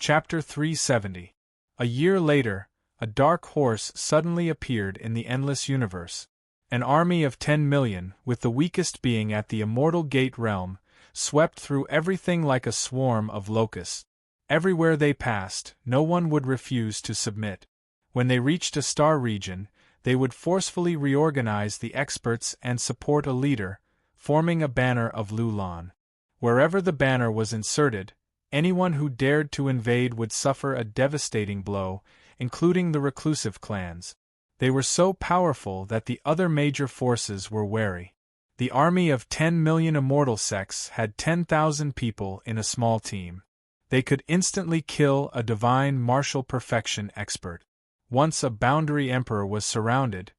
Chapter 370. A year later, a dark horse suddenly appeared in the endless universe. An army of 10 million, with the weakest being at the immortal gate realm, swept through everything like a swarm of locusts. Everywhere they passed, no one would refuse to submit. When they reached a star region, they would forcefully reorganize the experts and support a leader, forming a banner of Lulan. Wherever the banner was inserted, anyone who dared to invade would suffer a devastating blow, including the reclusive clans. They were so powerful that the other major forces were wary. The army of 10 million immortal sects had 10,000 people in a small team. They could instantly kill a divine martial perfection expert. Once a boundary emperor was surrounded,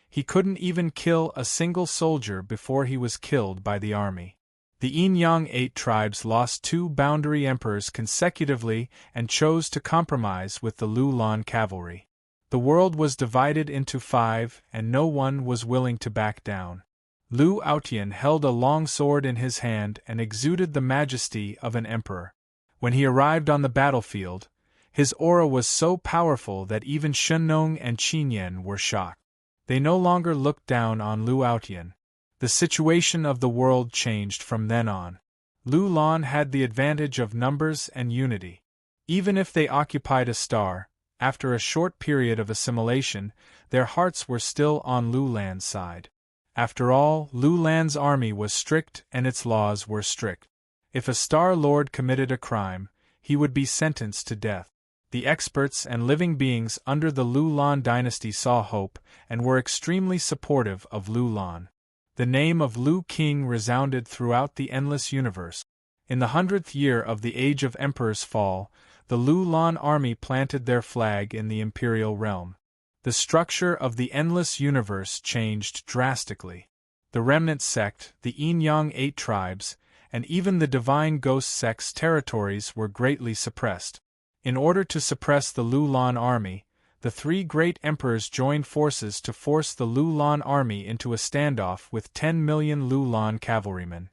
he couldn't even kill a single soldier before he was killed by the army. The Yin-Yang 8 tribes lost 2 boundary emperors consecutively and chose to compromise with the Lulan cavalry. The world was divided into 5 and no one was willing to back down. Lu Aotian held a long sword in his hand and exuded the majesty of an emperor. When he arrived on the battlefield, his aura was so powerful that even Shennong and Qinyan were shocked. They no longer looked down on Lu Aotian. The situation of the world changed from then on. Lulan had the advantage of numbers and unity. Even if they occupied a star, after a short period of assimilation, their hearts were still on Lulan's side. After all, Lulan's army was strict and its laws were strict. If a Star Lord committed a crime, he would be sentenced to death. The experts and living beings under the Lulan dynasty saw hope and were extremely supportive of Lulan. The name of Lu King resounded throughout the endless universe. In the 100th year of the Age of Emperor's fall, the Lulan army planted their flag in the imperial realm. The structure of the endless universe changed drastically. The remnant sect, the Yin-Yang 8 tribes, and even the divine ghost sect's territories were greatly suppressed. In order to suppress the Lulan army, the 3 great emperors joined forces to force the Lulan army into a standoff with 10 million Lulan cavalrymen.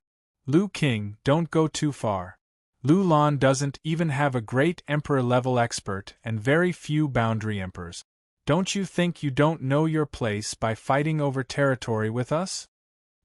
Lu King, don't go too far. Lulan doesn't even have a great emperor-level expert and very few boundary emperors. Don't you think you don't know your place by fighting over territory with us?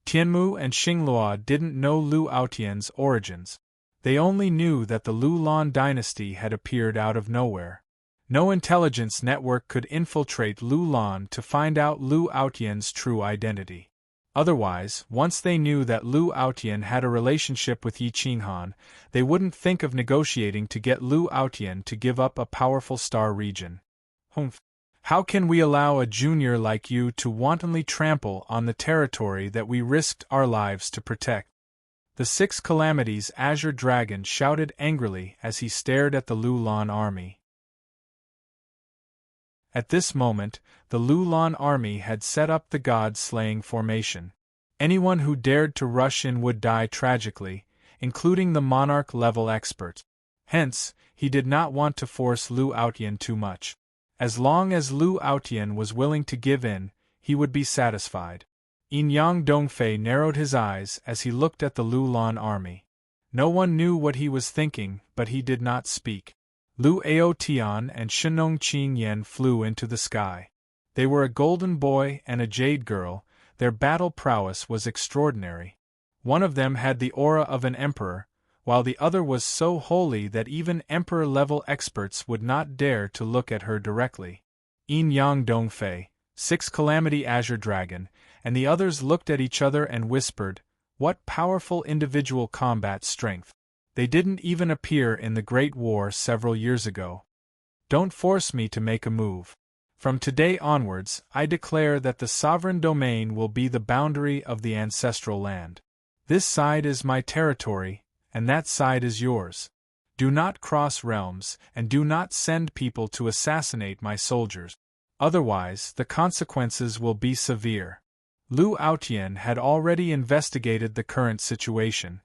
Tianmu and Xinglua didn't know Lu Aotian's origins. They only knew that the Lulan dynasty had appeared out of nowhere. No intelligence network could infiltrate Lulan to find out Lu Aotian's true identity. Otherwise, once they knew that Lu Aotian had a relationship with Yi Qinghan, they wouldn't think of negotiating to get Lu Aotian to give up a powerful star region. Humph. How can we allow a junior like you to wantonly trample on the territory that we risked our lives to protect? The 6 Calamities Azure Dragon shouted angrily as he stared at the Lulan army. At this moment, the Lulan army had set up the god-slaying formation. Anyone who dared to rush in would die tragically, including the monarch-level experts. Hence, he did not want to force Lu Aotian too much. As long as Lu Aotian was willing to give in, he would be satisfied. Yin-Yang Dongfei narrowed his eyes as he looked at the Lulan army. No one knew what he was thinking, but he did not speak. Lu Aotian and Shennong Qingyan flew into the sky. They were a golden boy and a jade girl. Their battle prowess was extraordinary. One of them had the aura of an emperor, while the other was so holy that even emperor-level experts would not dare to look at her directly. Yin-Yang Dongfei, 6 Calamity Azure Dragon, and the others looked at each other and whispered, "What powerful individual combat strength! They didn't even appear in the Great War several years ago. Don't force me to make a move. From today onwards, I declare that the sovereign domain will be the boundary of the ancestral land. This side is my territory, and that side is yours. Do not cross realms, and do not send people to assassinate my soldiers. Otherwise, the consequences will be severe." Lu Aotian had already investigated the current situation.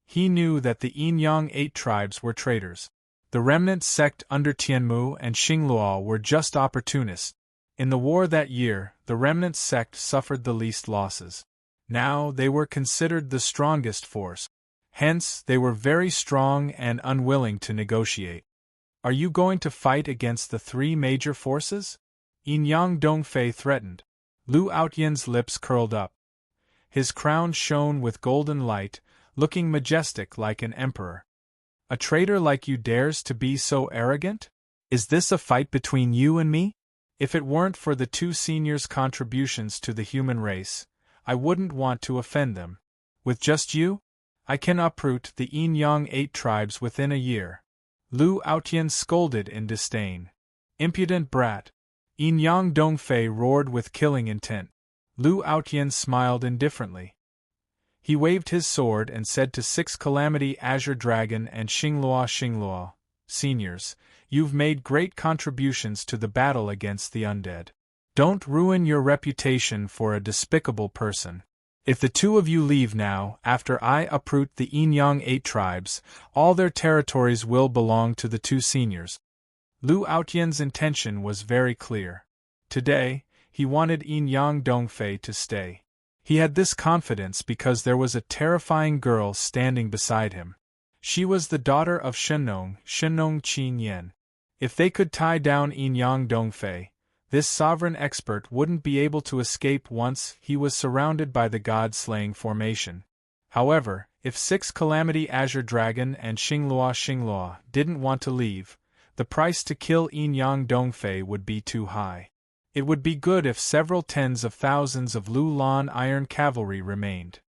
He knew that the Yin-Yang 8 tribes were traitors. The remnant sect under Tianmu and Xinglua were just opportunists. In the war that year, the remnant sect suffered the least losses. Now they were considered the strongest force. Hence, they were very strong and unwilling to negotiate. Are you going to fight against the three major forces? Yin Yang Dongfei threatened. Lu Outyan's lips curled up. His crown shone with golden light, looking majestic like an emperor. A traitor like you dares to be so arrogant? Is this a fight between you and me? If it weren't for the two seniors' contributions to the human race, I wouldn't want to offend them. With just you, I can uproot the Yin Yang 8 tribes within a year. Lu Outyan scolded in disdain. Impudent brat! Yin Yang Dongfei roared with killing intent. Lu Outyan smiled indifferently. He waved his sword and said to 6 Calamity Azure Dragon and Xinglua, seniors, you've made great contributions to the battle against the undead. Don't ruin your reputation for a despicable person. If the two of you leave now, after I uproot the Yin Yang 8 tribes, all their territories will belong to the two seniors. Lu Outyan's intention was very clear. Today, he wanted Yin Yang Dongfei to stay. He had this confidence because there was a terrifying girl standing beside him. She was the daughter of Shenong Qin Yen. If they could tie down Yin Yang Dongfei, this sovereign expert wouldn't be able to escape once he was surrounded by the god-slaying formation. However, if 6 Calamity Azure Dragon and Xinglua didn't want to leave, the price to kill Yin Yang Dongfei would be too high. It would be good if several tens of thousands of Lu Lan Iron Cavalry remained.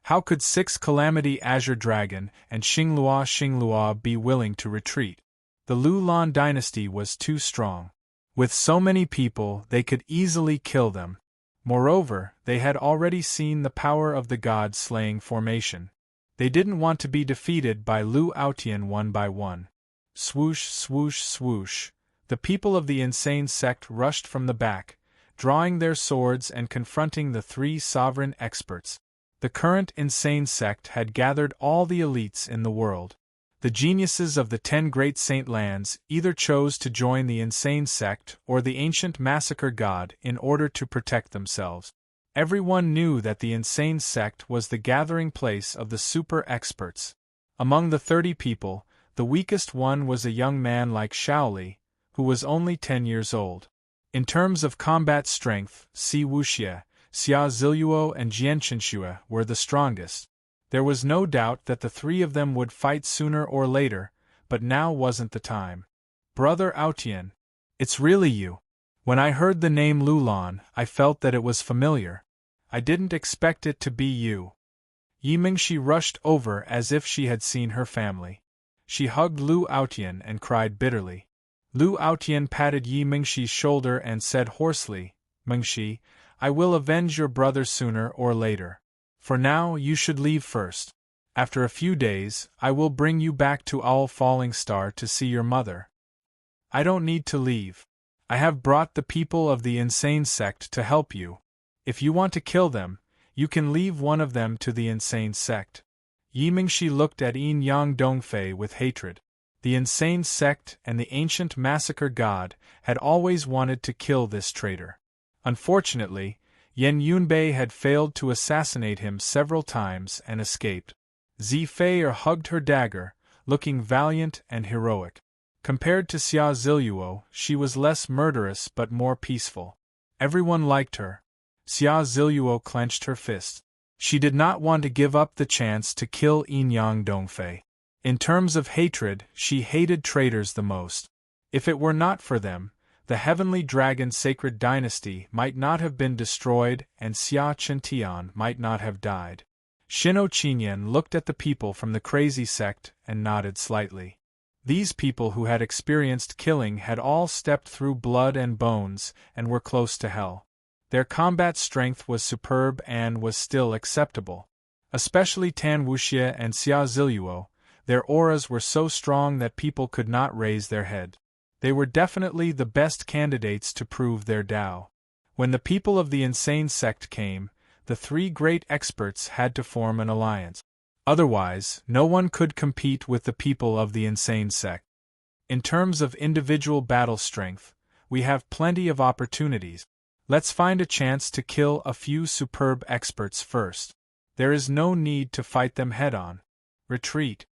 How could 6 Calamity Azure Dragon and Xinglua be willing to retreat? The Lu Lan dynasty was too strong. With so many people, they could easily kill them. Moreover, they had already seen the power of the god-slaying formation. They didn't want to be defeated by Lu Outyan one by one. Swoosh, swoosh, swoosh. The people of the insane sect rushed from the back, drawing their swords and confronting the 3 sovereign experts. The current insane sect had gathered all the elites in the world. The geniuses of the 10 great saint lands either chose to join the insane sect or the ancient massacre god in order to protect themselves. Everyone knew that the insane sect was the gathering place of the super experts. Among the 30 people, the weakest one was a young man like Shaoli, who was only 10 years old. In terms of combat strength, Si Wuxie, Xia Ziluo and Jian Qinshui were the strongest. There was no doubt that the 3 of them would fight sooner or later, but now wasn't the time. Brother Outyan, it's really you. When I heard the name Lu Lan, I felt that it was familiar. I didn't expect it to be you. Yi Mingxi rushed over as if she had seen her family. She hugged Lu Outyan and cried bitterly. Lu Outyan patted Yi Mingxi's shoulder and said hoarsely, Mingxi, I will avenge your brother sooner or later. For now, you should leave first. After a few days, I will bring you back to Owl Falling Star to see your mother. I don't need to leave. I have brought the people of the insane sect to help you. If you want to kill them, you can leave one of them to the insane sect. Yi Mingxi looked at Yin Yang Dongfei with hatred. The insane sect and the ancient massacre god had always wanted to kill this traitor. Unfortunately, Yan Yunbei had failed to assassinate him several times and escaped. Zi Fei hugged her dagger, looking valiant and heroic. Compared to Xia Ziluo, she was less murderous but more peaceful. Everyone liked her. Xia Ziluo clenched her fist. She did not want to give up the chance to kill Yin Yang Dongfei. In terms of hatred, she hated traitors the most. If it were not for them, the Heavenly Dragon Sacred Dynasty might not have been destroyed and Xia Chintian might not have died. Shino Qinyan looked at the people from the crazy sect and nodded slightly. These people who had experienced killing had all stepped through blood and bones and were close to hell. Their combat strength was superb and was still acceptable. Especially Tan Wuxie and Xia Ziluo, their auras were so strong that people could not raise their head. They were definitely the best candidates to prove their Tao. When the people of the insane sect came, the 3 great experts had to form an alliance. Otherwise, no one could compete with the people of the insane sect. In terms of individual battle strength, we have plenty of opportunities. Let's find a chance to kill a few superb experts first. There is no need to fight them head-on. Retreat.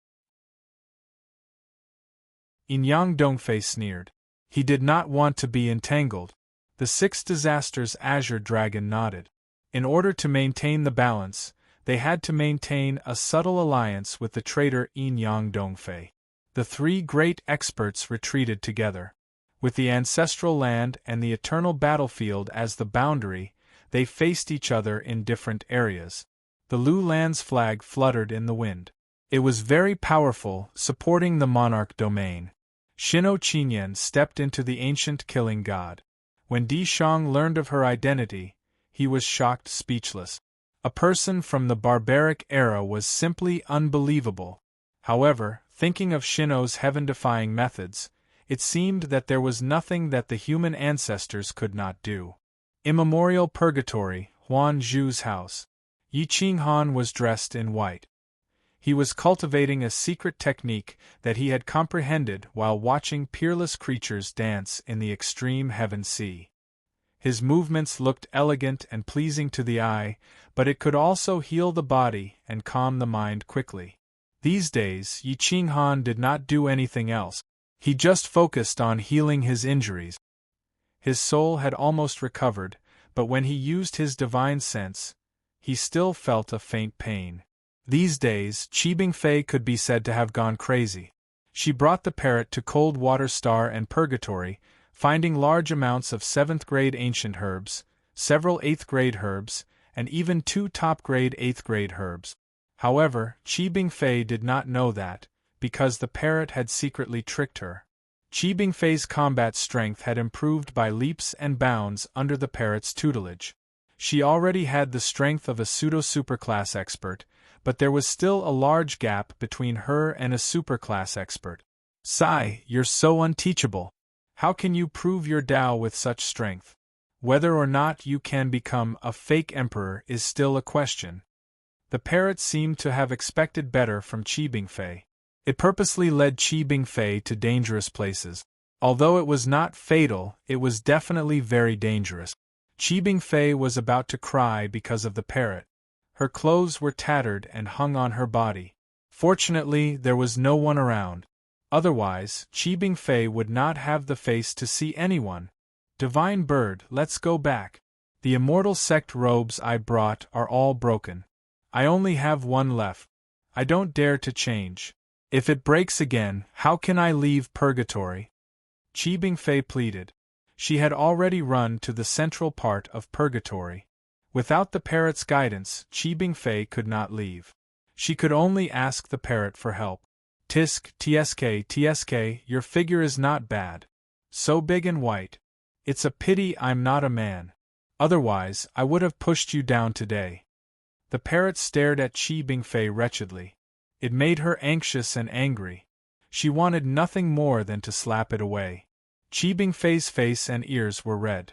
Yang Dongfei sneered. He did not want to be entangled. The Six Disasters Azure Dragon nodded. In order to maintain the balance, they had to maintain a subtle alliance with the traitor Yang Dongfei. The three great experts retreated together. With the ancestral land and the eternal battlefield as the boundary, they faced each other in different areas. The Lu Land's flag fluttered in the wind. It was very powerful, supporting the monarch domain. Shino Qinyan stepped into the ancient killing god. When Di Shang learned of her identity, he was shocked speechless. A person from the barbaric era was simply unbelievable. However, thinking of Shino's heaven-defying methods, it seemed that there was nothing that the human ancestors could not do. Immemorial Purgatory, Huan Zhu's house. Yi Qinghan was dressed in white. He was cultivating a secret technique that he had comprehended while watching peerless creatures dance in the extreme heaven sea. His movements looked elegant and pleasing to the eye, but it could also heal the body and calm the mind quickly. These days, Yi Qinghan did not do anything else. He just focused on healing his injuries. His soul had almost recovered, but when he used his divine sense, he still felt a faint pain. These days, Qi Bingfei could be said to have gone crazy. She brought the parrot to Cold Water Star and Purgatory, finding large amounts of 7th-grade ancient herbs, several 8th-grade herbs, and even 2 top-grade 8th-grade herbs. However, Qi Bingfei did not know that, because the parrot had secretly tricked her. Qi Bingfei's combat strength had improved by leaps and bounds under the parrot's tutelage. She already had the strength of a pseudo-superclass expert, but there was still a large gap between her and a superclass expert. Sai, you're so unteachable. How can you prove your Tao with such strength? Whether or not you can become a fake emperor is still a question. The parrot seemed to have expected better from Qi Bingfei. It purposely led Qi Bingfei to dangerous places. Although it was not fatal, it was definitely very dangerous. Qi Bingfei was about to cry because of the parrot. Her clothes were tattered and hung on her body. Fortunately, there was no one around. Otherwise, Qi Bingfei would not have the face to see anyone. Divine bird, let's go back. The immortal sect robes I brought are all broken. I only have one left. I don't dare to change. If it breaks again, how can I leave Purgatory? Qi Bingfei pleaded. She had already run to the central part of Purgatory. Without the parrot's guidance, Qi Bingfei could not leave. She could only ask the parrot for help. Tisk, tsk, your figure is not bad. So big and white. It's a pity I'm not a man. Otherwise, I would have pushed you down today. The parrot stared at Qi Bingfei wretchedly. It made her anxious and angry. She wanted nothing more than to slap it away. Qi Bingfei's face and ears were red.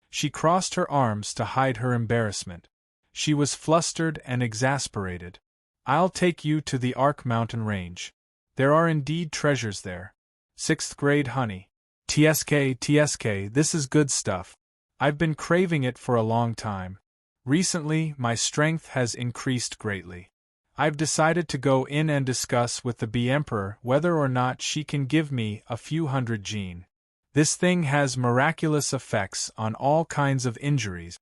She crossed her arms to hide her embarrassment. She was flustered and exasperated. I'll take you to the Arc Mountain Range. There are indeed treasures there. 6th-grade honey. Tsk, this is good stuff. I've been craving it for a long time. Recently, my strength has increased greatly. I've decided to go in and discuss with the Bee Emperor whether or not she can give me a few hundred gene. This thing has miraculous effects on all kinds of injuries.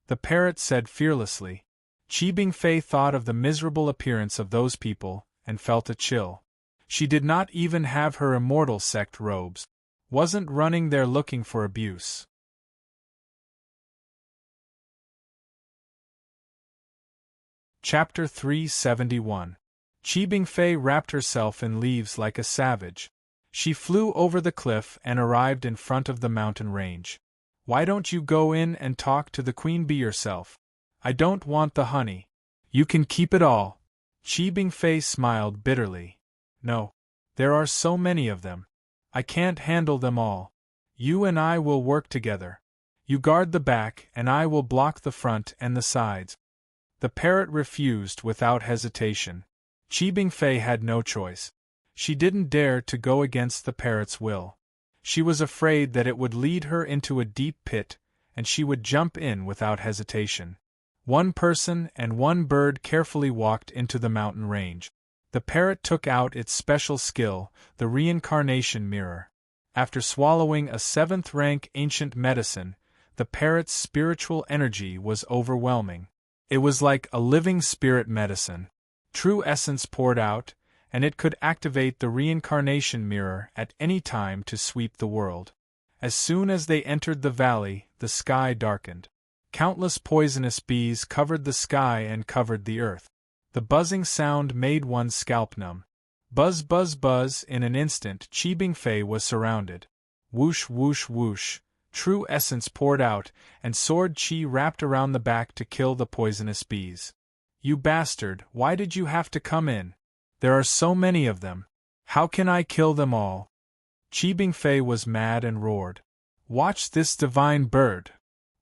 The parrot said fearlessly. Qi Bingfei thought of the miserable appearance of those people, and felt a chill. She did not even have her immortal sect robes. Wasn't running there looking for abuse. Chapter 371. Qi Bingfei wrapped herself in leaves like a savage. She flew over the cliff and arrived in front of the mountain range. Why don't you go in and talk to the queen bee yourself? I don't want the honey. You can keep it all. Qi Bingfei smiled bitterly. No. There are so many of them. I can't handle them all. You and I will work together. You guard the back and I will block the front and the sides. The parrot refused without hesitation. Qi Bingfei had no choice. She didn't dare to go against the parrot's will. She was afraid that it would lead her into a deep pit, and she would jump in without hesitation. One person and one bird carefully walked into the mountain range. The parrot took out its special skill, the reincarnation mirror. After swallowing a 7th-rank ancient medicine, the parrot's spiritual energy was overwhelming. It was like a living spirit medicine. True essence poured out, and it could activate the reincarnation mirror at any time to sweep the world. As soon as they entered the valley, the sky darkened. Countless poisonous bees covered the sky and covered the earth. The buzzing sound made one's scalp numb. Buzz, buzz, buzz, in an instant Qibing Fei was surrounded. Whoosh, whoosh, whoosh, true essence poured out, and sword qi wrapped around the back to kill the poisonous bees. You bastard, why did you have to come in? There are so many of them. How can I kill them all? Qibing Fei was mad and roared. Watch this divine bird.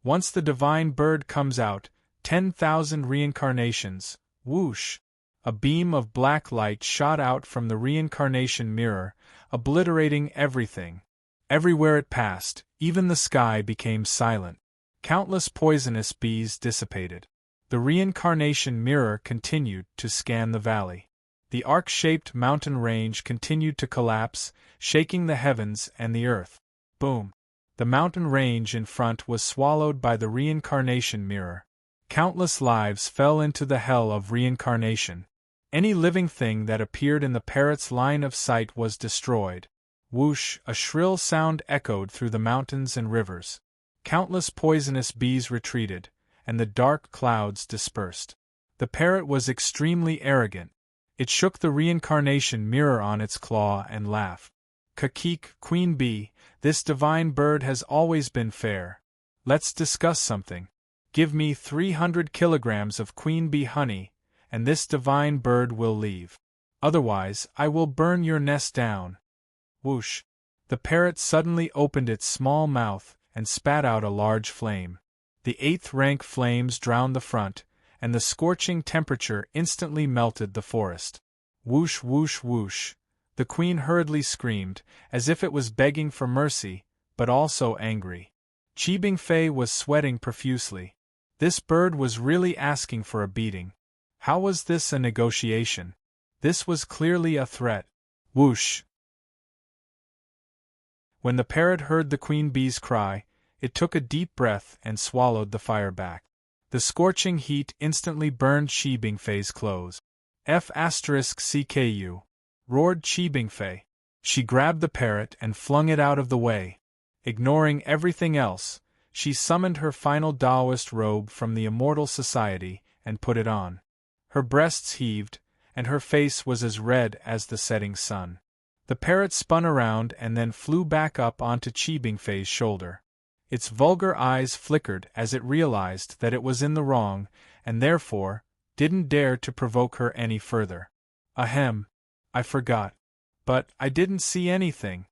Once the divine bird comes out, 10,000 reincarnations. Whoosh! A beam of black light shot out from the reincarnation mirror, obliterating everything. Everywhere it passed, even the sky became silent. Countless poisonous bees dissipated. The reincarnation mirror continued to scan the valley. The arc-shaped mountain range continued to collapse, shaking the heavens and the earth. Boom! The mountain range in front was swallowed by the reincarnation mirror. Countless lives fell into the hell of reincarnation. Any living thing that appeared in the parrot's line of sight was destroyed. Whoosh! A shrill sound echoed through the mountains and rivers. Countless poisonous bees retreated, and the dark clouds dispersed. The parrot was extremely arrogant. It shook the reincarnation mirror on its claw and laughed. Kakik, queen bee, this divine bird has always been fair. Let's discuss something. Give me 300 kilograms of queen bee honey, and this divine bird will leave. Otherwise, I will burn your nest down. Whoosh! The parrot suddenly opened its small mouth and spat out a large flame. The 8th-rank flames drowned the front, and the scorching temperature instantly melted the forest. Whoosh, whoosh, whoosh! The queen hurriedly screamed, as if it was begging for mercy, but also angry. Qibing Fei was sweating profusely. This bird was really asking for a beating. How was this a negotiation? This was clearly a threat. Whoosh! When the parrot heard the queen bee's cry, it took a deep breath and swallowed the fire back. The scorching heat instantly burned Qibing Fei's clothes. F***CKU! Roared Qibing Fei. She grabbed the parrot and flung it out of the way. Ignoring everything else, she summoned her final Taoist robe from the Immortal Society and put it on. Her breasts heaved, and her face was as red as the setting sun. The parrot spun around and then flew back up onto Qibing Fei's shoulder. Its vulgar eyes flickered as it realized that it was in the wrong, and therefore, didn't dare to provoke her any further. Ahem. I forgot. But I didn't see anything.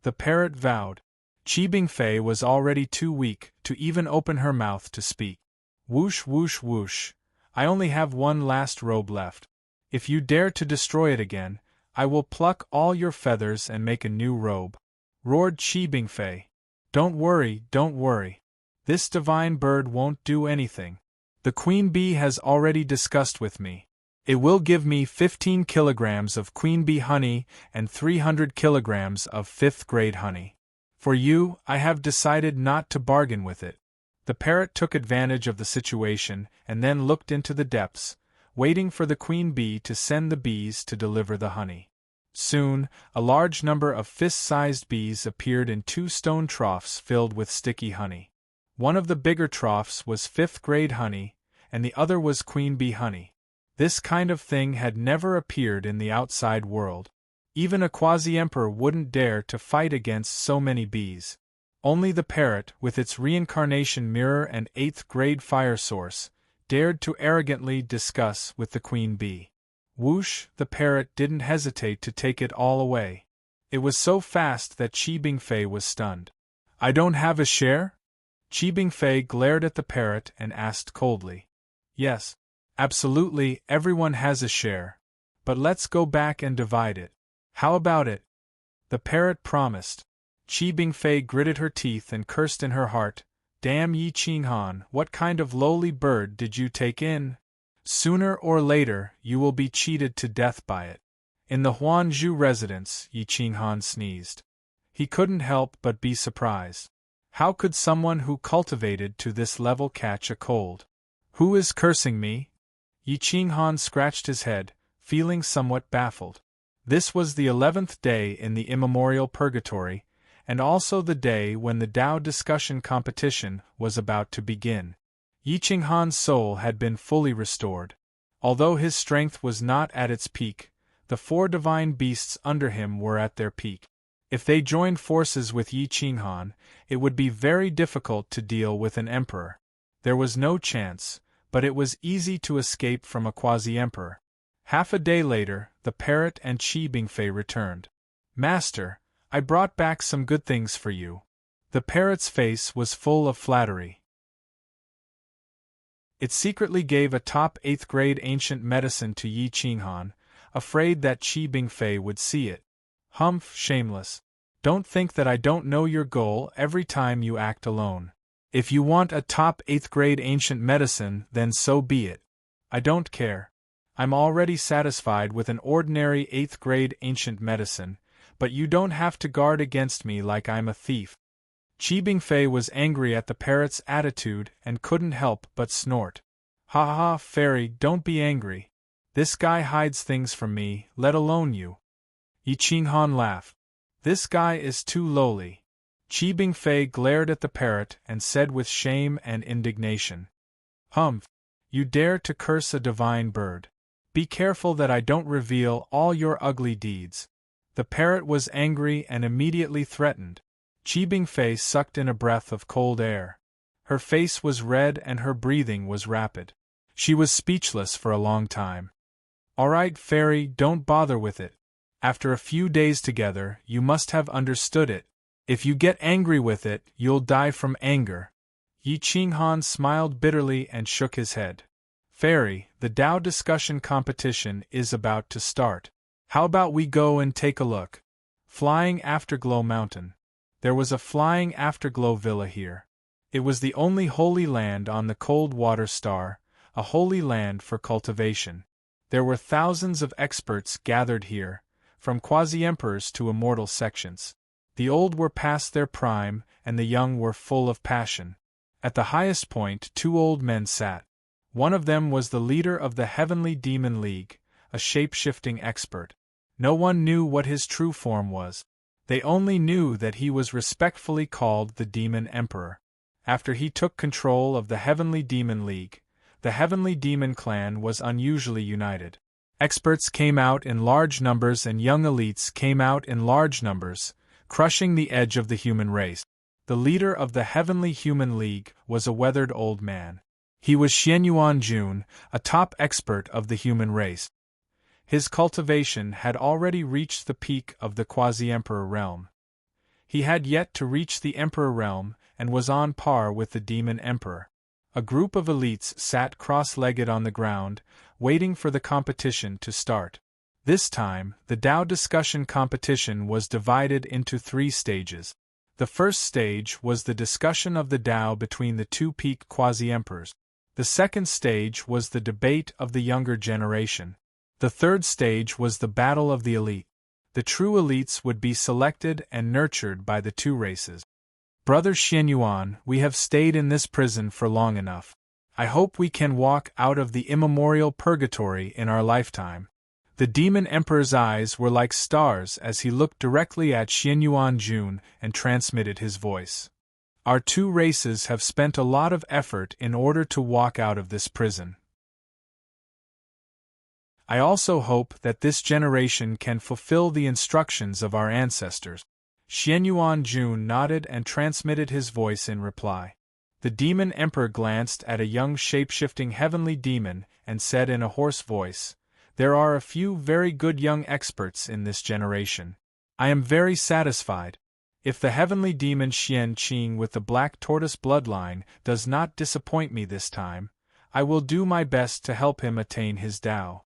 The parrot vowed. Qibing Fei was already too weak to even open her mouth to speak. Whoosh, whoosh, whoosh! I only have one last robe left. If you dare to destroy it again, I will pluck all your feathers and make a new robe. Roared Qibing Fei. Don't worry, don't worry. This divine bird won't do anything. The queen bee has already discussed with me. It will give me 15 kilograms of queen bee honey and 300 kilograms of 5th-grade honey. For you, I have decided not to bargain with it. The parrot took advantage of the situation and then looked into the depths, waiting for the queen bee to send the bees to deliver the honey. Soon, a large number of fist-sized bees appeared in 2 stone troughs filled with sticky honey. One of the bigger troughs was 5th-grade honey, and the other was queen bee honey. This kind of thing had never appeared in the outside world. Even a quasi-emperor wouldn't dare to fight against so many bees. Only the parrot, with its reincarnation mirror and 8th-grade fire source, dared to arrogantly discuss with the queen bee. Whoosh! The parrot didn't hesitate to take it all away. It was so fast that Qibing Fei was stunned. I don't have a share? Qibing Fei glared at the parrot and asked coldly. Yes, absolutely, everyone has a share. But let's go back and divide it. How about it? The parrot promised. Qibing Fei gritted her teeth and cursed in her heart. Damn Yi Qinghan, what kind of lowly bird did you take in? Sooner or later, you will be cheated to death by it. In the Huanzhou residence, Yi Qinghan sneezed. He couldn't help but be surprised. How could someone who cultivated to this level catch a cold? Who is cursing me? Yi Qinghan scratched his head, feeling somewhat baffled. This was the 11th day in the immemorial purgatory, and also the day when the Tao discussion competition was about to begin. Yi Qinghan's soul had been fully restored. Although his strength was not at its peak, the 4 divine beasts under him were at their peak. If they joined forces with Yi Qinghan, it would be very difficult to deal with an emperor. There was no chance, but it was easy to escape from a quasi-emperor. Half a day later, the parrot and Qi Bingfei returned. "Master, I brought back some good things for you." The parrot's face was full of flattery. It secretly gave a top 8th grade ancient medicine to Yi Qinghan, afraid that Qi Bingfei would see it. "Humph, shameless. Don't think that I don't know your goal every time you act alone. If you want a top 8th grade ancient medicine, then so be it. I don't care. I'm already satisfied with an ordinary 8th grade ancient medicine, but you don't have to guard against me like I'm a thief." Qi Bingfei was angry at the parrot's attitude and couldn't help but snort. "Ha ha, fairy, don't be angry. This guy hides things from me, let alone you." Yi Qinghan laughed. "This guy is too lowly." Qi Bingfei glared at the parrot and said with shame and indignation, "Humph! You dare to curse a divine bird. Be careful that I don't reveal all your ugly deeds." The parrot was angry and immediately threatened. Qi Bingfei sucked in a breath of cold air. Her face was red and her breathing was rapid. She was speechless for a long time. "All right, fairy, don't bother with it. After a few days together, you must have understood it. If you get angry with it, you'll die from anger." Yi Qinghan smiled bitterly and shook his head. "Fairy, the Tao discussion competition is about to start. How about we go and take a look?" Flying Afterglow Mountain. There was a Flying Afterglow villa here. It was the only holy land on the Cold Water Star, a holy land for cultivation. There were thousands of experts gathered here, from quasi-emperors to immortal sections. The old were past their prime, and the young were full of passion. At the highest point, 2 old men sat. One of them was the leader of the Heavenly Demon League, a shape-shifting expert. No one knew what his true form was. They only knew that he was respectfully called the Demon Emperor. After he took control of the Heavenly Demon League, the Heavenly Demon Clan was unusually united. Experts came out in large numbers and young elites came out in large numbers, crushing the edge of the human race. The leader of the Heavenly Human League was a weathered old man. He was Xianyuan Jun, a top expert of the human race. His cultivation had already reached the peak of the quasi-emperor realm. He had yet to reach the emperor realm and was on par with the demon emperor. A group of elites sat cross-legged on the ground, waiting for the competition to start. This time, the Tao discussion competition was divided into 3 stages. The first stage was the discussion of the Tao between the 2 peak quasi-emperors. The second stage was the debate of the younger generation. The third stage was the battle of the elite. The true elites would be selected and nurtured by the 2 races. "Brother Xianyuan, we have stayed in this prison for long enough. I hope we can walk out of the immemorial purgatory in our lifetime." The Demon Emperor's eyes were like stars as he looked directly at Xianyuan Jun and transmitted his voice. "Our 2 races have spent a lot of effort in order to walk out of this prison. I also hope that this generation can fulfill the instructions of our ancestors." Xianyuan Jun nodded and transmitted his voice in reply. The Demon Emperor glanced at a young shape-shifting heavenly demon and said in a hoarse voice, "There are a few very good young experts in this generation. I am very satisfied. If the heavenly demon Xian Qing with the black tortoise bloodline does not disappoint me this time, I will do my best to help him attain his Tao."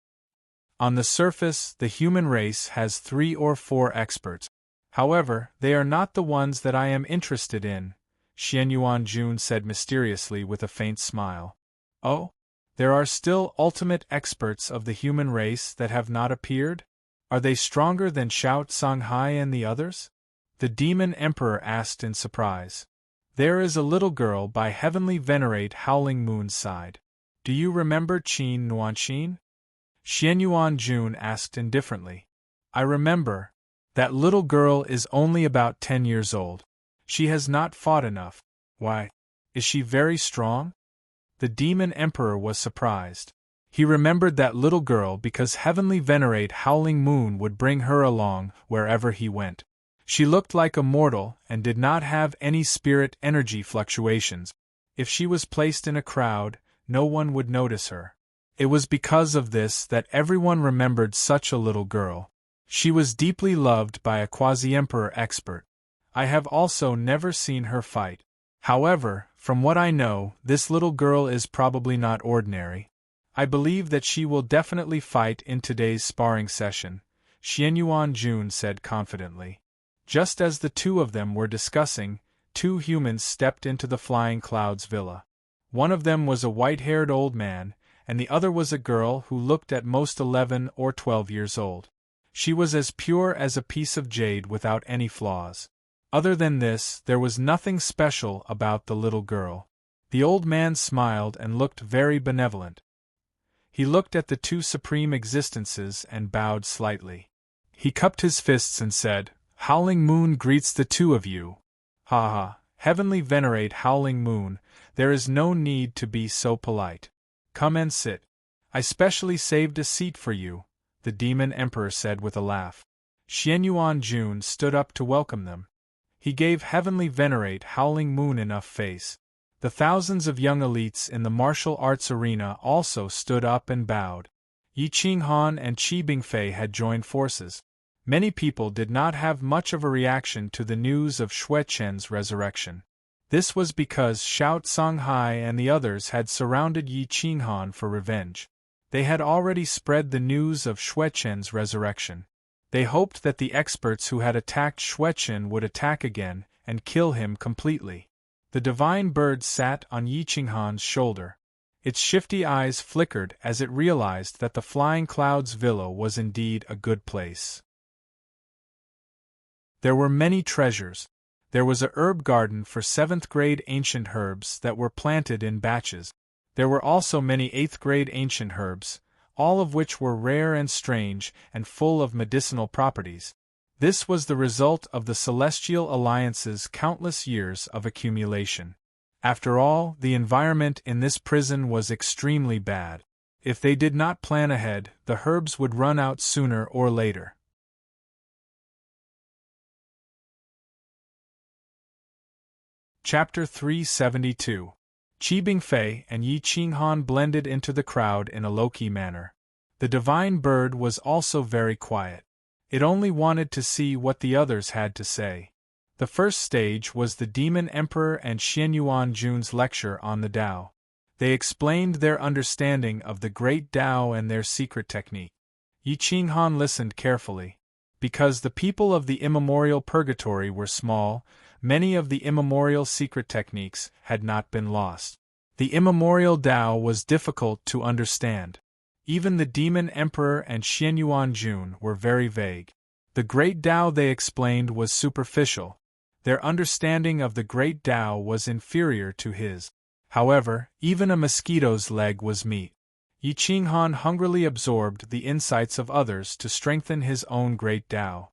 On the surface, the human race has 3 or 4 experts. However, they are not the ones that I am interested in, Xianyuan Jun said mysteriously with a faint smile. "Oh? There are still ultimate experts of the human race that have not appeared? Are they stronger than Shout Songhai and the others? The Demon Emperor asked in surprise. There is a little girl by Heavenly Venerate Howling Moon's side. Do you remember Qin Nuanxin? Xianyuan Jun asked indifferently. I remember. That little girl is only about 10 years old. She has not fought enough. Why? Is she very strong? The Demon Emperor was surprised. He remembered that little girl because Heavenly Venerate Howling Moon would bring her along wherever he went. She looked like a mortal and did not have any spirit energy fluctuations. If she was placed in a crowd, no one would notice her. It was because of this that everyone remembered such a little girl. She was deeply loved by a quasi-emperor expert. I have also never seen her fight. However, from what I know, this little girl is probably not ordinary. I believe that she will definitely fight in today's sparring session, Xianyuan Jun said confidently. Just as the two of them were discussing, two humans stepped into the Flying Clouds villa. One of them was a white-haired old man, and the other was a girl who looked at most 11 or 12 years old. She was as pure as a piece of jade without any flaws. Other than this, there was nothing special about the little girl. The old man smiled and looked very benevolent. He looked at the two supreme existences and bowed slightly. He cupped his fists and said, Howling Moon greets the two of you. Ha ha, Heavenly Venerate Howling Moon, there is no need to be so polite. Come and sit. I specially saved a seat for you, the Demon Emperor said with a laugh. Xianyuan Jun stood up to welcome them. He gave Heavenly Venerate Howling Moon enough face. The thousands of young elites in the martial arts arena also stood up and bowed. Yi Qinghan and Qi Bingfei had joined forces. Many people did not have much of a reaction to the news of Xue Chen's resurrection. This was because Shout Songhai and the others had surrounded Yi Qinghan for revenge. They had already spread the news of Xue Chen's resurrection. They hoped that the experts who had attacked Xue Chen would attack again and kill him completely. The divine bird sat on Yi Qinghan's shoulder. Its shifty eyes flickered as it realized that the Flying Clouds villa was indeed a good place. There were many treasures. There was a herb garden for 7th-grade ancient herbs that were planted in batches. There were also many 8th-grade ancient herbs, all of which were rare and strange and full of medicinal properties. This was the result of the Celestial Alliance's countless years of accumulation. After all, the environment in this prison was extremely bad. If they did not plan ahead, the herbs would run out sooner or later. Chapter 372. Qi Bingfei and Yi Qinghan blended into the crowd in a low-key manner. The divine bird was also very quiet. It only wanted to see what the others had to say. The first stage was the Demon Emperor and Xianyuan Jun's lecture on the Tao. They explained their understanding of the Great Tao and their secret technique. Yi Qinghan listened carefully. Because the people of the immemorial purgatory were small, many of the immemorial secret techniques had not been lost. The immemorial Tao was difficult to understand. Even the Demon Emperor and Xianyuan Jun were very vague. The Great Tao, they explained, was superficial. Their understanding of the Great Tao was inferior to his. However, even a mosquito's leg was meat. Yi Qinghan hungrily absorbed the insights of others to strengthen his own Great Tao.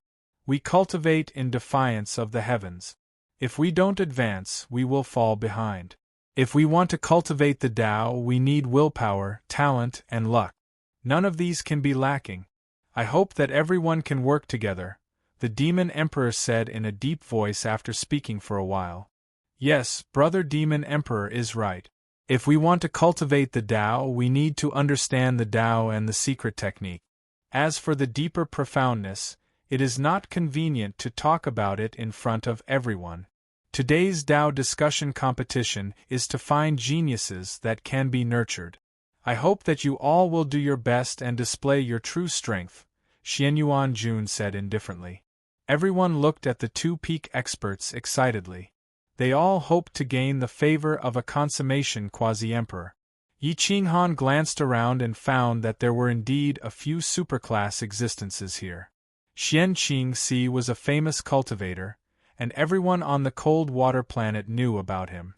We cultivate in defiance of the heavens. If we don't advance, we will fall behind. If we want to cultivate the Tao, we need willpower, talent, and luck. None of these can be lacking. I hope that everyone can work together, the Demon Emperor said in a deep voice after speaking for a while. Yes, Brother Demon Emperor is right. If we want to cultivate the Tao, we need to understand the Tao and the secret technique. As for the deeper profoundness, it is not convenient to talk about it in front of everyone. Today's Tao discussion competition is to find geniuses that can be nurtured. I hope that you all will do your best and display your true strength, Xianyuan Jun said indifferently. Everyone looked at the two peak experts excitedly. They all hoped to gain the favor of a consummation quasi-emperor. Yi Qinghan glanced around and found that there were indeed a few superclass existences here. Xian Qingxi was a famous cultivator, and everyone on the cold water planet knew about him.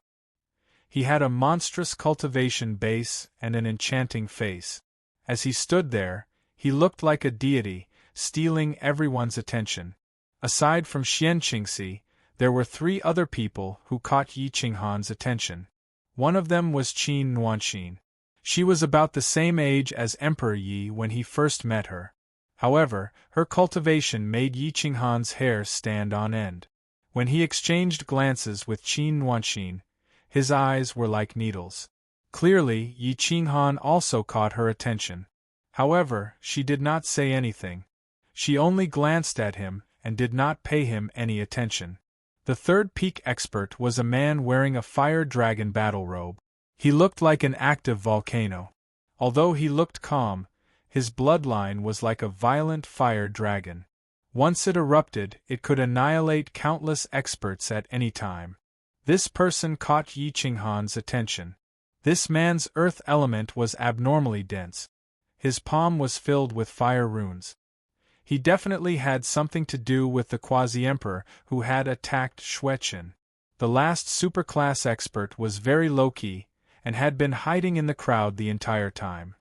He had a monstrous cultivation base and an enchanting face. As he stood there, he looked like a deity, stealing everyone's attention. Aside from Xian Qingxi, there were 3 other people who caught Yi Qinghan's attention. One of them was Qin Nuanxin. She was about the same age as Emperor Yi when he first met her. However, her cultivation made Yi Qinghan's hair stand on end. When he exchanged glances with Qin Nuanxin, his eyes were like needles. Clearly, Yi Qinghan also caught her attention. However, she did not say anything. She only glanced at him and did not pay him any attention. The third peak expert was a man wearing a fire dragon battle robe. He looked like an active volcano. Although he looked calm, his bloodline was like a violent fire dragon. Once it erupted, it could annihilate countless experts at any time. This person caught Yi Qinghan's attention. This man's earth element was abnormally dense. His palm was filled with fire runes. He definitely had something to do with the quasi-emperor who had attacked Xueqin. The last superclass expert was very low-key, and had been hiding in the crowd the entire time.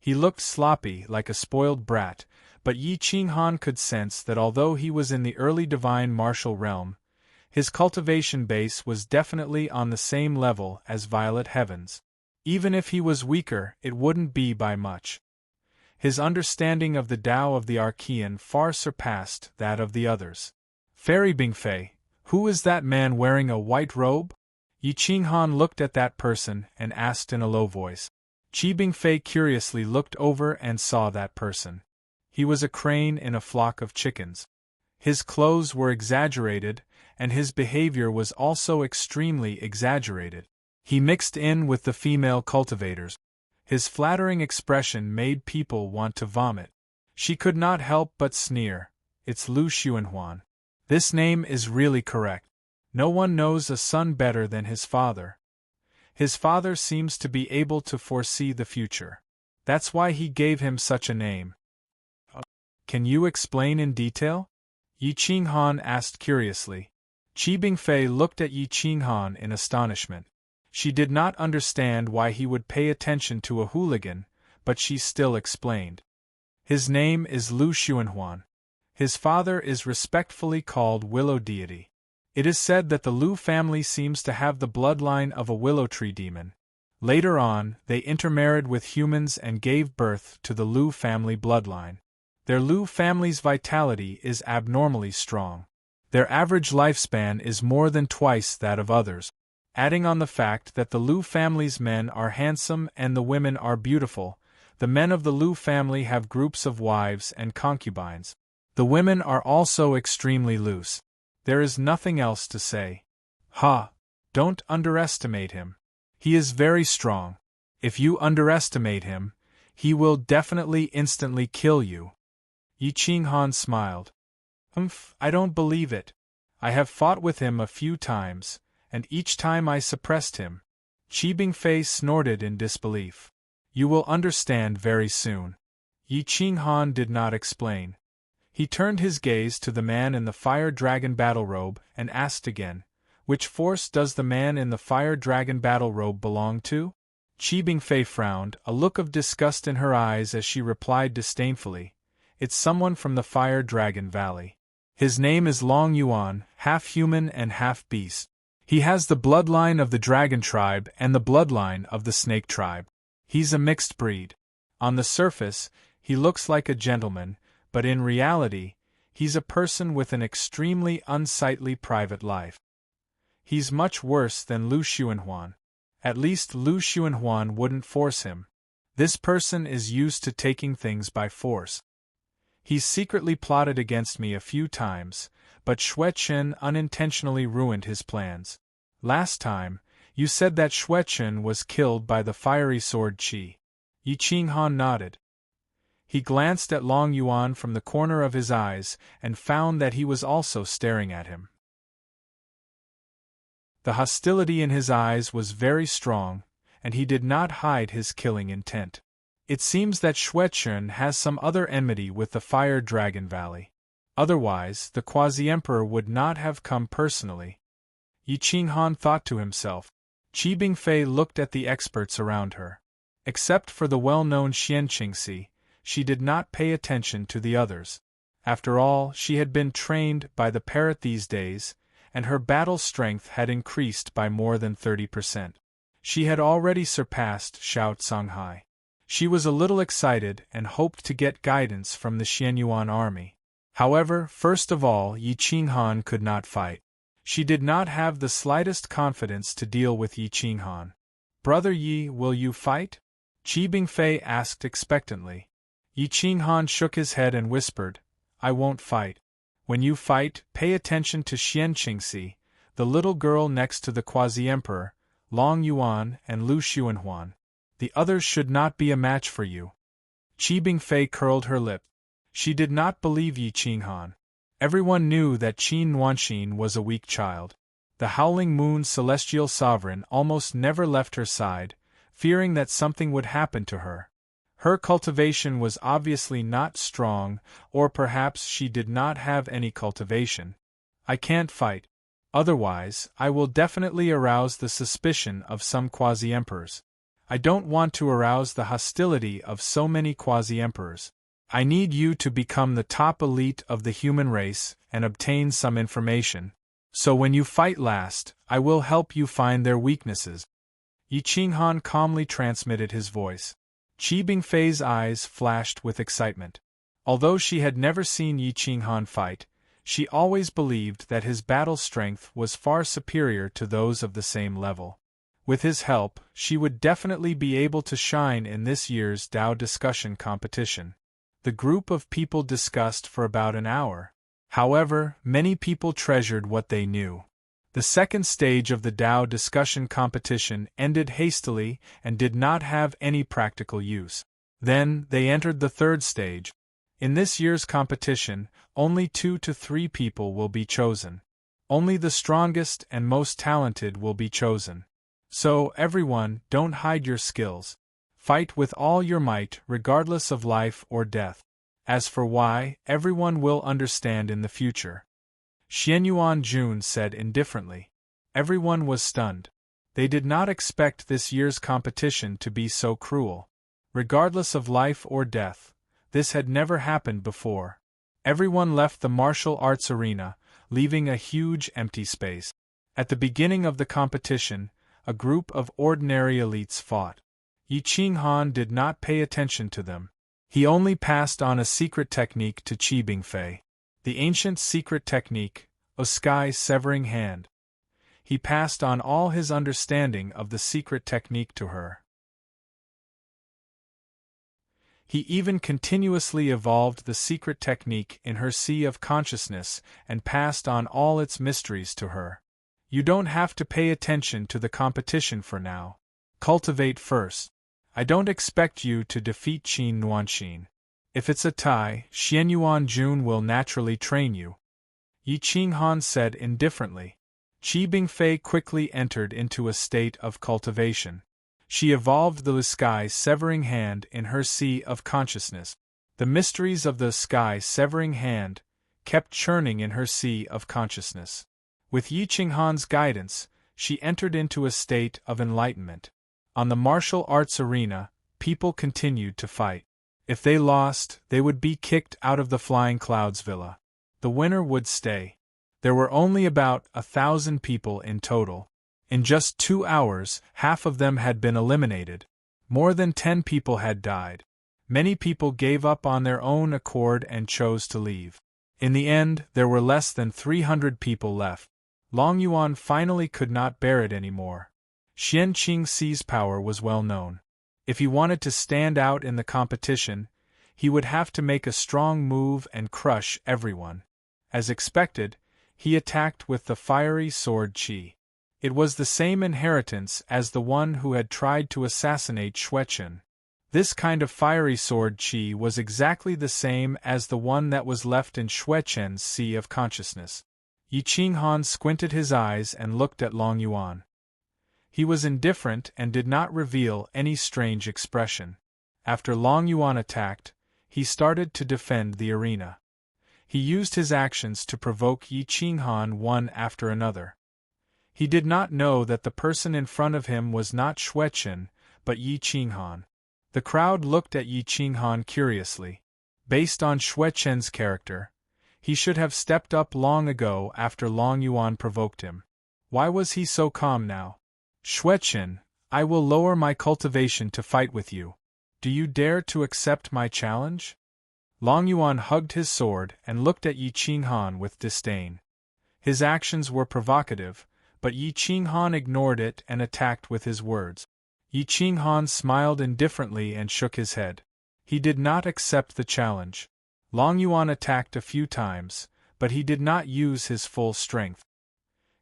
He looked sloppy, like a spoiled brat, but Yi Qinghan could sense that although he was in the early divine martial realm, his cultivation base was definitely on the same level as Violet Heaven's. Even if he was weaker, it wouldn't be by much. His understanding of the Tao of the Archean far surpassed that of the others. Fairy Bingfei, who is that man wearing a white robe? Yi Qinghan looked at that person and asked in a low voice. Qi Bingfei curiously looked over and saw that person. He was a crane in a flock of chickens. His clothes were exaggerated, and his behavior was also extremely exaggerated. He mixed in with the female cultivators. His flattering expression made people want to vomit. She could not help but sneer. It's Lu Xuanhuan. This name is really correct. No one knows a son better than his father. His father seems to be able to foresee the future. That's why he gave him such a name. Can you explain in detail? Yi Qinghan asked curiously. Qi Bingfei looked at Yi Qinghan in astonishment. She did not understand why he would pay attention to a hooligan, but she still explained. His name is Lu Xuanhuan. His father is respectfully called Willow Deity. It is said that the Lu family seems to have the bloodline of a willow tree demon. Later on, they intermarried with humans and gave birth to the Lu family bloodline. Their Lu family's vitality is abnormally strong. Their average lifespan is more than twice that of others. Adding on the fact that the Lu family's men are handsome and the women are beautiful, the men of the Lu family have groups of wives and concubines. The women are also extremely loose. There is nothing else to say. Don't underestimate him. He is very strong. If you underestimate him, he will definitely instantly kill you. Yi Qinghan smiled. I don't believe it. I have fought with him a few times, and each time I suppressed him. Qi Bingfei snorted in disbelief. You will understand very soon. Yi Qinghan did not explain. He turned his gaze to the man in the fire dragon battle robe and asked again, which force does the man in the fire dragon battle robe belong to? Qi Bingfei frowned, a look of disgust in her eyes as she replied disdainfully, It's someone from the fire dragon valley. His name is Long Yuan, half human and half beast. He has the bloodline of the dragon tribe and the bloodline of the snake tribe. He's a mixed breed. On the surface, he looks like a gentleman, but in reality, he's a person with an extremely unsightly private life. He's much worse than Lu Xuanhuan. At least Lu Xuanhuan wouldn't force him. This person is used to taking things by force. He's secretly plotted against me a few times, but Xueqin unintentionally ruined his plans. Last time, you said that Xueqin was killed by the fiery sword Qi. Yi Qinghan nodded. He glanced at Long Yuan from the corner of his eyes and found that he was also staring at him. The hostility in his eyes was very strong, and he did not hide his killing intent. It seems that Xuechen has some other enmity with the Fire Dragon Valley. Otherwise, the Quasi-Emperor would not have come personally. Yi Qinghan thought to himself. Qi Bingfei looked at the experts around her. Except for the well-known Xian Qingxi, she did not pay attention to the others. After all, she had been trained by the parrot these days, and her battle strength had increased by more than 30%. She had already surpassed Xiao Songhai. She was a little excited and hoped to get guidance from the Xianyuan army. However, first of all, Yi Qinghan could not fight. She did not have the slightest confidence to deal with Yi Qinghan. "Brother Yi, will you fight?" Qi Bingfei asked expectantly. Yi Qinghan shook his head and whispered, "I won't fight. When you fight, pay attention to Xian Qingxi, the little girl next to the Quasi-Emperor, Long Yuan and Lu Xuanhuan. The others should not be a match for you." Qi Bingfei curled her lip. She did not believe Yi Qinghan. Everyone knew that Qin Nuanxin was a weak child. The Howling Moon's celestial sovereign almost never left her side, fearing that something would happen to her. Her cultivation was obviously not strong, or perhaps she did not have any cultivation. "I can't fight. Otherwise, I will definitely arouse the suspicion of some quasi-emperors. I don't want to arouse the hostility of so many quasi-emperors. I need you to become the top elite of the human race and obtain some information. So when you fight last, I will help you find their weaknesses." Yi Qinghan calmly transmitted his voice. Qi Bingfei's eyes flashed with excitement. Although she had never seen Yi Qinghan fight, she always believed that his battle strength was far superior to those of the same level. With his help, she would definitely be able to shine in this year's Dao discussion competition. The group of people discussed for about an hour. However, many people treasured what they knew. The second stage of the Dao discussion competition ended hastily and did not have any practical use. Then, they entered the third stage. In this year's competition, only 2 to 3 people will be chosen. Only the strongest and most talented will be chosen. So, everyone, don't hide your skills. Fight with all your might, regardless of life or death. As for why, everyone will understand in the future. Xianyuan Jun said indifferently. Everyone was stunned. They did not expect this year's competition to be so cruel. Regardless of life or death, this had never happened before. Everyone left the martial arts arena, leaving a huge empty space. At the beginning of the competition, a group of ordinary elites fought. Yi Qinghan did not pay attention to them. He only passed on a secret technique to Qi Bingfei. The ancient secret technique, a sky severing hand. He passed on all his understanding of the secret technique to her. He even continuously evolved the secret technique in her sea of consciousness and passed on all its mysteries to her. You don't have to pay attention to the competition for now. Cultivate first. I don't expect you to defeat Qin Nuanxin. If it's a tie, Xianyuan Jun will naturally train you. Yi Qinghan said indifferently. Qi Bingfei quickly entered into a state of cultivation. She evolved the sky severing hand in her sea of consciousness. The mysteries of the sky severing hand kept churning in her sea of consciousness. With Yi Qinghan's guidance, she entered into a state of enlightenment. On the martial arts arena, people continued to fight. If they lost, they would be kicked out of the Flying Clouds Villa. The winner would stay. There were only about 1,000 people in total. In just 2 hours, half of them had been eliminated. More than 10 people had died. Many people gave up on their own accord and chose to leave. In the end, there were less than 300 people left. Long Yuan finally could not bear it anymore. Xian Qingxi's power was well known. If he wanted to stand out in the competition, he would have to make a strong move and crush everyone. As expected, he attacked with the fiery sword Qi. It was the same inheritance as the one who had tried to assassinate Xuechen. This kind of fiery sword Qi was exactly the same as the one that was left in Xuechen's sea of consciousness. Yi Qinghan squinted his eyes and looked at Long Yuan. He was indifferent and did not reveal any strange expression. After Long Yuan attacked, he started to defend the arena. He used his actions to provoke Yi Qinghan one after another. He did not know that the person in front of him was not Xueqin, but Yi Qinghan. The crowd looked at Yi Qinghan curiously. Based on Xueqin's character, he should have stepped up long ago after Long Yuan provoked him. Why was he so calm now? Xueqin, I will lower my cultivation to fight with you. Do you dare to accept my challenge? Long Yuan hugged his sword and looked at Yi Qinghan with disdain. His actions were provocative, but Yi Qinghan ignored it and attacked with his words. Yi Qinghan smiled indifferently and shook his head. He did not accept the challenge. Long Yuan attacked a few times, but he did not use his full strength.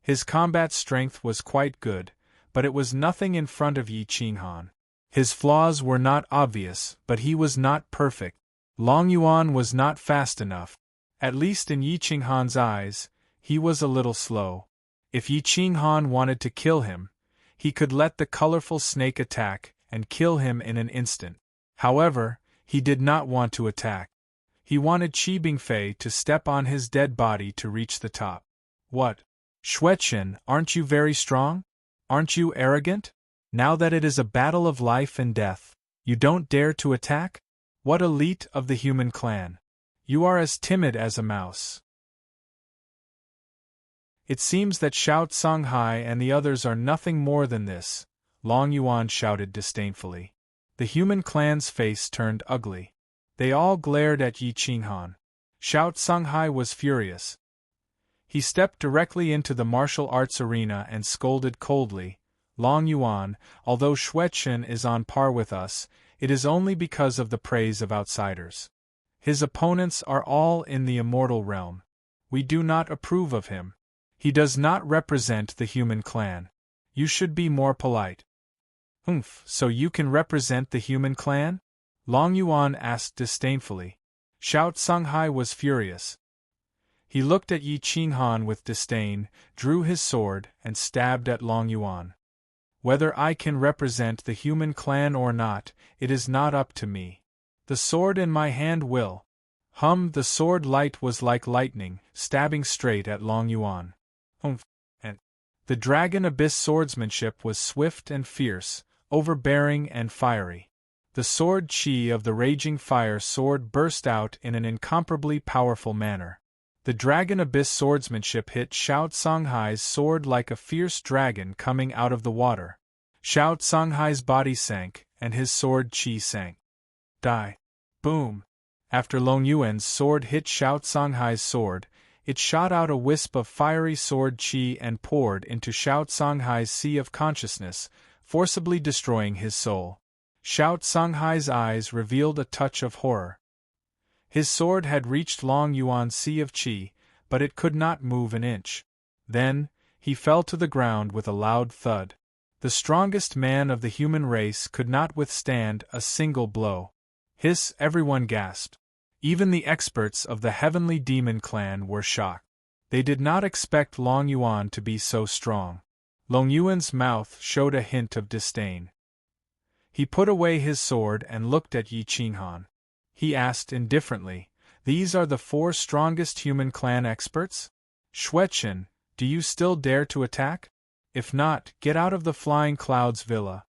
His combat strength was quite good, but it was nothing in front of Yi Qinghan. His flaws were not obvious, but he was not perfect. Long Yuan was not fast enough. At least in Yi Qinghan's eyes, he was a little slow. If Yi Qinghan wanted to kill him, he could let the colorful snake attack and kill him in an instant. However, he did not want to attack. He wanted Qi Bingfei to step on his dead body to reach the top. What? Xueqin, aren't you very strong? Aren't you arrogant? Now that it is a battle of life and death, you don't dare to attack? What elite of the human clan! You are as timid as a mouse. It seems that Xiao Songhai and the others are nothing more than this, Long Yuan shouted disdainfully. The human clan's face turned ugly. They all glared at Yi Qinghan. Xiao Songhai was furious. He stepped directly into the martial arts arena and scolded coldly, Long Yuan, although Xueqin is on par with us, it is only because of the praise of outsiders. His opponents are all in the immortal realm. We do not approve of him. He does not represent the human clan. You should be more polite. So you can represent the human clan? Long Yuan asked disdainfully. Xiao Songhai was furious. He looked at Yi Qinghan with disdain, drew his sword, and stabbed at Long Yuan. Whether I can represent the human clan or not, it is not up to me. The sword in my hand will. The sword light was like lightning, stabbing straight at Long Yuan. And the dragon abyss swordsmanship was swift and fierce, overbearing and fiery. The sword chi of the raging fire sword burst out in an incomparably powerful manner. The dragon abyss swordsmanship hit Xiao Songhai's sword like a fierce dragon coming out of the water. Xiao Songhai's body sank, and his sword chi sank. Die. Boom. After Long Yuan's sword hit Xiao Songhai's sword, it shot out a wisp of fiery sword chi and poured into Xiao Songhai's sea of consciousness, forcibly destroying his soul. Xiao Songhai's eyes revealed a touch of horror. His sword had reached Long Yuan's sea of qi, but it could not move an inch. Then, he fell to the ground with a loud thud. The strongest man of the human race could not withstand a single blow. Hiss! Everyone gasped. Even the experts of the Heavenly Demon Clan were shocked. They did not expect Long Yuan to be so strong. Long Yuan's mouth showed a hint of disdain. He put away his sword and looked at Yi Qinghan. He asked indifferently, "These are the 4 strongest human clan experts? Xueqin, do you still dare to attack? If not, get out of the Flying Clouds villa."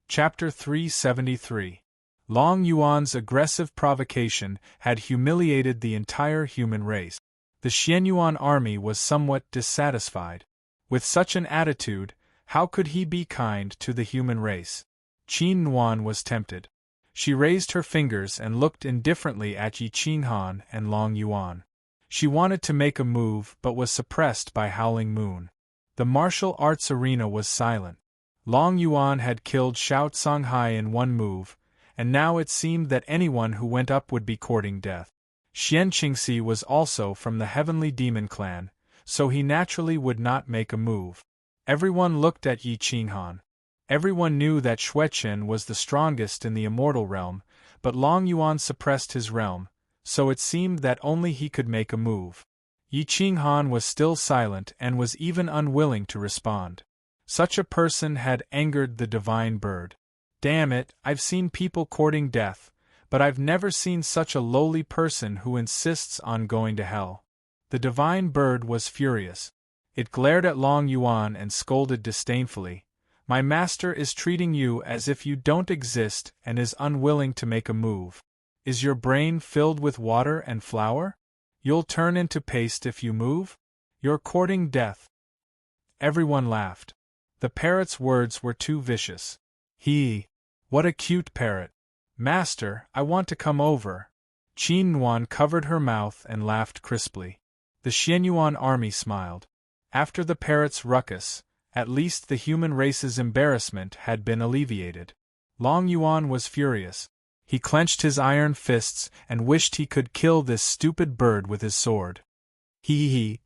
Chapter 373. Long Yuan's aggressive provocation had humiliated the entire human race. The Xianyuan army was somewhat dissatisfied. With such an attitude, how could he be kind to the human race? Qin Nuan was tempted. She raised her fingers and looked indifferently at Yi Qinghan and Long Yuan. She wanted to make a move but was suppressed by Howling Moon. The martial arts arena was silent. Long Yuan had killed Xiao Songhai in one move, and now it seemed that anyone who went up would be courting death. Xian Qingxi was also from the Heavenly Demon Clan, so he naturally would not make a move. Everyone looked at Yi Qinghan. Everyone knew that Xueqin was the strongest in the immortal realm, but Long Yuan suppressed his realm, so it seemed that only he could make a move. Yi Qinghan was still silent and was even unwilling to respond. Such a person had angered the divine bird. Damn it, I've seen people courting death, but I've never seen such a lowly person who insists on going to hell. The divine bird was furious. It glared at Long Yuan and scolded disdainfully. My master is treating you as if you don't exist and is unwilling to make a move. Is your brain filled with water and flour? You'll turn into paste if you move? You're courting death. Everyone laughed. The parrot's words were too vicious. What a cute parrot. Master, I want to come over. Qin Yuan covered her mouth and laughed crisply. The Xianyuan army smiled. After the parrot's ruckus, at least the human race's embarrassment had been alleviated. Long Yuan was furious. He clenched his iron fists and wished he could kill this stupid bird with his sword.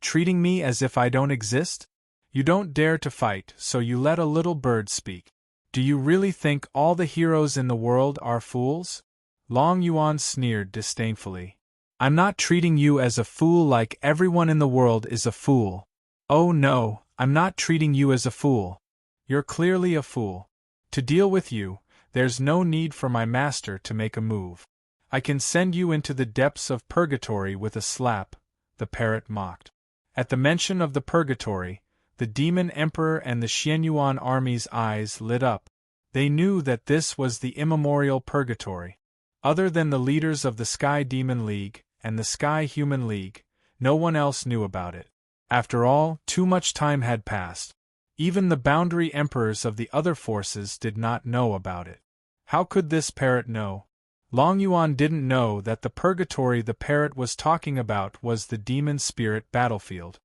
Treating me as if I don't exist? You don't dare to fight, so you let a little bird speak. Do you really think all the heroes in the world are fools? Long Yuan sneered disdainfully. I'm not treating you as a fool like everyone in the world is a fool. Oh no, I'm not treating you as a fool. You're clearly a fool. To deal with you, there's no need for my master to make a move. I can send you into the depths of purgatory with a slap, the parrot mocked. At the mention of the purgatory, the demon emperor and the Xianyuan army's eyes lit up. They knew that this was the immemorial purgatory. Other than the leaders of the Sky Demon League and the Sky Human League, no one else knew about it. After all, too much time had passed. Even the boundary emperors of the other forces did not know about it. How could this parrot know? Long Yuan didn't know that the purgatory the parrot was talking about was the demon spirit battlefield.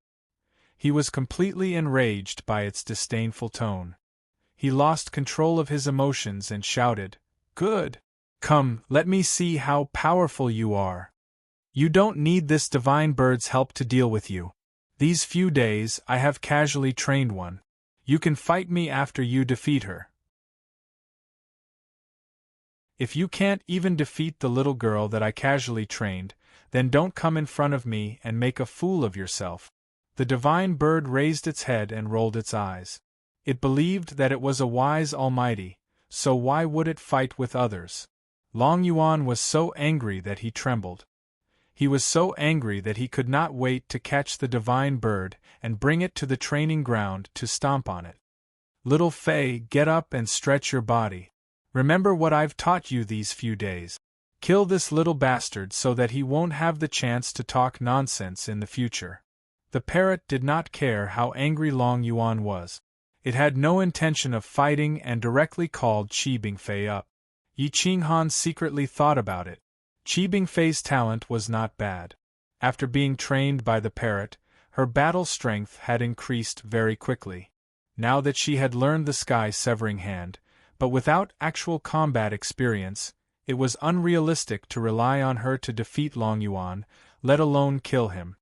He was completely enraged by its disdainful tone. He lost control of his emotions and shouted, "Good! Come, let me see how powerful you are. You don't need this divine bird's help to deal with you. These few days I have casually trained one. You can fight me after you defeat her. If you can't even defeat the little girl that I casually trained, then don't come in front of me and make a fool of yourself." The divine bird raised its head and rolled its eyes. It believed that it was a wise almighty, so why would it fight with others? Long Yuan was so angry that he trembled. He was so angry that he could not wait to catch the divine bird and bring it to the training ground to stomp on it. Little Fei, get up and stretch your body. Remember what I've taught you these few days. Kill this little bastard so that he won't have the chance to talk nonsense in the future. The parrot did not care how angry Long Yuan was. It had no intention of fighting and directly called Qi Bingfei up. Yi Qinghan secretly thought about it. Qi Bingfei's talent was not bad. After being trained by the parrot, her battle strength had increased very quickly. Now that she had learned the sky-severing hand, but without actual combat experience, it was unrealistic to rely on her to defeat Long Yuan, let alone kill him.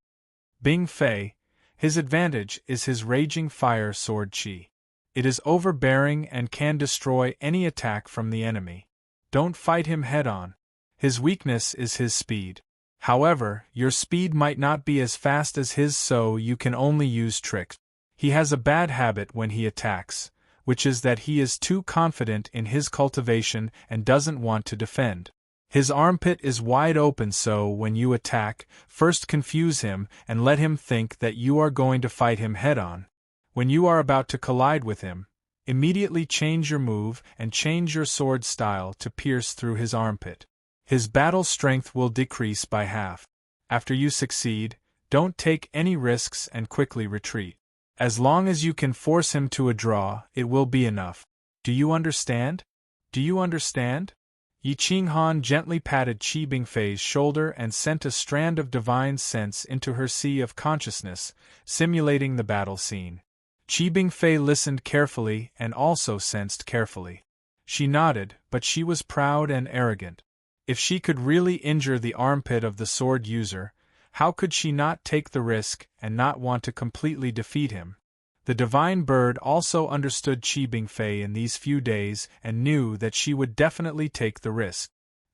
Bing Fei, his advantage is his raging fire sword Qi. It is overbearing and can destroy any attack from the enemy. Don't fight him head-on. His weakness is his speed. However, your speed might not be as fast as his, so you can only use tricks. He has a bad habit when he attacks, which is that he is too confident in his cultivation and doesn't want to defend. His armpit is wide open, so when you attack, first confuse him and let him think that you are going to fight him head-on. When you are about to collide with him, immediately change your move and change your sword style to pierce through his armpit. His battle strength will decrease by half. After you succeed, don't take any risks and quickly retreat. As long as you can force him to a draw, it will be enough. Do you understand? Do you understand? Yi Qinghan gently patted Qi Bingfei's shoulder and sent a strand of divine sense into her sea of consciousness, simulating the battle scene. Qi Bingfei listened carefully and also sensed carefully. She nodded, but she was proud and arrogant. If she could really injure the armpit of the sword user, how could she not take the risk and not want to completely defeat him? The divine bird also understood Qi Bingfei in these few days and knew that she would definitely take the risk.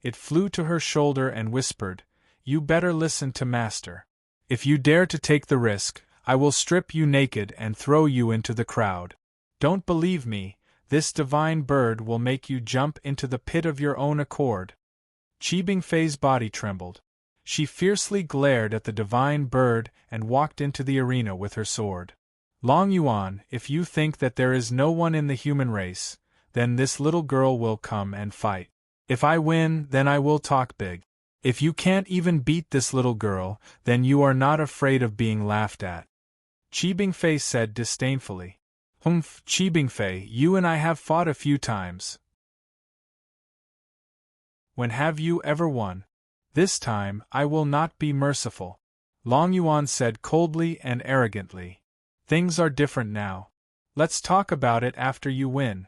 It flew to her shoulder and whispered, "You better listen to Master. If you dare to take the risk, I will strip you naked and throw you into the crowd. Don't believe me, this divine bird will make you jump into the pit of your own accord." Qi Bingfei's body trembled. She fiercely glared at the divine bird and walked into the arena with her sword. "Long Yuan, if you think that there is no one in the human race, then this little girl will come and fight. If I win, then I will talk big. If you can't even beat this little girl, then you are not afraid of being laughed at." Qi Bingfei said disdainfully. "Humph, Qi Bingfei, you and I have fought a few times. When have you ever won? This time, I will not be merciful," Long Yuan said coldly and arrogantly. "Things are different now. Let's talk about it after you win."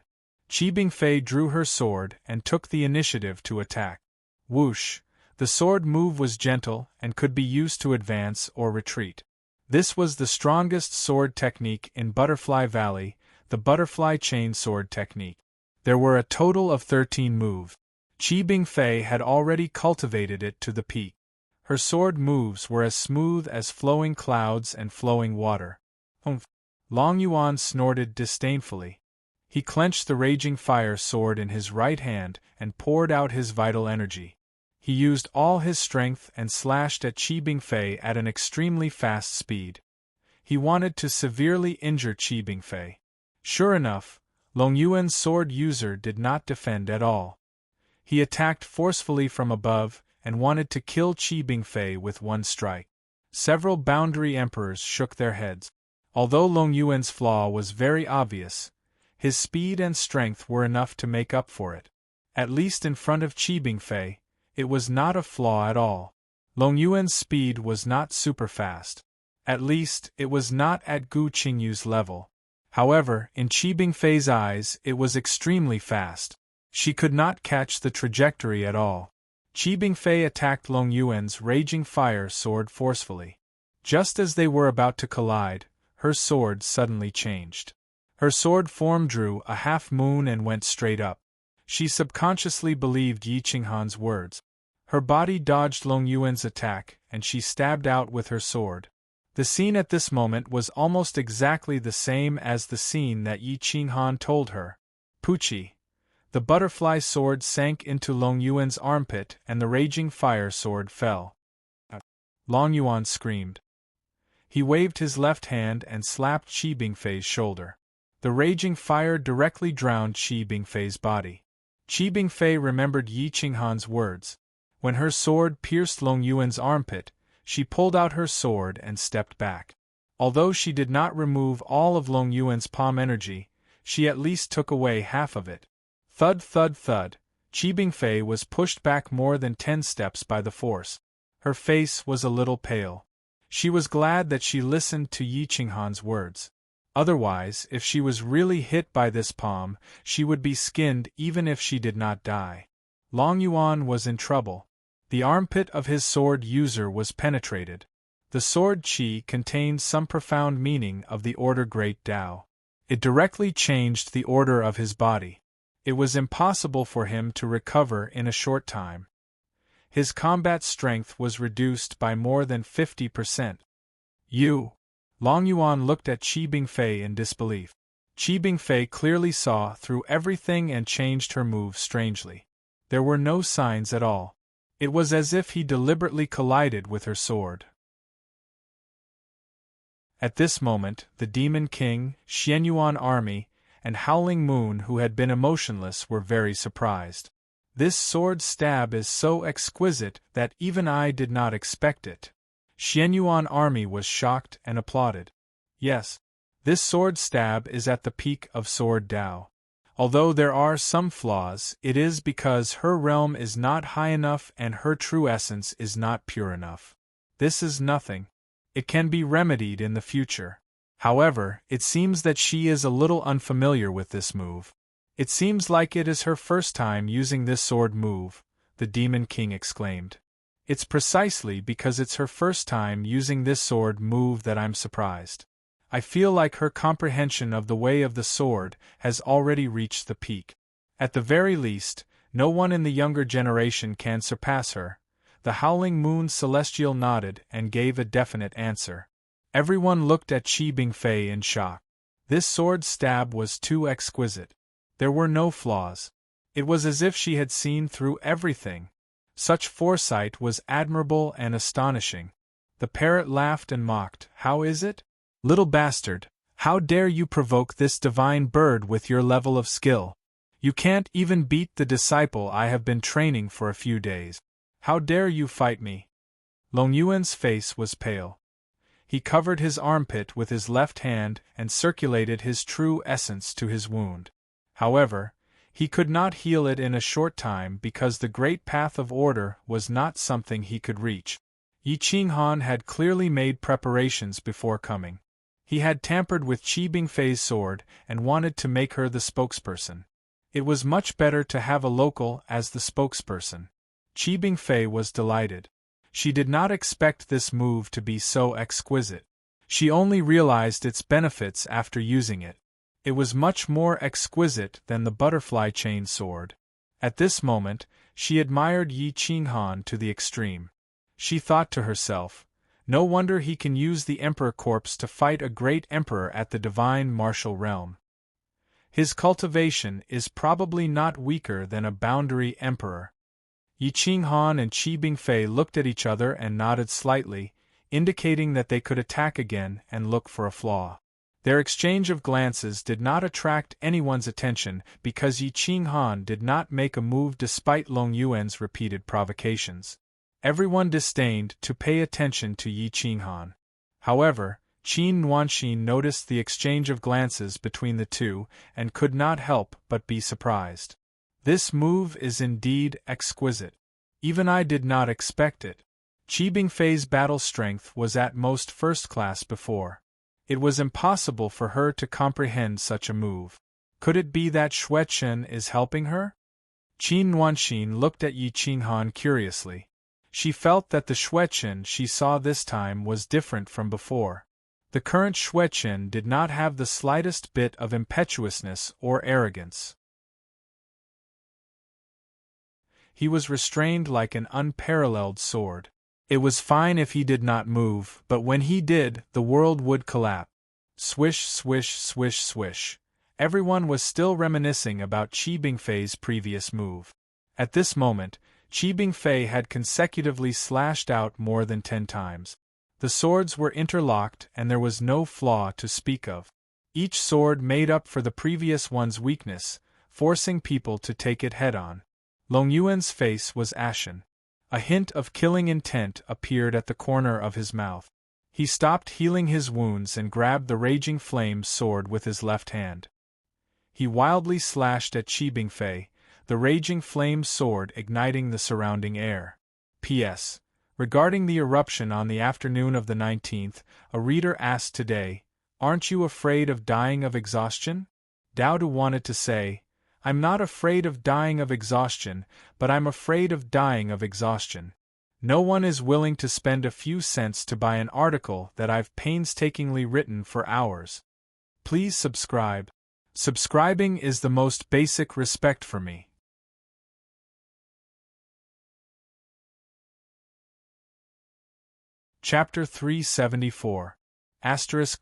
Qi Bingfei drew her sword and took the initiative to attack. Whoosh! The sword move was gentle and could be used to advance or retreat. This was the strongest sword technique in Butterfly Valley, the butterfly chain sword technique. There were a total of 13 moves. Qi Bingfei had already cultivated it to the peak. Her sword moves were as smooth as flowing clouds and flowing water. "Humph!" Long Yuan snorted disdainfully. He clenched the raging fire sword in his right hand and poured out his vital energy. He used all his strength and slashed at Qi Bingfei at an extremely fast speed. He wanted to severely injure Qi Bingfei. Sure enough, Long Yuan's sword user did not defend at all. He attacked forcefully from above and wanted to kill Qi Bingfei with one strike. Several boundary emperors shook their heads. Although Long Yuan's flaw was very obvious, his speed and strength were enough to make up for it. At least in front of Qi Bingfei, it was not a flaw at all. Long Yuan's speed was not super fast. At least, it was not at Gu Qingyu's level. However, in Qi Bingfei's eyes, it was extremely fast. She could not catch the trajectory at all. Qi Bingfei attacked Long Yuan's raging fire sword forcefully. Just as they were about to collide, her sword suddenly changed. Her sword form drew a half moon and went straight up. She subconsciously believed Yi Qinghan's words. Her body dodged Long Yuan's attack, and she stabbed out with her sword. The scene at this moment was almost exactly the same as the scene that Yi Qinghan told her. Puchi! The butterfly sword sank into Long Yuan's armpit and the raging fire sword fell. Long Yuan screamed. He waved his left hand and slapped Qi Bingfei's shoulder. The raging fire directly drowned Qi Bingfei's body. Qi Bingfei remembered Yi Qinghan's words. When her sword pierced Long Yuan's armpit, she pulled out her sword and stepped back. Although she did not remove all of Long Yuan's palm energy, she at least took away half of it. Thud thud thud, Qi Bingfei was pushed back more than 10 steps by the force. Her face was a little pale. She was glad that she listened to Yi Qinghan's words. Otherwise, if she was really hit by this palm, she would be skinned even if she did not die. Long Yuan was in trouble. The armpit of his sword user was penetrated. The sword qi contained some profound meaning of the order Great Tao. It directly changed the order of his body. It was impossible for him to recover in a short time. His combat strength was reduced by more than 50%. Long Yuan looked at Qi Bingfei in disbelief. Qi Bingfei clearly saw through everything and changed her move strangely. There were no signs at all. It was as if he deliberately collided with her sword. At this moment, the Demon King, Xianyuan army, and Howling Moon, who had been emotionless, were very surprised. This sword stab is so exquisite that even I did not expect it. Xianyuan army was shocked and applauded. Yes, this sword stab is at the peak of Sword Tao. Although there are some flaws, it is because her realm is not high enough and her true essence is not pure enough. This is nothing. It can be remedied in the future. However, it seems that she is a little unfamiliar with this move. It seems like it is her first time using this sword move, the Demon King exclaimed. It's precisely because it's her first time using this sword move that I'm surprised. I feel like her comprehension of the way of the sword has already reached the peak. At the very least, No one in the younger generation can surpass her. The howling moon celestial nodded and gave a definite answer. Everyone looked at Qi Bingfei in shock. This sword stab was too exquisite. There were no flaws. It was as if she had seen through everything. Such foresight was admirable and astonishing. The parrot laughed and mocked. How is it? Little bastard, how dare you provoke this divine bird with your level of skill? You can't even beat the disciple I have been training for a few days. How dare you fight me? Long Yuan's face was pale. He covered his armpit with his left hand and circulated his true essence to his wound. However, he could not heal it in a short time because the great path of order was not something he could reach. Yi Qinghan had clearly made preparations before coming. He had tampered with Qi Bingfei's sword and wanted to make her the spokesperson. It was much better to have a local as the spokesperson. Qi Bingfei was delighted. She did not expect this move to be so exquisite. She only realized its benefits after using it. It was much more exquisite than the butterfly chain sword. At this moment, she admired Yi Qinghan to the extreme. She thought to herself, no wonder he can use the Emperor Corpse to fight a great emperor at the divine martial realm. His cultivation is probably not weaker than a boundary emperor. Yi Qinghan and Qi Bingfei looked at each other and nodded slightly, indicating that they could attack again and look for a flaw. Their exchange of glances did not attract anyone's attention because Yi Qinghan did not make a move despite Long Yuan's repeated provocations. Everyone disdained to pay attention to Yi Qinghan. However, Qin Nuanxin noticed the exchange of glances between the two and could not help but be surprised. This move is indeed exquisite. Even I did not expect it. Qi Bingfei's battle strength was at most first class before. It was impossible for her to comprehend such a move. Could it be that Xue Chen is helping her? Qin Nuanxin looked at Yi Qinghan curiously. She felt that the Xue Chen she saw this time was different from before. The current Xue Chen did not have the slightest bit of impetuousness or arrogance. He was restrained like an unparalleled sword. It was fine if he did not move, but when he did, the world would collapse. Swish, swish, swish, swish. Everyone was still reminiscing about Qi Bingfei's previous move. At this moment, Qi Bingfei had consecutively slashed out more than 10 times. The swords were interlocked and there was no flaw to speak of. Each sword made up for the previous one's weakness, forcing people to take it head-on. Long Yuan's face was ashen. A hint of killing intent appeared at the corner of his mouth. He stopped healing his wounds and grabbed the Raging Flame's sword with his left hand. He wildly slashed at Qi Bingfei, the Raging Flame's sword igniting the surrounding air. P.S. Regarding the eruption on the afternoon of the 19th, a reader asked today, "Aren't you afraid of dying of exhaustion?" Dowdu wanted to say, "I'm not afraid of dying of exhaustion, but I'm afraid of dying of exhaustion." No one is willing to spend a few cents to buy an article that I've painstakingly written for hours. Please subscribe. Subscribing is the most basic respect for me. Chapter 374.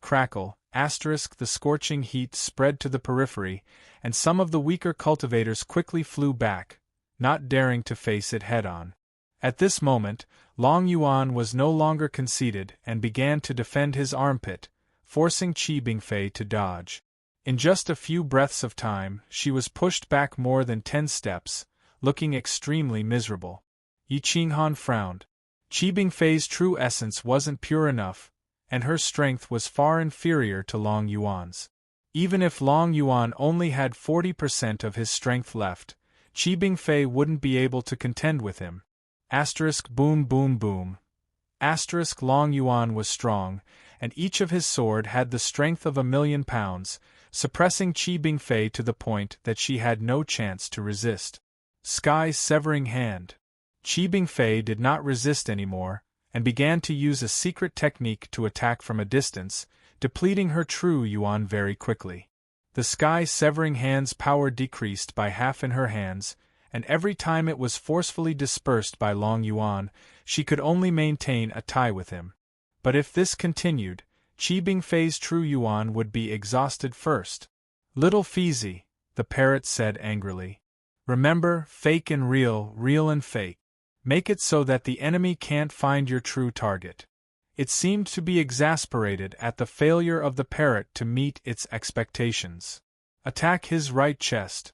Crackle, the scorching heat spread to the periphery, and some of the weaker cultivators quickly flew back, not daring to face it head-on. At this moment, Long Yuan was no longer conceited and began to defend his armpit, forcing Qi Bingfei to dodge. In just a few breaths of time, she was pushed back more than 10 steps, looking extremely miserable. Yi Qinghan frowned. Qi Bingfei's true essence wasn't pure enough, and her strength was far inferior to Long Yuan's. Even if Long Yuan only had 40% of his strength left, Qi Bingfei wouldn't be able to contend with him. Boom boom boom. Long Yuan was strong, and each of his sword had the strength of 1,000,000 pounds, suppressing Qi Bingfei to the point that she had no chance to resist. Sky-severing hand. Qi Bingfei did not resist anymore, and began to use a secret technique to attack from a distance, depleting her true yuan very quickly. The sky-severing hand's power decreased by half in her hands, and every time it was forcefully dispersed by Long Yuan, she could only maintain a tie with him. But if this continued, Qi Bingfei's true Yuan would be exhausted first. Little Feezy, the parrot said angrily. Remember, fake and real, real and fake. Make it so that the enemy can't find your true target. It seemed to be exasperated at the failure of the parrot to meet its expectations. Attack his right chest.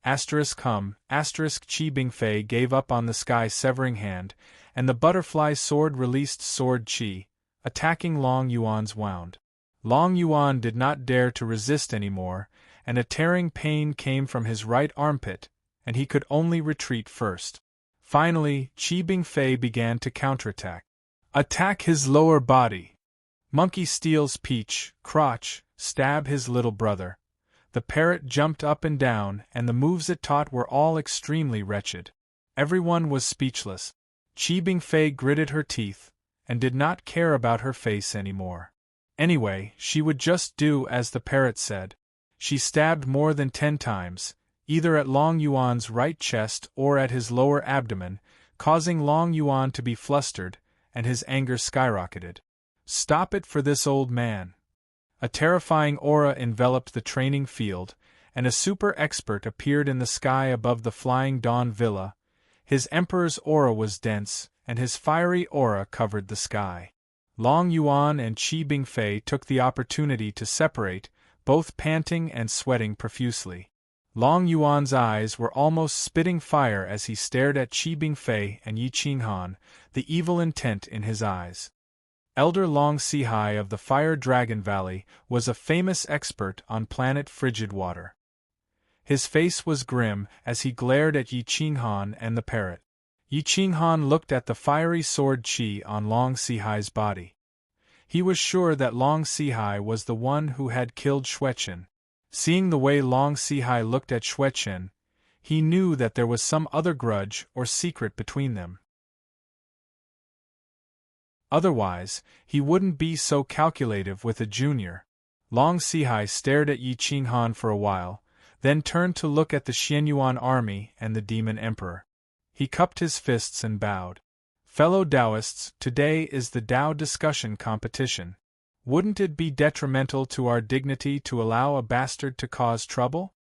Qi Bingfei gave up on the sky-severing hand, and the butterfly sword released sword Qi, attacking Long Yuan's wound. Long Yuan did not dare to resist anymore, and a tearing pain came from his right armpit, and he could only retreat first. Finally, Qi Bingfei began to counterattack. Attack his lower body. Monkey steals peach, crotch, stab his little brother. The parrot jumped up and down, and the moves it taught were all extremely wretched. Everyone was speechless. Qi Bingfei gritted her teeth, and did not care about her face anymore. Anyway, she would just do as the parrot said. She stabbed more than 10 times, either at Long Yuan's right chest or at his lower abdomen, causing Long Yuan to be flustered, and his anger skyrocketed. Stop it for this old man. A terrifying aura enveloped the training field, and a super expert appeared in the sky above the flying dawn villa. His emperor's aura was dense, and his fiery aura covered the sky. Long Yuan and Qi Bingfei took the opportunity to separate, both panting and sweating profusely. Long Yuan's eyes were almost spitting fire as he stared at Qi Bingfei and Yi Qinghan, the evil intent in his eyes. Elder Long Sihai of the Fire Dragon Valley was a famous expert on planet Frigid Water. His face was grim as he glared at Yi Qinghan and the parrot. Yi Qinghan looked at the fiery sword Qi on Long Sihai's body. He was sure that Long Sihai was the one who had killed Xueqin. Seeing the way Long Sihai looked at Xueqin, he knew that there was some other grudge or secret between them. Otherwise, he wouldn't be so calculative with a junior. Long Sihai stared at Yi Qinghan for a while, then turned to look at the Xianyuan army and the Demon Emperor. He cupped his fists and bowed. Fellow Taoists, today is the Tao discussion competition. Wouldn't it be detrimental to our dignity to allow a bastard to cause trouble?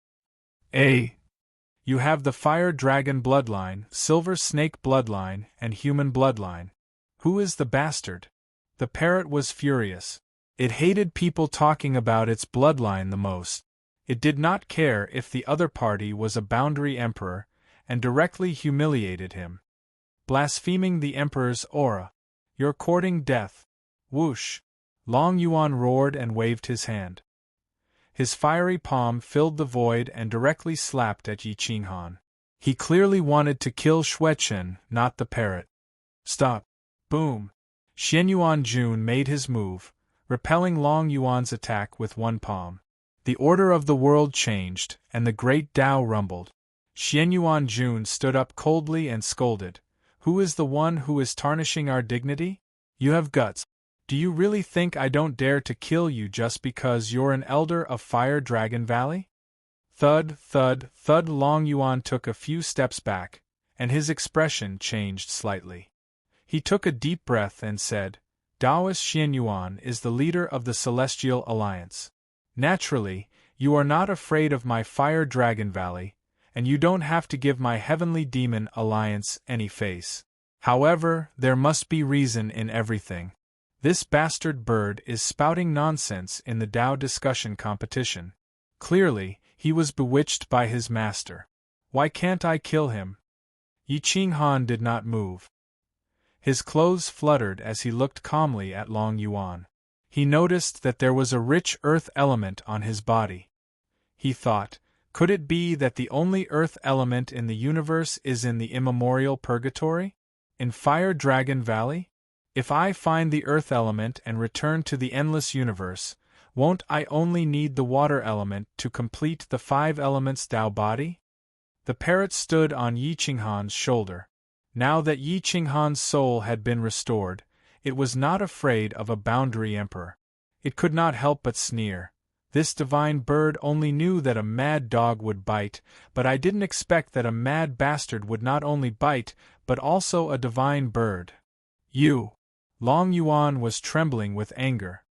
You have the Fire Dragon bloodline, Silver Snake bloodline, and Human bloodline. Who is the bastard? The parrot was furious. It hated people talking about its bloodline the most. It did not care if the other party was a boundary emperor, and directly humiliated him. Blaspheming the emperor's aura. You're courting death. Whoosh! Long Yuan roared and waved his hand. His fiery palm filled the void and directly slapped at Yi Qinghan. He clearly wanted to kill Xueqin, not the parrot. Stop! Boom! Xianyuan Jun made his move, repelling Long Yuan's attack with one palm. The order of the world changed, and the great Tao rumbled. Xianyuan Jun stood up coldly and scolded. Who is the one who is tarnishing our dignity? You have guts. Do you really think I don't dare to kill you just because you're an elder of Fire Dragon Valley? Thud, thud, thud. Long Yuan took a few steps back, and his expression changed slightly. He took a deep breath and said, Taoist Xianyuan is the leader of the Celestial Alliance. Naturally, you are not afraid of my Fire Dragon Valley, and you don't have to give my Heavenly Demon Alliance any face. However, there must be reason in everything. This bastard bird is spouting nonsense in the Tao discussion competition. Clearly, he was bewitched by his master. Why can't I kill him? Yi Qinghan did not move. His clothes fluttered as he looked calmly at Long Yuan. He noticed that there was a rich earth element on his body. He thought, could it be that the only earth element in the universe is in the immemorial purgatory? In Fire Dragon Valley? If I find the earth element and return to the endless universe, won't I only need the water element to complete the 5 elements Tao body? The parrot stood on Yi Qinghan's shoulder. Now that Yi Qinghan's soul had been restored, it was not afraid of a boundary emperor. It could not help but sneer. This divine bird only knew that a mad dog would bite, but I didn't expect that a mad bastard would not only bite, but also a divine bird. You! Long Yuan was trembling with anger.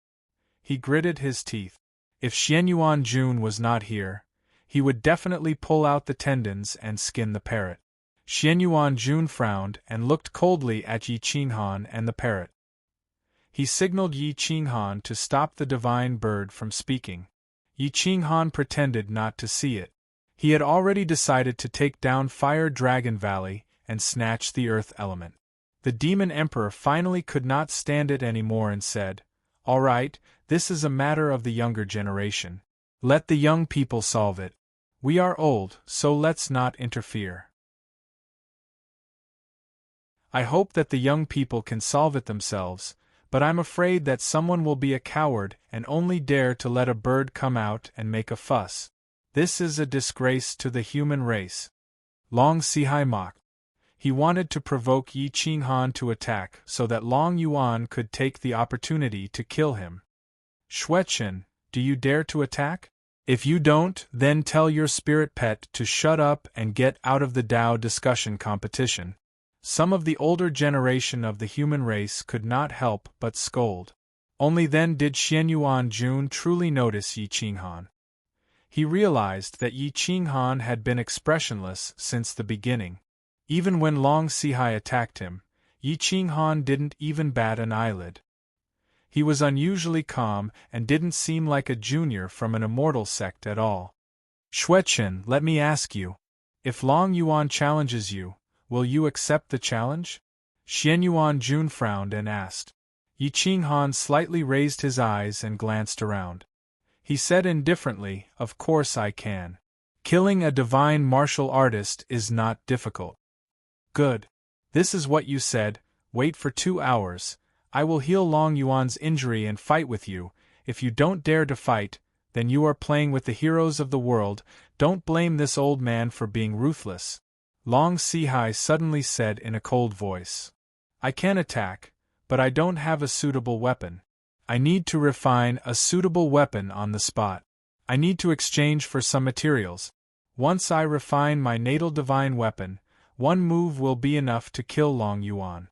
He gritted his teeth. If Xianyuan Jun was not here, he would definitely pull out the tendons and skin the parrot. Xianyuan Jun frowned and looked coldly at Yi Qinghan and the parrot. He signaled Yi Qinghan to stop the divine bird from speaking. Yi Qinghan pretended not to see it. He had already decided to take down Fire Dragon Valley and snatch the earth element. The demon emperor finally could not stand it anymore and said, "All right, this is a matter of the younger generation. Let the young people solve it. We are old, so let's not interfere. I hope that the young people can solve it themselves, but I'm afraid that someone will be a coward and only dare to let a bird come out and make a fuss. This is a disgrace to the human race." Long Sihai mocked. He wanted to provoke Yi Qinghan to attack so that Long Yuan could take the opportunity to kill him. "Xuechen, do you dare to attack? If you don't, then tell your spirit pet to shut up and get out of the Dao discussion competition." Some of the older generation of the human race could not help but scold. Only then did Xianyuan Jun truly notice Yi Qinghan. He realized that Yi Qinghan had been expressionless since the beginning. Even when Long Sihai attacked him, Yi Qinghan didn't even bat an eyelid. He was unusually calm and didn't seem like a junior from an immortal sect at all. "Xuechen, let me ask you. If Long Yuan challenges you, will you accept the challenge?" Xianyuan Jun frowned and asked. Yi Qinghan slightly raised his eyes and glanced around. He said indifferently, "Of course I can. Killing a divine martial artist is not difficult." "Good. This is what you said. Wait for 2 hours. I will heal Long Yuan's injury and fight with you. If you don't dare to fight, then you are playing with the heroes of the world. Don't blame this old man for being ruthless." Long Sihai suddenly said in a cold voice. "I can attack, but I don't have a suitable weapon. I need to refine a suitable weapon on the spot. I need to exchange for some materials. Once I refine my natal divine weapon, one move will be enough to kill Long Yuan."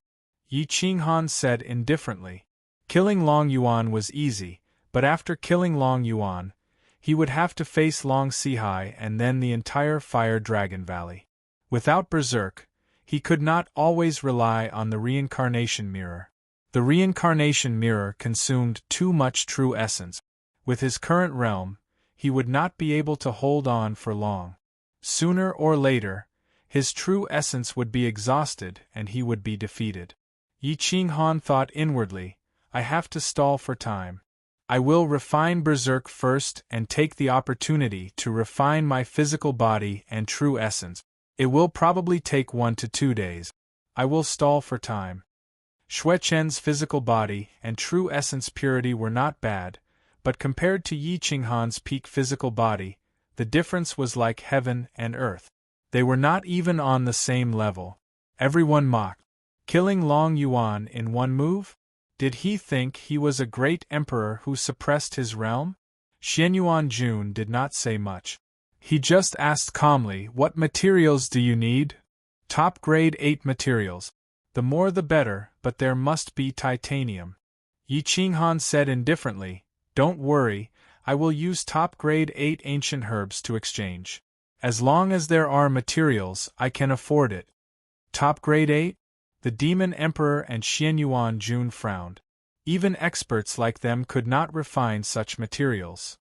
Yi Qinghan said indifferently. Killing Long Yuan was easy, but after killing Long Yuan, he would have to face Long Sihai and then the entire Fire Dragon Valley. Without Berserk, he could not always rely on the reincarnation mirror. The reincarnation mirror consumed too much true essence. With his current realm, he would not be able to hold on for long. Sooner or later, his true essence would be exhausted and he would be defeated. Yi Qinghan thought inwardly, "I have to stall for time. I will refine Berserk first and take the opportunity to refine my physical body and true essence. It will probably take 1 to 2 days. I will stall for time." Xuechen's physical body and true essence purity were not bad, but compared to Yi Qinghan's peak physical body, the difference was like heaven and earth. They were not even on the same level. Everyone mocked. Killing Long Yuan in one move? Did he think he was a great emperor who suppressed his realm? Xianyuan Jun did not say much. He just asked calmly, "What materials do you need?" "Top grade 8 materials. The more the better, but there must be titanium." Yi Qinghan said indifferently, "Don't worry, I will use top grade 8 ancient herbs to exchange. As long as there are materials, I can afford it." "Top grade 8? The Demon Emperor and Xianyuan Jun frowned. Even experts like them could not refine such materials.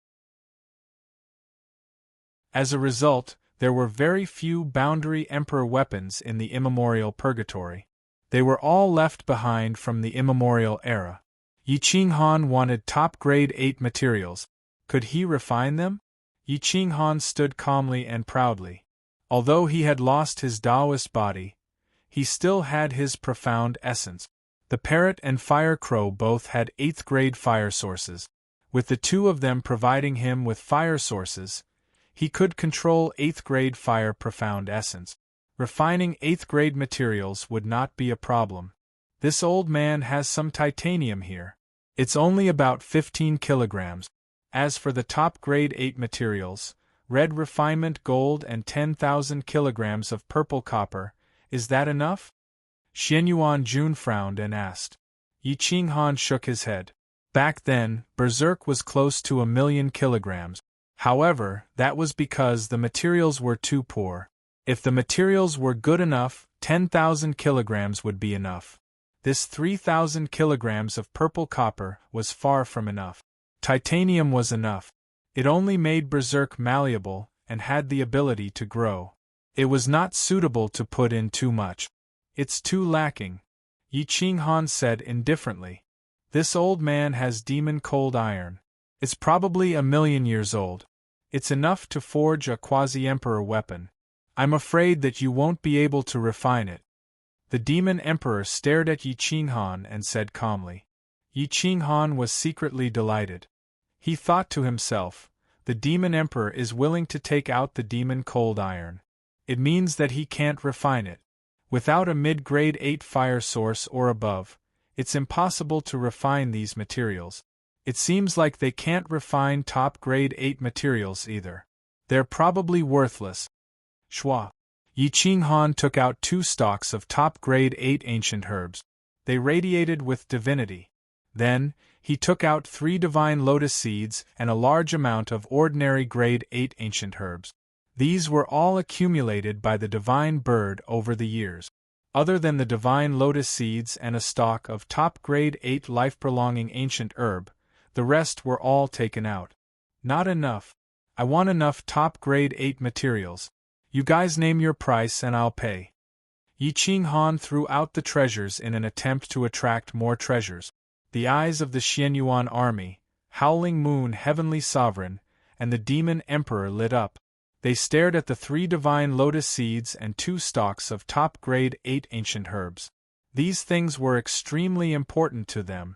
As a result, there were very few Boundary Emperor weapons in the immemorial purgatory. They were all left behind from the immemorial era. Yi Qinghan wanted top grade 8 materials. Could he refine them? Yi Qinghan stood calmly and proudly. Although he had lost his Taoist body, he still had his profound essence. The parrot and fire crow both had 8th grade fire sources. With the two of them providing him with fire sources, he could control 8th grade fire profound essence. Refining 8th grade materials would not be a problem. This old man has some titanium here. It's only about 15 kilograms. As for the top grade 8 materials, red refinement gold and 10,000 kilograms of purple copper, is that enough? Xianyuan Jun frowned and asked. Yi Qinghan shook his head. Back then, berserk was close to 1,000,000 kilograms. However, that was because the materials were too poor. If the materials were good enough, 10,000 kilograms would be enough. This 3,000 kilograms of purple copper was far from enough. Titanium was enough. It only made berserk malleable and had the ability to grow. It was not suitable to put in too much. It's too lacking, Yi Qinghan said indifferently. This old man has demon cold iron. It's probably 1,000,000 years old. It's enough to forge a quasi-emperor weapon. I'm afraid that you won't be able to refine it. The demon emperor stared at Yi Qinghan and said calmly. Yi Qinghan was secretly delighted. He thought to himself, the demon emperor is willing to take out the demon cold iron. It means that he can't refine it. Without a mid-grade 8 fire source or above, it's impossible to refine these materials. It seems like they can't refine top-grade 8 materials either. They're probably worthless. Shua. Yi Qinghan took out 2 stalks of top-grade 8 ancient herbs. They radiated with divinity. Then, he took out 3 divine lotus seeds and a large amount of ordinary grade 8 ancient herbs. These were all accumulated by the divine bird over the years. Other than the divine lotus seeds and a stalk of top-grade 8 life-prolonging ancient herb, the rest were all taken out. Not enough. I want enough top-grade 8 materials. You guys name your price and I'll pay. Yi Qinghan threw out the treasures in an attempt to attract more treasures. The eyes of the Xianyuan army, Howling Moon Heavenly Sovereign, and the Demon Emperor lit up. They stared at the 3 divine lotus seeds and 2 stalks of top-grade 8 ancient herbs. These things were extremely important to them.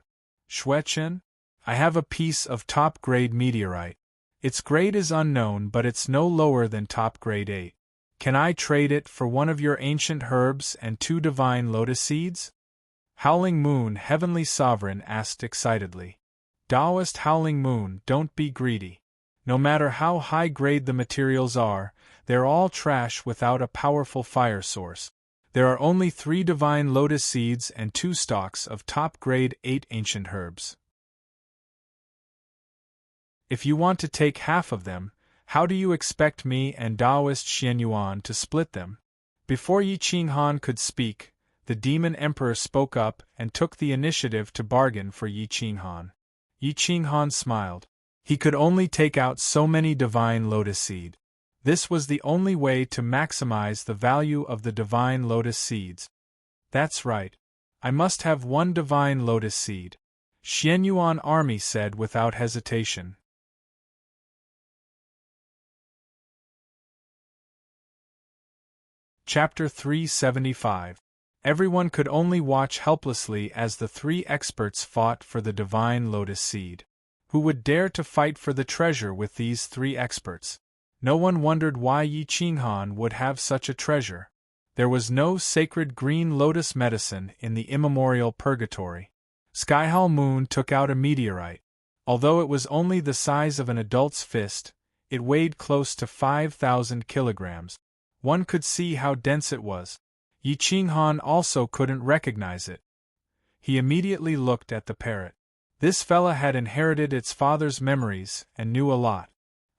Xuechen? I have a piece of top-grade meteorite. Its grade is unknown, but it's no lower than top-grade 8. Can I trade it for one of your ancient herbs and 2 divine lotus seeds? Howling Moon Heavenly Sovereign asked excitedly. Taoist Howling Moon, don't be greedy. No matter how high-grade the materials are, they're all trash without a powerful fire source. There are only 3 divine lotus seeds and 2 stalks of top-grade 8 ancient herbs. If you want to take half of them, how do you expect me and Taoist Xianyuan to split them? Before Yi Qinghan could speak, the Demon Emperor spoke up and took the initiative to bargain for Yi Qinghan. Yi Qinghan smiled. He could only take out so many divine lotus seed. This was the only way to maximize the value of the divine lotus seeds. That's right. I must have 1 divine lotus seed, Xianyuan army said without hesitation. Chapter 375. Everyone could only watch helplessly as the 3 experts fought for the divine lotus seed. Who would dare to fight for the treasure with these 3 experts? No one wondered why Yi Qinghan would have such a treasure. There was no sacred green lotus medicine in the immemorial purgatory. Skyhall Moon took out a meteorite. Although it was only the size of an adult's fist, it weighed close to 5,000 kilograms. One could see how dense it was. Yi Qinghan also couldn't recognize it. He immediately looked at the parrot. This fella had inherited its father's memories and knew a lot.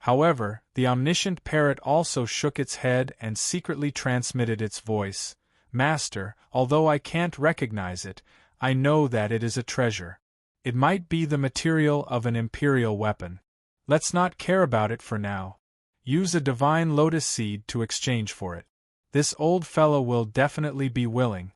However, the omniscient parrot also shook its head and secretly transmitted its voice. Master, although I can't recognize it, I know that it is a treasure. It might be the material of an imperial weapon. Let's not care about it for now. Use a divine lotus seed to exchange for it. This old fellow will definitely be willing.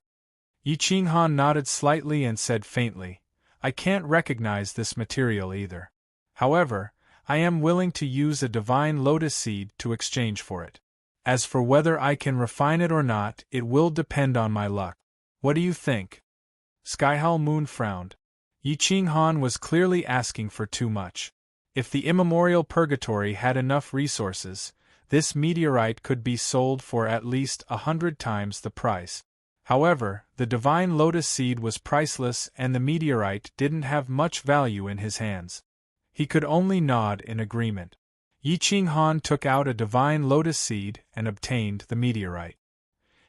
Yi Qinghan nodded slightly and said faintly, I can't recognize this material either. However, I am willing to use a divine lotus seed to exchange for it. As for whether I can refine it or not, it will depend on my luck. What do you think? Skyhall Moon frowned. Yi Qinghan was clearly asking for too much. If the immemorial purgatory had enough resources, this meteorite could be sold for at least 100 times the price. However, the divine lotus seed was priceless and the meteorite didn't have much value in his hands. He could only nod in agreement. Yi Qinghan took out a divine lotus seed and obtained the meteorite.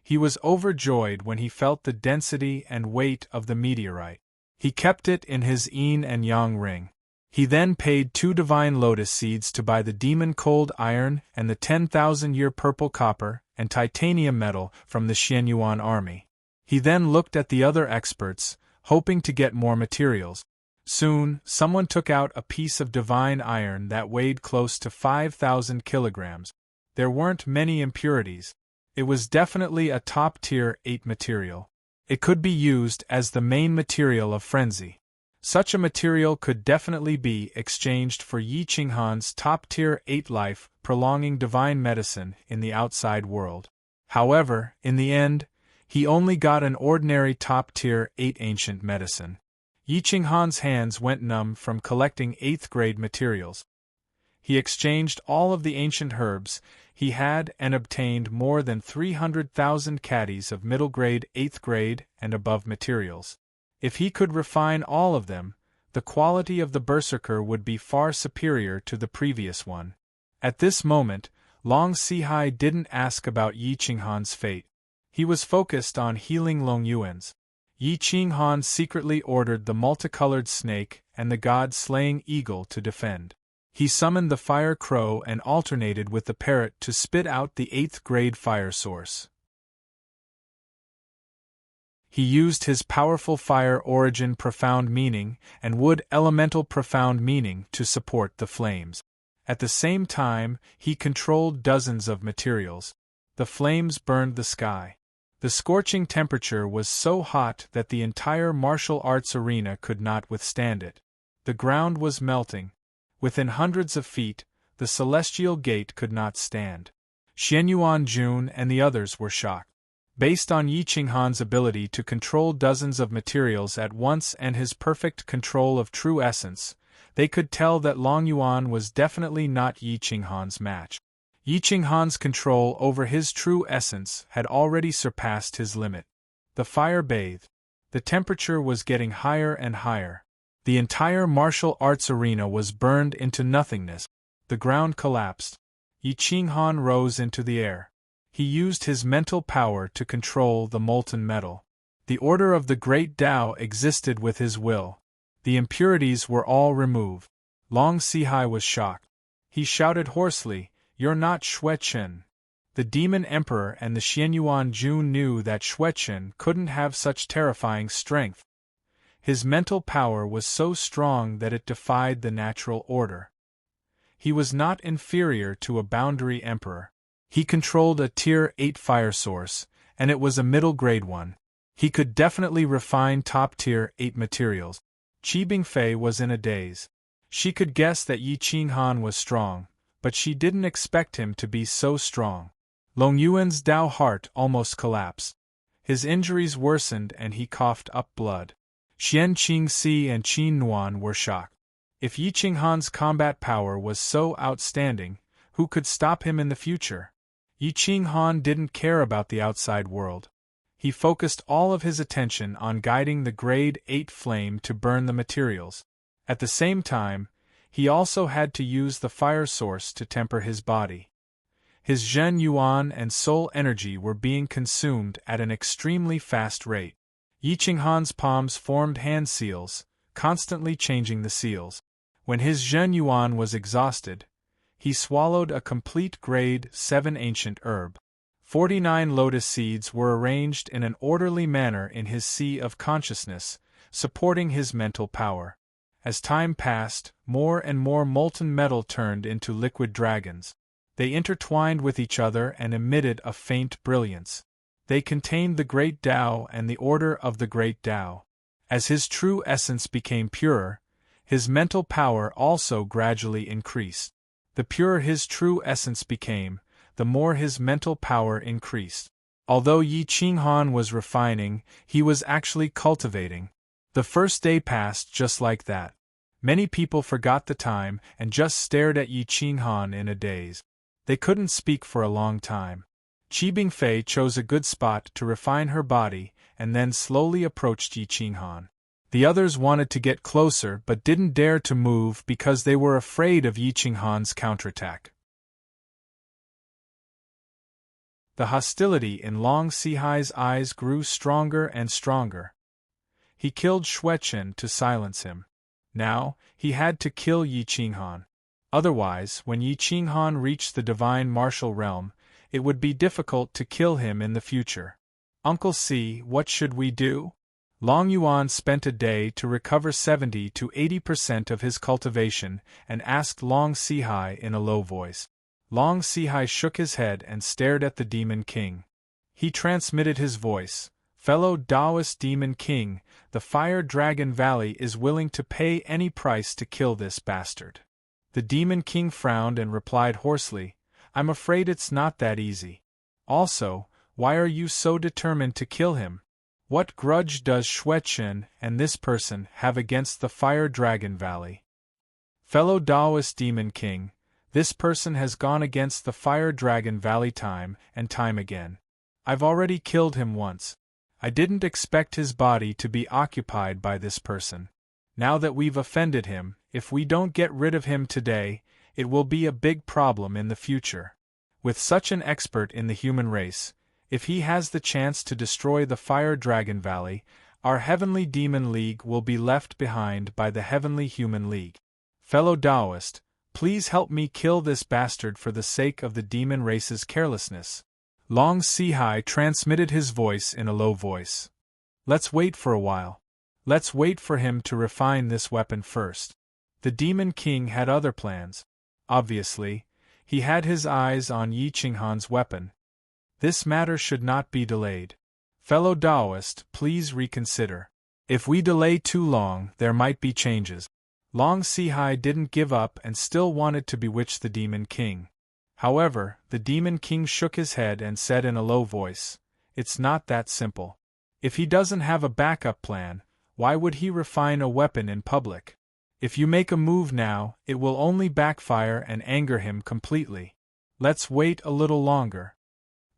He was overjoyed when he felt the density and weight of the meteorite. He kept it in his yin and yang ring. He then paid 2 divine lotus seeds to buy the demon cold iron and the 10,000-year purple copper and titanium metal from the Xianyuan army. He then looked at the other experts, hoping to get more materials. Soon, someone took out a piece of divine iron that weighed close to 5,000 kilograms. There weren't many impurities. It was definitely a top-tier 8 material. It could be used as the main material of frenzy. Such a material could definitely be exchanged for Yi Qinghan's top-tier 8 life-prolonging divine medicine in the outside world. However, in the end, he only got an ordinary top-tier 8 ancient medicine. Yi Qinghan's hands went numb from collecting 8th-grade materials. He exchanged all of the ancient herbs he had and obtained more than 300,000 caddies of middle-grade, 8th-grade, and above materials. If he could refine all of them, the quality of the berserker would be far superior to the previous one. At this moment, Long Sihai didn't ask about Yi Qinghan's fate. He was focused on healing Long Yuan's. Yi Qinghan secretly ordered the multicolored snake and the god-slaying eagle to defend. He summoned the fire crow and alternated with the parrot to spit out the 8th-grade fire source. He used his powerful fire origin profound meaning and wood elemental profound meaning to support the flames. At the same time, he controlled dozens of materials. The flames burned the sky. The scorching temperature was so hot that the entire martial arts arena could not withstand it. The ground was melting. Within hundreds of feet, the celestial gate could not stand. Xianyuan Jun and the others were shocked. Based on Yi Qinghan's ability to control dozens of materials at once and his perfect control of true essence, they could tell that Long Yuan was definitely not Yi Qinghan's match. Yi Qinghan's control over his true essence had already surpassed his limit. The fire bathed. The temperature was getting higher and higher. The entire martial arts arena was burned into nothingness. The ground collapsed. Yi Qinghan rose into the air. He used his mental power to control the molten metal. The order of the Great Tao existed with his will. The impurities were all removed. Long Sihai was shocked. He shouted hoarsely, "You're not Xueqin." The Demon Emperor and the Xianyuan Jun knew that Xueqin couldn't have such terrifying strength. His mental power was so strong that it defied the natural order. He was not inferior to a boundary emperor. He controlled a Tier 8 fire source, and it was a middle-grade one. He could definitely refine top-tier 8 materials. Qi Bingfei was in a daze. She could guess that Yi Qinghan was strong, but she didn't expect him to be so strong. Long Yuan's Dao heart almost collapsed. His injuries worsened and he coughed up blood. Xian Qingxi and Qin Nuan were shocked. If Yi Qinghan's combat power was so outstanding, who could stop him in the future? Yi Qinghan didn't care about the outside world. He focused all of his attention on guiding the Grade 8 flame to burn the materials. At the same time, he also had to use the fire source to temper his body. His Zhen Yuan and soul energy were being consumed at an extremely fast rate. Yi Qinghan's palms formed hand seals, constantly changing the seals. When his Zhen Yuan was exhausted, he swallowed a complete Grade 7 ancient herb. 49 lotus seeds were arranged in an orderly manner in his sea of consciousness, supporting his mental power. As time passed, more and more molten metal turned into liquid dragons. They intertwined with each other and emitted a faint brilliance. They contained the Great Tao and the order of the Great Tao. As his true essence became purer, his mental power also gradually increased. The purer his true essence became, the more his mental power increased. Although Yi Qinghan was refining, he was actually cultivating. The first day passed just like that. Many people forgot the time and just stared at Yi Qinghan in a daze. They couldn't speak for a long time. Qi Bingfei chose a good spot to refine her body and then slowly approached Yi Qinghan. The others wanted to get closer but didn't dare to move because they were afraid of Yiqing Han's counterattack. The hostility in Long Sihai's eyes grew stronger and stronger. He killed Xuechen to silence him. Now, he had to kill Yiqing Han. Otherwise, when Yiqing Han reached the divine martial realm, it would be difficult to kill him in the future. Uncle C, what should we do? Long Yuan spent a day to recover 70 to 80% of his cultivation and asked Long Sihai in a low voice. Long Sihai shook his head and stared at the Demon King. He transmitted his voice. Fellow Taoist Demon King, the Fire Dragon Valley is willing to pay any price to kill this bastard. The Demon King frowned and replied hoarsely, I'm afraid it's not that easy. Also, why are you so determined to kill him? What grudge does Xuechen and this person have against the Fire Dragon Valley? Fellow Taoist Demon King, this person has gone against the Fire Dragon Valley time and time again. I've already killed him once. I didn't expect his body to be occupied by this person. Now that we've offended him, if we don't get rid of him today, it will be a big problem in the future. With such an expert in the human race, if he has the chance to destroy the Fire Dragon Valley, our Heavenly Demon League will be left behind by the Heavenly Human League. Fellow Taoist, please help me kill this bastard for the sake of the demon race's carelessness. Long Sihai transmitted his voice in a low voice. Let's wait for a while. Let's wait for him to refine this weapon first. The Demon King had other plans. Obviously, he had his eyes on Yiqing Han's weapon. This matter should not be delayed. Fellow Taoist, please reconsider. If we delay too long, there might be changes. Long Sihai didn't give up and still wanted to bewitch the Demon King. However, the Demon King shook his head and said in a low voice, it's not that simple. If he doesn't have a backup plan, why would he refine a weapon in public? If you make a move now, it will only backfire and anger him completely. Let's wait a little longer.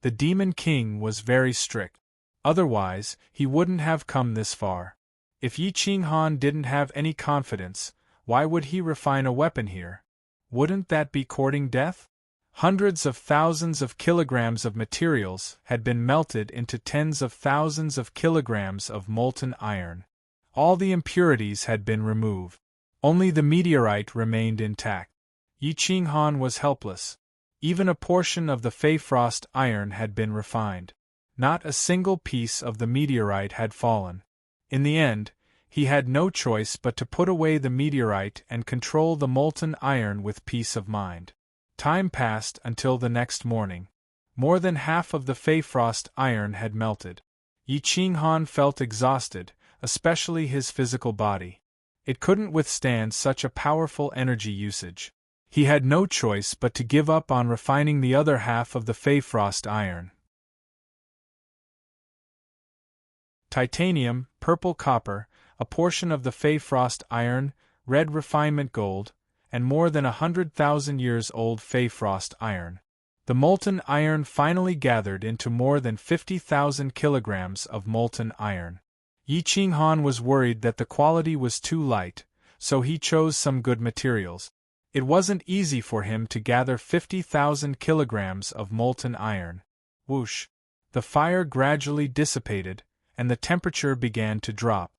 The Demon King was very strict. Otherwise, he wouldn't have come this far. If Yiqing Han didn't have any confidence, why would he refine a weapon here? Wouldn't that be courting death? Hundreds of thousands of kilograms of materials had been melted into tens of thousands of kilograms of molten iron. All the impurities had been removed. Only the meteorite remained intact. Yiqing Han was helpless. Even a portion of the Feyfrost iron had been refined. Not a single piece of the meteorite had fallen. In the end, he had no choice but to put away the meteorite and control the molten iron with peace of mind. Time passed until the next morning. More than half of the Feyfrost iron had melted. Yiqing Han felt exhausted, especially his physical body. It couldn't withstand such a powerful energy usage. He had no choice but to give up on refining the other half of the Feyfrost iron. Titanium, purple copper, a portion of the Feyfrost iron, red refinement gold, and more than 100,000 years old Feyfrost iron. The molten iron finally gathered into more than 50,000 kilograms of molten iron. Yiqing Han was worried that the quality was too light, so he chose some good materials. It wasn't easy for him to gather 50,000 kilograms of molten iron. Whoosh! The fire gradually dissipated, and the temperature began to drop.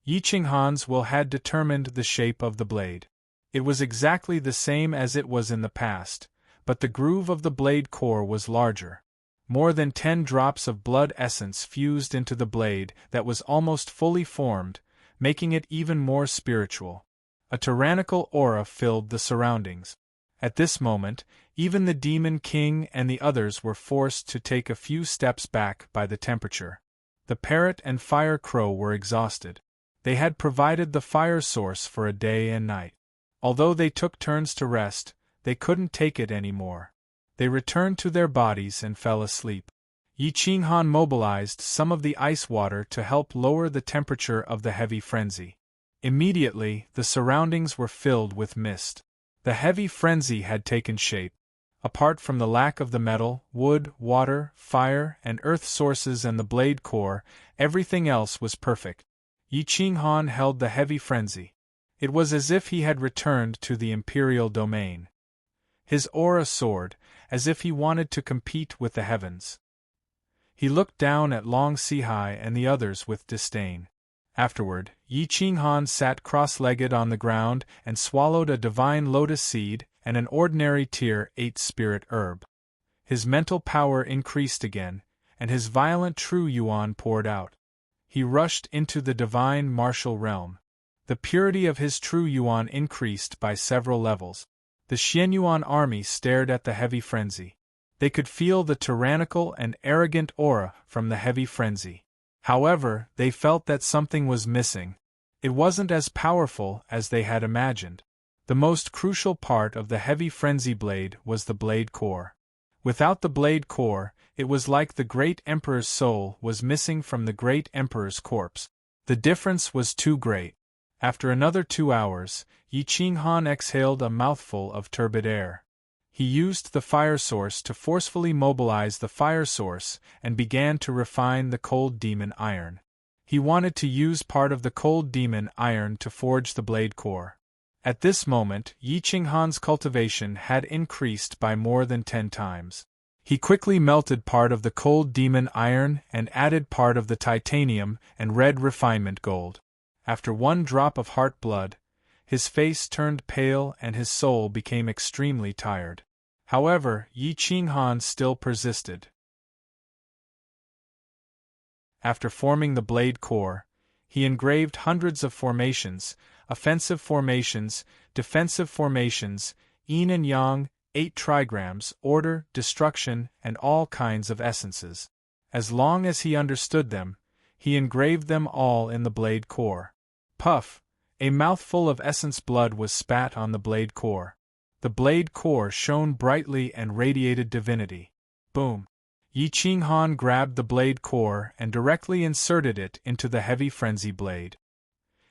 Yiqing Han's will had determined the shape of the blade. It was exactly the same as it was in the past, but the groove of the blade core was larger. More than 10 drops of blood essence fused into the blade that was almost fully formed, making it even more spiritual. A tyrannical aura filled the surroundings. At this moment, even the Demon King and the others were forced to take a few steps back by the temperature. The parrot and fire crow were exhausted. They had provided the fire source for a day and night. Although they took turns to rest, they couldn't take it anymore. They returned to their bodies and fell asleep. Yiqing Han mobilized some of the ice water to help lower the temperature of the heavy frenzy. Immediately, the surroundings were filled with mist. The heavy frenzy had taken shape. Apart from the lack of the metal, wood, water, fire, and earth sources and the blade core, everything else was perfect. Yi Qinghan held the heavy frenzy. It was as if he had returned to the imperial domain. His aura soared, as if he wanted to compete with the heavens. He looked down at Long Sihai and the others with disdain. Afterward, Yi Qinghan sat cross-legged on the ground and swallowed a divine lotus seed and an ordinary tier 8 spirit herb. His mental power increased again, and his violent true yuan poured out. He rushed into the divine martial realm. The purity of his true yuan increased by several levels. The Xianyuan army stared at the heavy frenzy. They could feel the tyrannical and arrogant aura from the heavy frenzy. However, they felt that something was missing. It wasn't as powerful as they had imagined. The most crucial part of the heavy frenzy blade was the blade core. Without the blade core, it was like the great emperor's soul was missing from the great emperor's corpse. The difference was too great. After another 2 hours, Yi Qinghan exhaled a mouthful of turbid air. He used the fire source to forcefully mobilize the fire source and began to refine the cold demon iron. He wanted to use part of the cold demon iron to forge the blade core. At this moment, Yi Qinghan's cultivation had increased by more than 10 times. He quickly melted part of the cold demon iron and added part of the titanium and red refinement gold. After 1 drop of heart blood, his face turned pale and his soul became extremely tired. However, Yi Qinghan still persisted. After forming the blade core, he engraved hundreds of formations, offensive formations, defensive formations, yin and yang, 8 trigrams, order, destruction, and all kinds of essences. As long as he understood them, he engraved them all in the blade core. Puff! A mouthful of essence blood was spat on the blade core. The blade core shone brightly and radiated divinity. Boom! Yi Qinghan grabbed the blade core and directly inserted it into the heavy frenzy blade.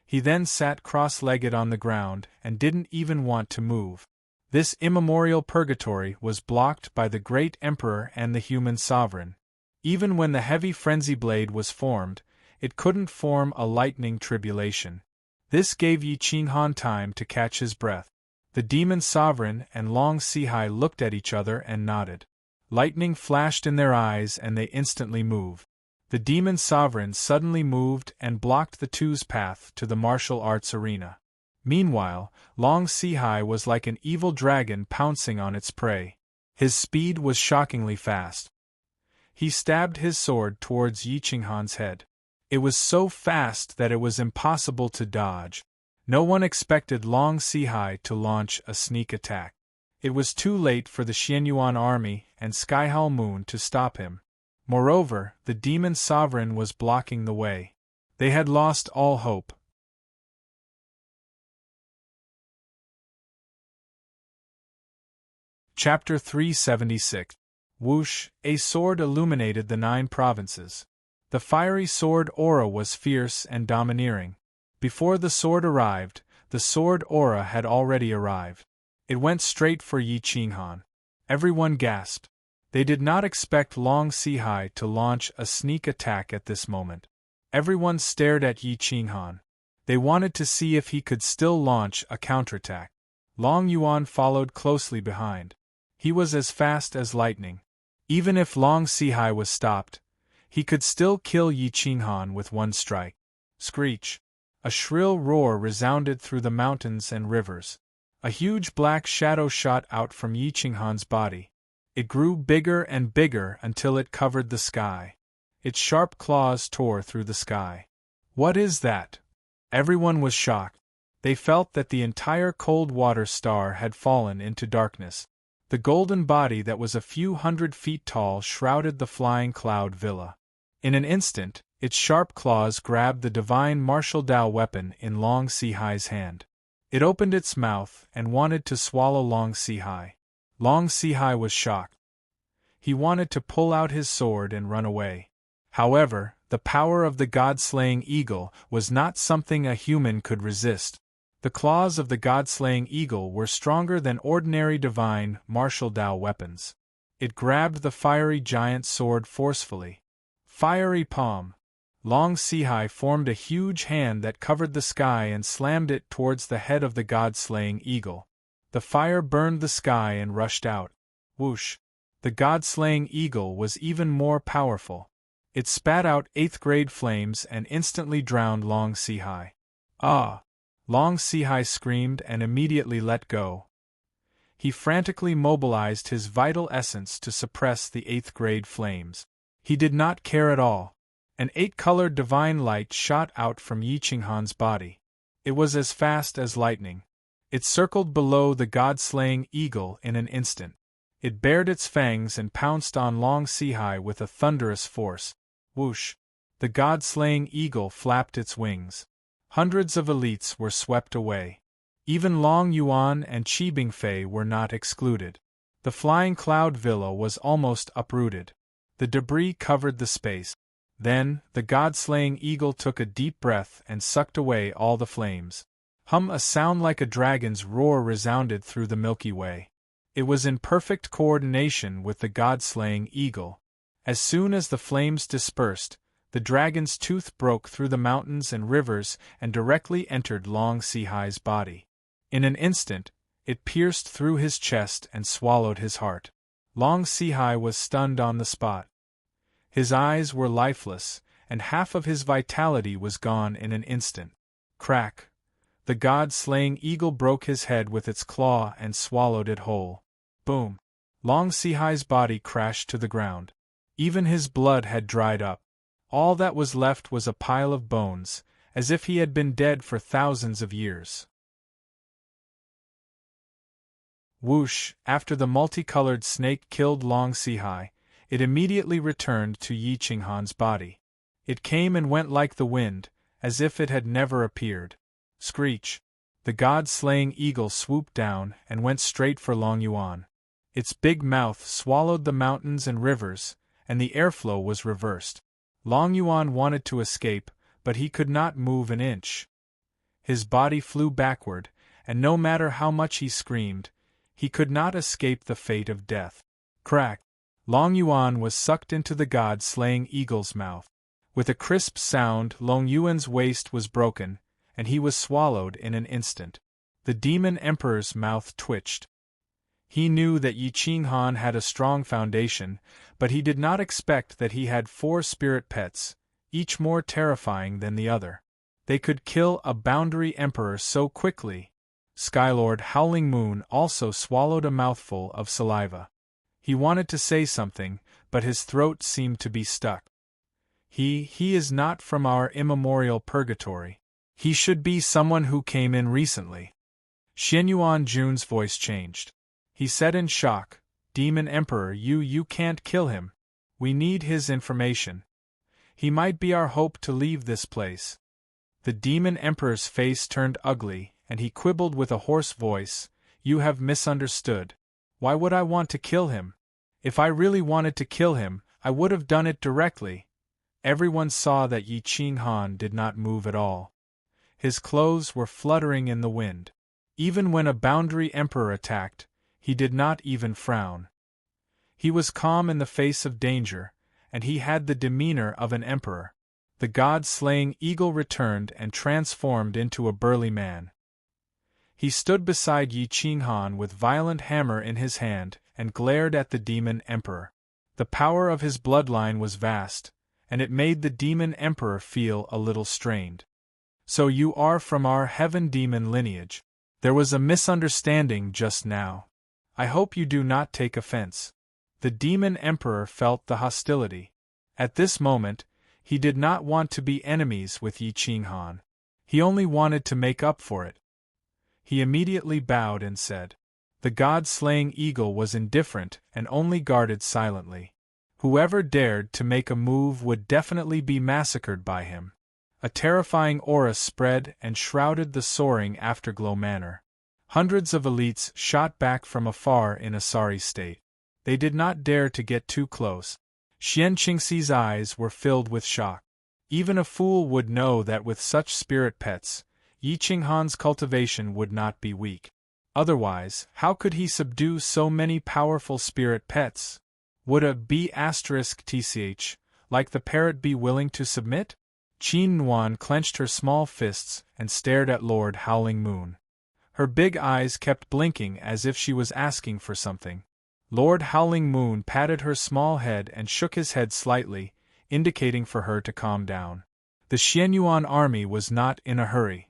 He then sat cross-legged on the ground and didn't even want to move. This immemorial purgatory was blocked by the great emperor and the human sovereign. Even when the heavy frenzy blade was formed, it couldn't form a lightning tribulation. This gave Yi Qinghan time to catch his breath. The demon sovereign and Long Sihai looked at each other and nodded. Lightning flashed in their eyes and they instantly moved. The demon sovereign suddenly moved and blocked the two's path to the martial arts arena. Meanwhile, Long Sihai was like an evil dragon pouncing on its prey. His speed was shockingly fast. He stabbed his sword towards Yi Qinghan's head. It was so fast that it was impossible to dodge. No one expected Long Sihai to launch a sneak attack. It was too late for the Xianyuan army and Skyhowl Moon to stop him. Moreover, the demon sovereign was blocking the way. They had lost all hope. Chapter 376. Whoosh! A sword illuminated the 9 provinces. The fiery sword aura was fierce and domineering. Before the sword arrived, the sword aura had already arrived. It went straight for Yi Qinghan. Everyone gasped. They did not expect Long Sihai to launch a sneak attack at this moment. Everyone stared at Yi Qinghan. They wanted to see if he could still launch a counterattack. Long Yuan followed closely behind. He was as fast as lightning. Even if Long Sihai was stopped, he could still kill Yi Qinghan with 1 strike. Screech! A shrill roar resounded through the mountains and rivers. A huge black shadow shot out from Yi Qinghan's body. It grew bigger and bigger until it covered the sky. Its sharp claws tore through the sky. What is that? Everyone was shocked. They felt that the entire cold water star had fallen into darkness. The golden body that was a few hundred feet tall shrouded the flying cloud villa. In an instant, its sharp claws grabbed the divine martial Dao weapon in Long Sihai's hand. It opened its mouth and wanted to swallow Long Sihai. Long Sihai was shocked. He wanted to pull out his sword and run away. However, the power of the god-slaying eagle was not something a human could resist. The claws of the god-slaying eagle were stronger than ordinary divine martial Dao weapons. It grabbed the fiery giant sword forcefully. Fiery palm! Long Sihai formed a huge hand that covered the sky and slammed it towards the head of the god-slaying eagle. The fire burned the sky and rushed out. Whoosh! The god-slaying eagle was even more powerful. It spat out 8th-grade flames and instantly drowned Long Sihai. Ah! Long Sihai screamed and immediately let go. He frantically mobilized his vital essence to suppress the 8th-grade flames. He did not care at all. An 8-colored divine light shot out from Yi Qinghan's body. It was as fast as lightning. It circled below the god-slaying eagle in an instant. It bared its fangs and pounced on Long Sihai with a thunderous force. Whoosh! The god-slaying eagle flapped its wings. Hundreds of elites were swept away. Even Long Yuan and Qi Bingfei were not excluded. The flying cloud villa was almost uprooted. The debris covered the space. Then, the god-slaying eagle took a deep breath and sucked away all the flames. A sound like a dragon's roar resounded through the Milky Way. It was in perfect coordination with the god-slaying eagle. As soon as the flames dispersed, the dragon's tooth broke through the mountains and rivers and directly entered Long Sihai's body. In an instant, it pierced through his chest and swallowed his heart. Long Sihai was stunned on the spot. His eyes were lifeless, and half of his vitality was gone in an instant. Crack! The god-slaying eagle broke his head with its claw and swallowed it whole. Boom! Long Sihai's body crashed to the ground. Even his blood had dried up. All that was left was a pile of bones, as if he had been dead for thousands of years. Whoosh! After the multicolored snake killed Long Sihai, it immediately returned to Yi Qinghan's body. It came and went like the wind, as if it had never appeared. Screech! The god-slaying eagle swooped down and went straight for Long Yuan. Its big mouth swallowed the mountains and rivers, and the airflow was reversed. Long Yuan wanted to escape, but he could not move an inch. His body flew backward, and no matter how much he screamed, he could not escape the fate of death. Crack! Long Yuan was sucked into the god-slaying eagle's mouth. With a crisp sound, Long Yuan's waist was broken, and he was swallowed in an instant. The demon emperor's mouth twitched. He knew that Yi Qinghan had a strong foundation, but he did not expect that he had 4 spirit pets, each more terrifying than the other. They could kill a boundary emperor so quickly. Skylord Howling Moon also swallowed a mouthful of saliva. He wanted to say something, but his throat seemed to be stuck. He is not from our immemorial purgatory. He should be someone who came in recently. Xianyuan Jun's voice changed. He said in shock, Demon Emperor, you can't kill him. We need his information. He might be our hope to leave this place. The Demon Emperor's face turned ugly, and he quibbled with a hoarse voice, You have misunderstood. Why would I want to kill him? If I really wanted to kill him, I would have done it directly. Everyone saw that Yi Qinghan did not move at all. His clothes were fluttering in the wind. Even when a boundary emperor attacked, he did not even frown. He was calm in the face of danger, and he had the demeanor of an emperor. The god-slaying eagle returned and transformed into a burly man. He stood beside Yi Qinghan with violent hammer in his hand and glared at the demon emperor. The power of his bloodline was vast, and it made the demon emperor feel a little strained. So you are from our heaven demon lineage. There was a misunderstanding just now. I hope you do not take offense. The demon emperor felt the hostility. At this moment, he did not want to be enemies with Yi Qinghan. He only wanted to make up for it. He immediately bowed and said, The god-slaying eagle was indifferent and only guarded silently. Whoever dared to make a move would definitely be massacred by him. A terrifying aura spread and shrouded the soaring Afterglow Manor. Hundreds of elites shot back from afar in a sorry state. They did not dare to get too close. Xian Qingxi's eyes were filled with shock. Even a fool would know that with such spirit pets, Yi Qinghan's cultivation would not be weak. Otherwise, how could he subdue so many powerful spirit pets? Would a B***tch, like the parrot, be willing to submit? Qin Nuan clenched her small fists and stared at Lord Howling Moon. Her big eyes kept blinking as if she was asking for something. Lord Howling Moon patted her small head and shook his head slightly, indicating for her to calm down. The Xianyuan army was not in a hurry.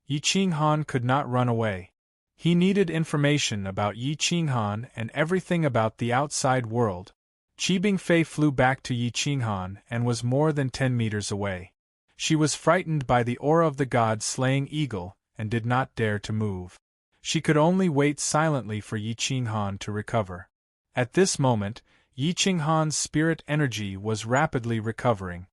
Yi Qinghan could not run away. He needed information about Yi Qinghan and everything about the outside world. Qi Bingfei flew back to Yi Qinghan and was more than 10 meters away. She was frightened by the aura of the god-slaying eagle and did not dare to move. She could only wait silently for Yi Qinghan to recover. At this moment, Yi Qinghan's spirit energy was rapidly recovering.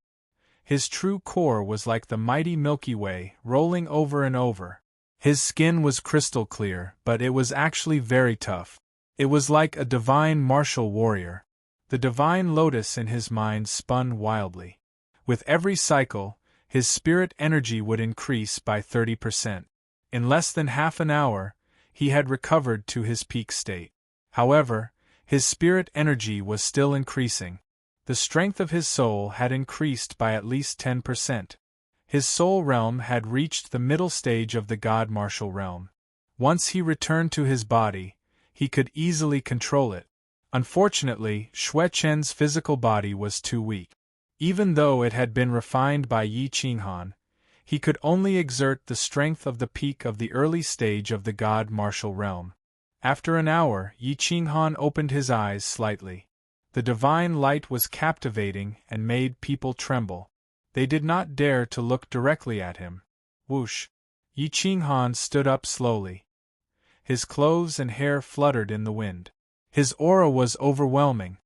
His true core was like the mighty Milky Way, rolling over and over. His skin was crystal clear, but it was actually very tough. It was like a divine martial warrior. The divine lotus in his mind spun wildly. With every cycle, his spirit energy would increase by 30%. In less than half an hour, he had recovered to his peak state. However, his spirit energy was still increasing. The strength of his soul had increased by at least 10%. His soul realm had reached the middle stage of the god martial realm. Once he returned to his body, he could easily control it. Unfortunately, Xue Chen's physical body was too weak. Even though it had been refined by Yi Qinghan, he could only exert the strength of the peak of the early stage of the god martial realm. After an hour, Yi Qinghan opened his eyes slightly. The divine light was captivating and made people tremble. They did not dare to look directly at him. Whoosh! Yi Qinghan stood up slowly. His clothes and hair fluttered in the wind. His aura was overwhelming.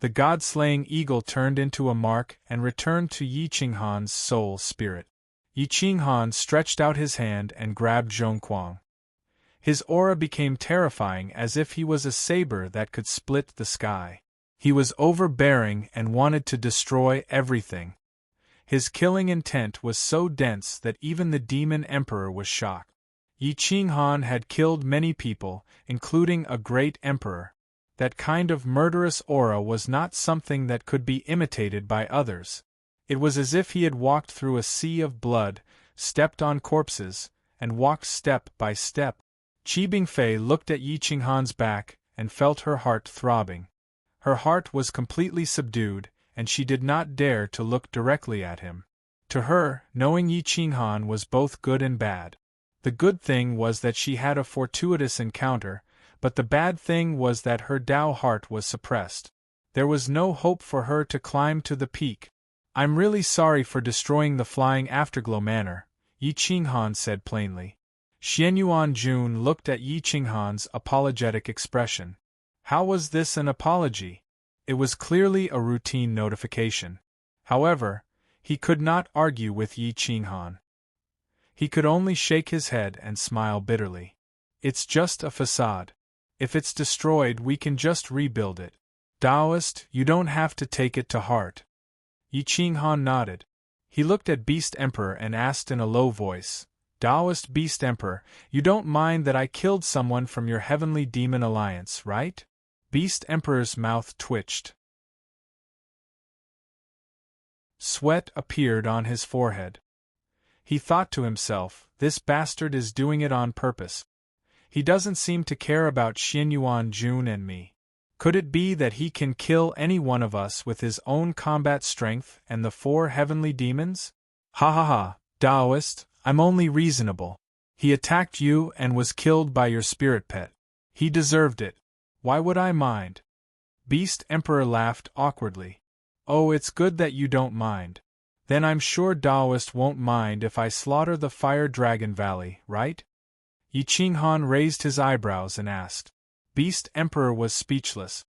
The god-slaying eagle turned into a mark and returned to Yi Qinghan's soul spirit. Yi Qinghan stretched out his hand and grabbed Zhongquang. His aura became terrifying, as if he was a saber that could split the sky. He was overbearing and wanted to destroy everything. His killing intent was so dense that even the demon emperor was shocked. Yi Qinghan had killed many people, including a great emperor. That kind of murderous aura was not something that could be imitated by others. It was as if he had walked through a sea of blood, stepped on corpses, and walked step by step. Qi Bingfei looked at Yi Qinghan's back and felt her heart throbbing. Her heart was completely subdued, and she did not dare to look directly at him. To her, knowing Yi Qinghan was both good and bad. The good thing was that she had a fortuitous encounter, but the bad thing was that her Dao heart was suppressed. There was no hope for her to climb to the peak. "I'm really sorry for destroying the Flying Afterglow Manor," Yi Qinghan said plainly. Xianyuan Jun looked at Yi Qinghan's apologetic expression. How was this an apology? It was clearly a routine notification. However, he could not argue with Yi Qinghan. He could only shake his head and smile bitterly. It's just a facade. If it's destroyed, we can just rebuild it. Taoist, you don't have to take it to heart. Yi Qinghan nodded. He looked at Beast Emperor and asked in a low voice, Taoist Beast Emperor, you don't mind that I killed someone from your Heavenly Demon Alliance, right? Beast Emperor's mouth twitched. Sweat appeared on his forehead. He thought to himself, this bastard is doing it on purpose. He doesn't seem to care about Xianyuan Jun and me. Could it be that he can kill any one of us with his own combat strength and the 4 heavenly demons? Ha ha ha, Taoist, I'm only reasonable. He attacked you and was killed by your spirit pet. He deserved it. Why would I mind? Beast Emperor laughed awkwardly. Oh, it's good that you don't mind. Then I'm sure Taoist won't mind if I slaughter the Fire Dragon Valley, right? Yi Qinghan raised his eyebrows and asked. Beast Emperor was speechless.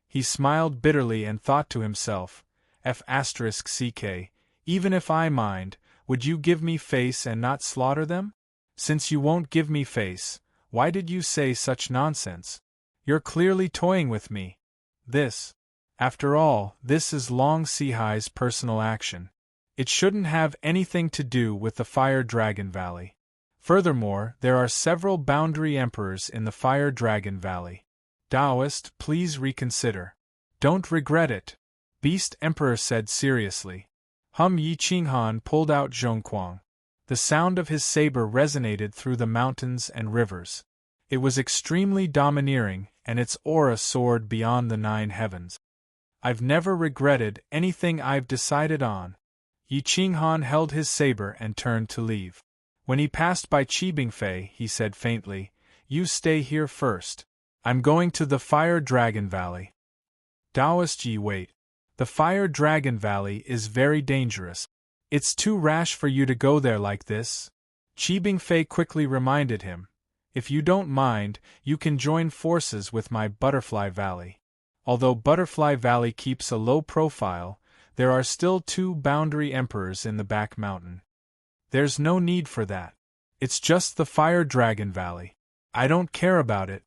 He smiled bitterly and thought to himself, F***ck, even if I mind, would you give me face and not slaughter them? Since you won't give me face, why did you say such nonsense? You're clearly toying with me. After all, this is Long Sihai's personal action. It shouldn't have anything to do with the Fire Dragon Valley. Furthermore, there are several boundary emperors in the Fire Dragon Valley. Taoist, please reconsider. Don't regret it. Beast Emperor said seriously. Yi Qinghan pulled out Zhongquang. The sound of his saber resonated through the mountains and rivers. It was extremely domineering, and its aura soared beyond the 9 heavens. I've never regretted anything I've decided on. Yi Qinghan held his saber and turned to leave. When he passed by Qi Bingfei, he said faintly, "You stay here first. I'm going to the Fire Dragon Valley." Taoist Yi, wait. The Fire Dragon Valley is very dangerous. It's too rash for you to go there like this. Qi Bingfei quickly reminded him, "If you don't mind, you can join forces with my Butterfly Valley." Although Butterfly Valley keeps a low profile, there are still 2 boundary emperors in the back mountain. There's no need for that. It's just the Fire Dragon Valley. I don't care about it.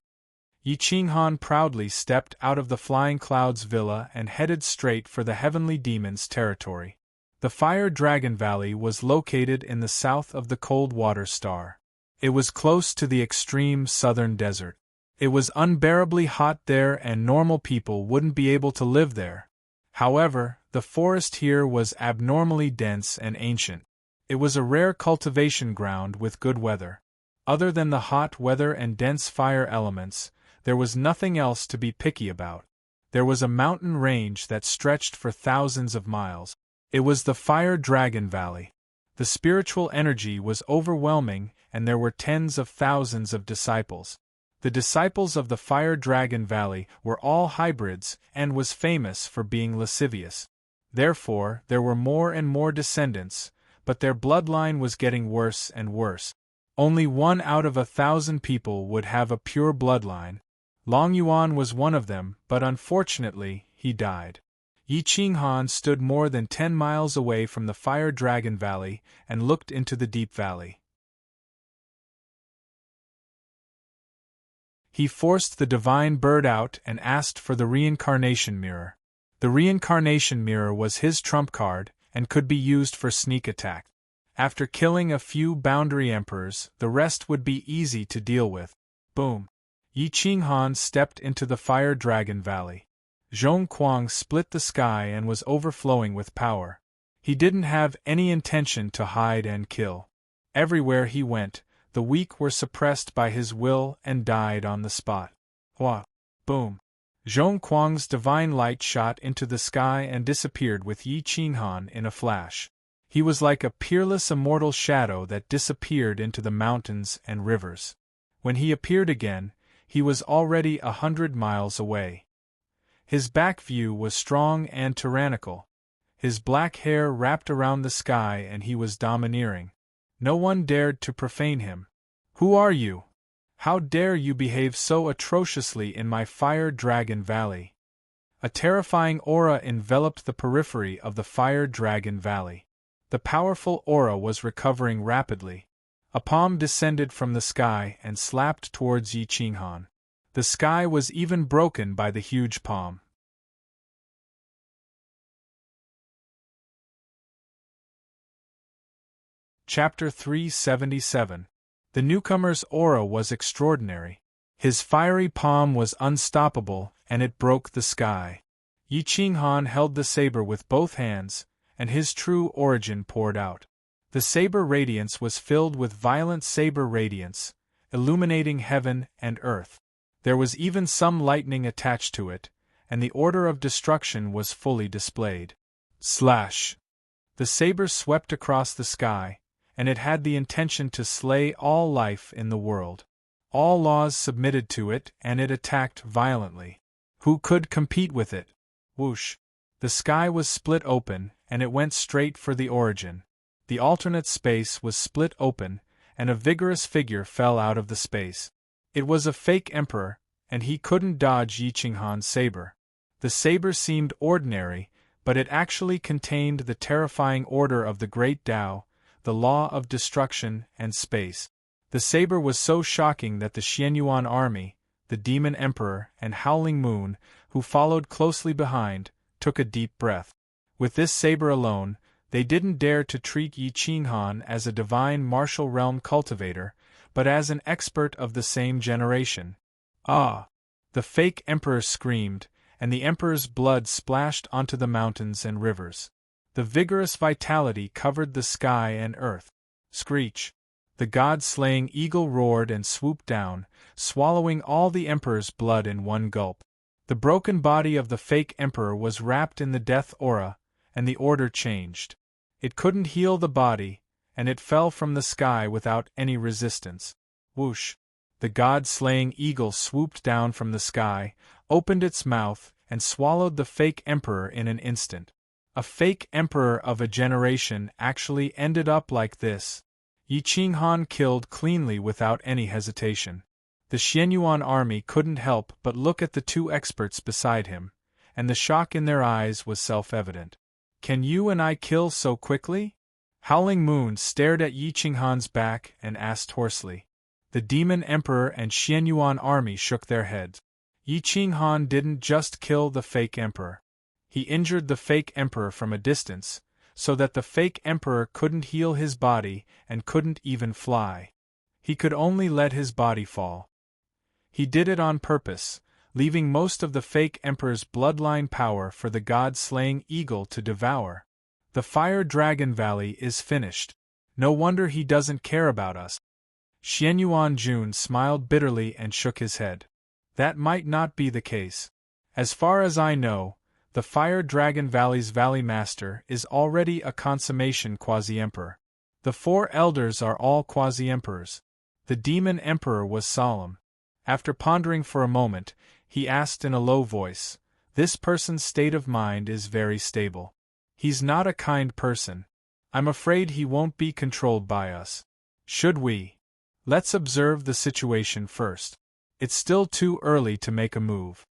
Yi Qinghan proudly stepped out of the Flying Clouds villa and headed straight for the Heavenly Demon's territory. The Fire Dragon Valley was located in the south of the Cold Water Star. It was close to the extreme southern desert. It was unbearably hot there and normal people wouldn't be able to live there. However, the forest here was abnormally dense and ancient. It was a rare cultivation ground with good weather. Other than the hot weather and dense fire elements, there was nothing else to be picky about. There was a mountain range that stretched for thousands of miles. It was the Fire Dragon Valley. The spiritual energy was overwhelming, and there were tens of thousands of disciples. The disciples of the Fire Dragon Valley were all hybrids and was famous for being lascivious. Therefore, there were more and more descendants, but their bloodline was getting worse and worse. Only 1 out of 1,000 people would have a pure bloodline. Long Yuan was one of them, but unfortunately, he died. Yi Qinghan stood more than 10 miles away from the Fire Dragon Valley and looked into the deep valley. He forced the divine bird out and asked for the reincarnation mirror. The reincarnation mirror was his trump card and could be used for sneak attack. After killing a few boundary emperors, the rest would be easy to deal with. Boom! Yi Qinghan stepped into the Fire Dragon Valley. Zhongquang split the sky and was overflowing with power. He didn't have any intention to hide and kill. Everywhere he went, the weak were suppressed by his will and died on the spot. Hua! Boom! Zhongquang's divine light shot into the sky and disappeared with Yi Qinghan in a flash. He was like a peerless immortal shadow that disappeared into the mountains and rivers. When he appeared again, he was already 100 miles away. His back view was strong and tyrannical. His black hair wrapped around the sky and he was domineering. No one dared to profane him. "Who are you? How dare you behave so atrociously in my Fire Dragon Valley?" A terrifying aura enveloped the periphery of the Fire Dragon Valley. The powerful aura was recovering rapidly. A palm descended from the sky and slapped towards Yi Qinghan. The sky was even broken by the huge palm. Chapter 377. The newcomer's aura was extraordinary. His fiery palm was unstoppable, and it broke the sky. Yi Qinghan held the saber with both hands, and his true origin poured out. The saber radiance was filled with violent saber radiance, illuminating heaven and earth. There was even some lightning attached to it, and the order of destruction was fully displayed. Slash! The saber swept across the sky, and it had the intention to slay all life in the world. All laws submitted to it, and it attacked violently. Who could compete with it? Whoosh! The sky was split open, and it went straight for the origin. The alternate space was split open, and a vigorous figure fell out of the space. It was a fake emperor, and he couldn't dodge Yi Qinghan's saber. The saber seemed ordinary, but it actually contained the terrifying order of the Great Tao, the law of destruction and space. The saber was so shocking that the Xianyuan army, the Demon Emperor and Howling Moon, who followed closely behind, took a deep breath. With this saber alone, they didn't dare to treat Yi Qinghan as a divine martial realm cultivator, but as an expert of the same generation. Ah! The fake emperor screamed, and the emperor's blood splashed onto the mountains and rivers. The vigorous vitality covered the sky and earth. Screech! The god-slaying eagle roared and swooped down, swallowing all the emperor's blood in one gulp. The broken body of the fake emperor was wrapped in the death aura, and the order changed. It couldn't heal the body, and it fell from the sky without any resistance. Whoosh! The god-slaying eagle swooped down from the sky, opened its mouth, and swallowed the fake emperor in an instant. A fake emperor of a generation actually ended up like this. Yi Qinghan killed cleanly without any hesitation. The Xianyuan army couldn't help but look at the two experts beside him, and the shock in their eyes was self-evident. "Can you and I kill so quickly?" Howling Moon stared at Yi Qinghan's back and asked hoarsely. The Demon Emperor and Xianyuan army shook their heads. Yi Qinghan didn't just kill the fake emperor. He injured the fake emperor from a distance, so that the fake emperor couldn't heal his body and couldn't even fly. He could only let his body fall. He did it on purpose, leaving most of the fake emperor's bloodline power for the god-slaying eagle to devour. The Fire Dragon Valley is finished. No wonder he doesn't care about us. Xianyuan Jun smiled bitterly and shook his head. That might not be the case. As far as I know, the Fire Dragon Valley's Valley Master is already a consummation quasi-emperor. The four elders are all quasi-emperors. The Demon Emperor was solemn. After pondering for a moment, he asked in a low voice, "This person's state of mind is very stable. He's not a kind person. I'm afraid he won't be controlled by us. Should we? Let's observe the situation first. It's still too early to make a move."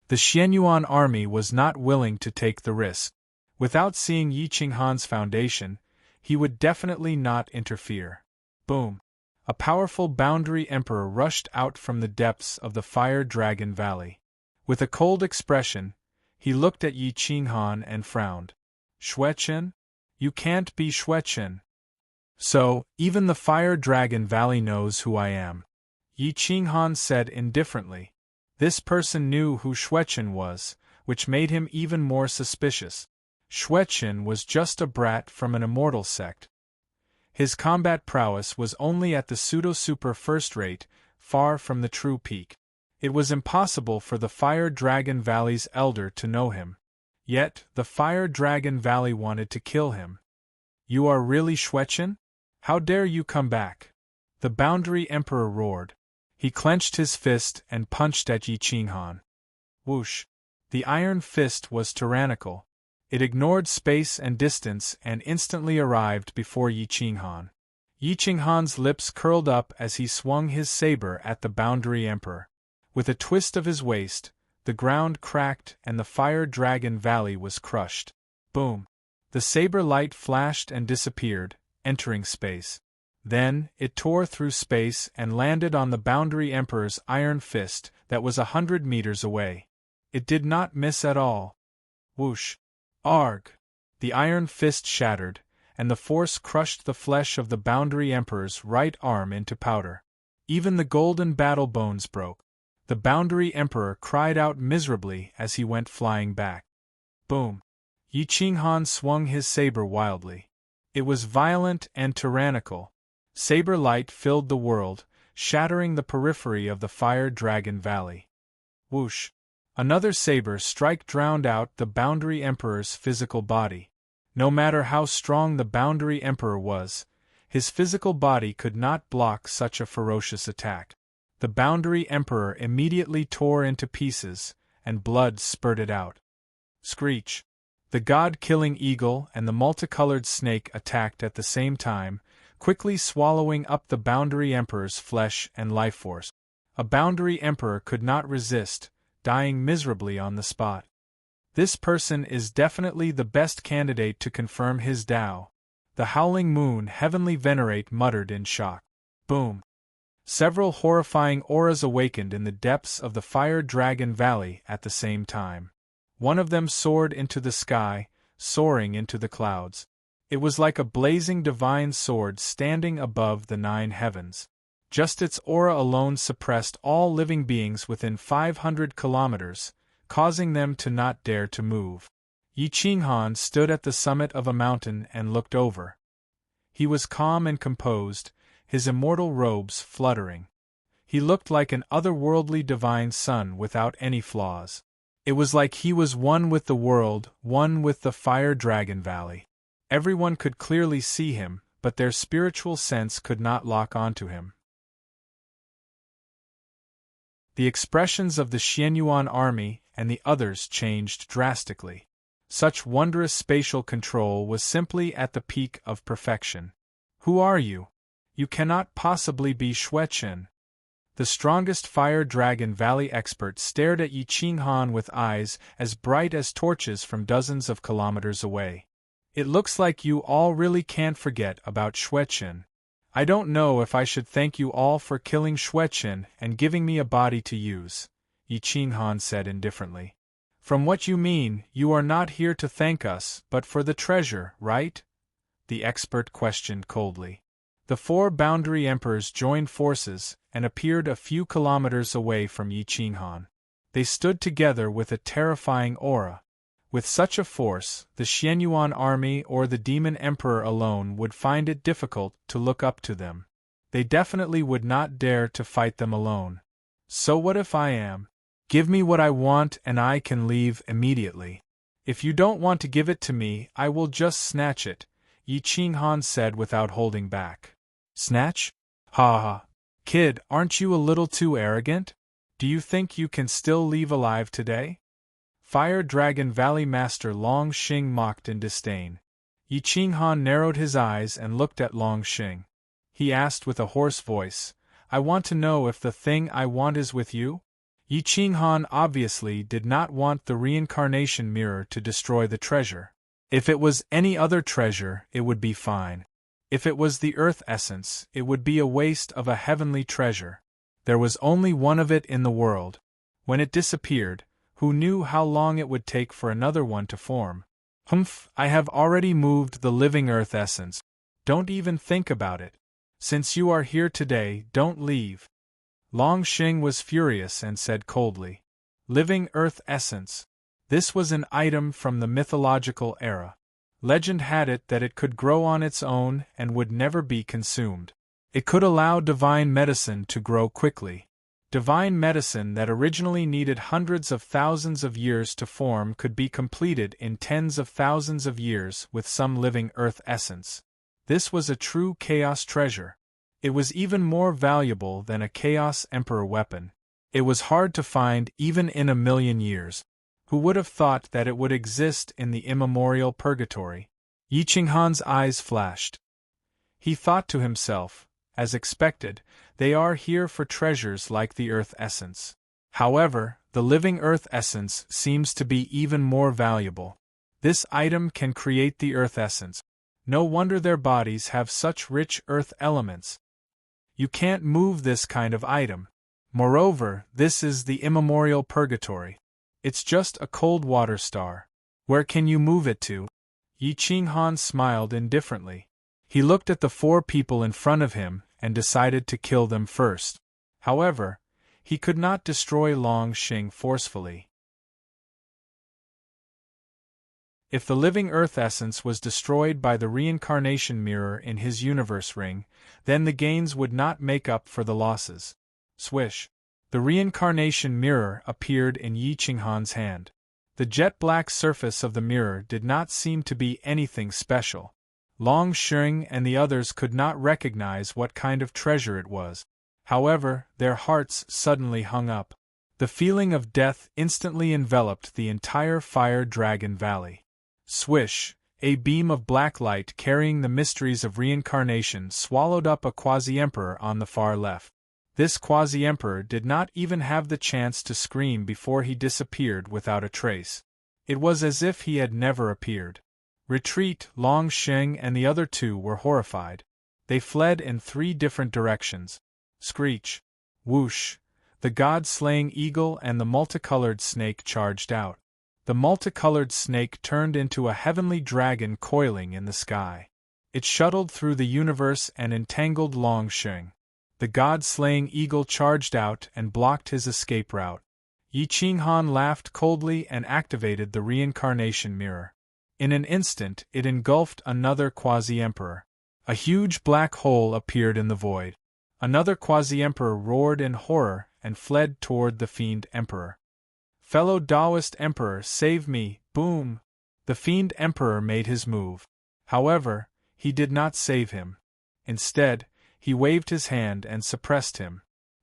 The Xianyuan army was not willing to take the risk. Without seeing Yi Qinghan's foundation, he would definitely not interfere. Boom! A powerful boundary emperor rushed out from the depths of the Fire Dragon Valley. With a cold expression, he looked at Yi Qinghan and frowned. "Xueqin? You can't be Xueqin." "So, even the Fire Dragon Valley knows who I am," Yi Qinghan said indifferently. This person knew who Xueqin was, which made him even more suspicious. Xueqin was just a brat from an immortal sect. His combat prowess was only at the pseudo-super first rate, far from the true peak. It was impossible for the Fire Dragon Valley's elder to know him. Yet, the Fire Dragon Valley wanted to kill him. "You are really Xueqin? How dare you come back?" The Boundary Emperor roared. He clenched his fist and punched at Yi Qinghan. Whoosh! The iron fist was tyrannical. It ignored space and distance and instantly arrived before Yi Qinghan. Yi Qinghan's lips curled up as he swung his saber at the Boundary Emperor. With a twist of his waist, the ground cracked and the Fire Dragon Valley was crushed. Boom! The saber light flashed and disappeared, entering space. Then, it tore through space and landed on the Boundary Emperor's iron fist that was 100 meters away. It did not miss at all. Whoosh! Arg! The iron fist shattered, and the force crushed the flesh of the Boundary Emperor's right arm into powder. Even the golden battle bones broke. The Boundary Emperor cried out miserably as he went flying back. Boom! Yi Qinghan swung his saber wildly. It was violent and tyrannical. Saber light filled the world, shattering the periphery of the Fire Dragon Valley. Whoosh! Another saber strike drowned out the Boundary Emperor's physical body. No matter how strong the Boundary Emperor was, his physical body could not block such a ferocious attack. The Boundary Emperor immediately tore into pieces, and blood spurted out. Screech! The god-killing eagle and the multicolored snake attacked at the same time, quickly swallowing up the Boundary Emperor's flesh and life force. A Boundary Emperor could not resist, dying miserably on the spot. This person is definitely the best candidate to confirm his Tao. The Howling Moon Heavenly Venerate muttered in shock. Boom! Several horrifying auras awakened in the depths of the Fire Dragon Valley at the same time. One of them soared into the sky, soaring into the clouds. It was like a blazing divine sword standing above the 9 heavens. Just its aura alone suppressed all living beings within 500 kilometers, causing them to not dare to move. Yi Qinghan stood at the summit of a mountain and looked over. He was calm and composed, his immortal robes fluttering. He looked like an otherworldly divine son without any flaws. It was like he was one with the world, one with the Fire Dragon Valley. Everyone could clearly see him, but their spiritual sense could not lock onto him. The expressions of the Xianyuan army and the others changed drastically. Such wondrous spatial control was simply at the peak of perfection. Who are you? You cannot possibly be Xueqin. The strongest Fire Dragon Valley expert stared at Yi Qinghan with eyes as bright as torches from dozens of kilometers away. It looks like you all really can't forget about Xueqin. I don't know if I should thank you all for killing Xueqin and giving me a body to use, Yi Qinghan said indifferently. From what you mean, you are not here to thank us, but for the treasure, right? The expert questioned coldly. The 4 boundary emperors joined forces and appeared a few kilometers away from Yi Qinghan. They stood together with a terrifying aura. With such a force, the Xianyuan army or the demon emperor alone would find it difficult to look up to them. They definitely would not dare to fight them alone. So what if I am? Give me what I want and I can leave immediately. If you don't want to give it to me, I will just snatch it, Yi Qinghan said without holding back. Snatch? Ha ha. Kid, aren't you a little too arrogant? Do you think you can still leave alive today? Fire Dragon Valley Master Long Xing mocked in disdain. Yi Qinghan narrowed his eyes and looked at Long Xing. He asked with a hoarse voice, I want to know if the thing I want is with you? Yi Qinghan obviously did not want the reincarnation mirror to destroy the treasure. If it was any other treasure, it would be fine. If it was the earth essence, it would be a waste of a heavenly treasure. There was only one of it in the world. When it disappeared, who knew how long it would take for another one to form? Humph, I have already moved the living earth essence. Don't even think about it. Since you are here today, don't leave. Long Xing was furious and said coldly, Living earth essence. This was an item from the mythological era. Legend had it that it could grow on its own and would never be consumed. It could allow divine medicine to grow quickly. Divine medicine that originally needed hundreds of thousands of years to form could be completed in tens of thousands of years with some living earth essence. This was a true chaos treasure. It was even more valuable than a Chaos Emperor weapon. It was hard to find even in 1,000,000 years. Who would have thought that it would exist in the immemorial purgatory? Yi Qinghan's eyes flashed. He thought to himself, as expected, they are here for treasures like the earth essence. However, the living earth essence seems to be even more valuable. This item can create the earth essence. No wonder their bodies have such rich earth elements. You can't move this kind of item. Moreover, this is the immemorial purgatory. It's just a cold water star. Where can you move it to? Yi Qinghan smiled indifferently. He looked at the 4 people in front of him and decided to kill them first. However, he could not destroy Long Xing forcefully. If the living earth essence was destroyed by the reincarnation mirror in his universe ring, then the gains would not make up for the losses. Swish! The reincarnation mirror appeared in Yi Qinghan's hand. The jet-black surface of the mirror did not seem to be anything special. Long Xing and the others could not recognize what kind of treasure it was. However, their hearts suddenly hung up. The feeling of death instantly enveloped the entire Fire Dragon Valley. Swish! A beam of black light carrying the mysteries of reincarnation swallowed up a quasi-emperor on the far left. This quasi-emperor did not even have the chance to scream before he disappeared without a trace. It was as if he had never appeared. Retreat! Long Xing and the other 2 were horrified. They fled in 3 different directions. Screech! Whoosh! The god-slaying eagle and the multicolored snake charged out. The multicolored snake turned into a heavenly dragon coiling in the sky. It shuttled through the universe and entangled Long Xing. The god-slaying eagle charged out and blocked his escape route. Yi Qinghan laughed coldly and activated the reincarnation mirror. In an instant, it engulfed another quasi-emperor. A huge black hole appeared in the void. Another quasi-emperor roared in horror and fled toward the fiend emperor. "Fellow Taoist emperor, save me!" Boom! The fiend emperor made his move. However, he did not save him. Instead, he waved his hand and suppressed him.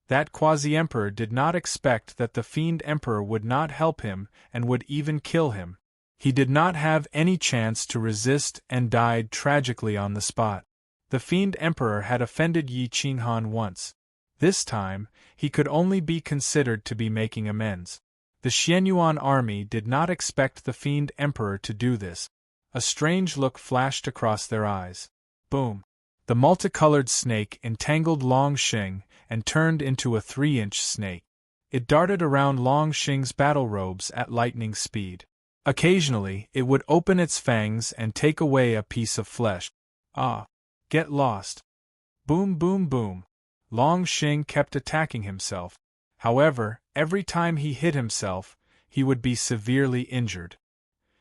That quasi-emperor did not expect that the fiend emperor would not help him and would even kill him. He did not have any chance to resist and died tragically on the spot. The fiend emperor had offended Yi Qinghan once. This time, he could only be considered to be making amends. The Xianyuan army did not expect the fiend emperor to do this. A strange look flashed across their eyes. Boom! The multicolored snake entangled Long Xing and turned into a 3-inch snake. It darted around Long Xing's battle robes at lightning speed. Occasionally, it would open its fangs and take away a piece of flesh. Ah! Get lost! Boom, boom, boom! Long Xing kept attacking himself. However, every time he hit himself, he would be severely injured.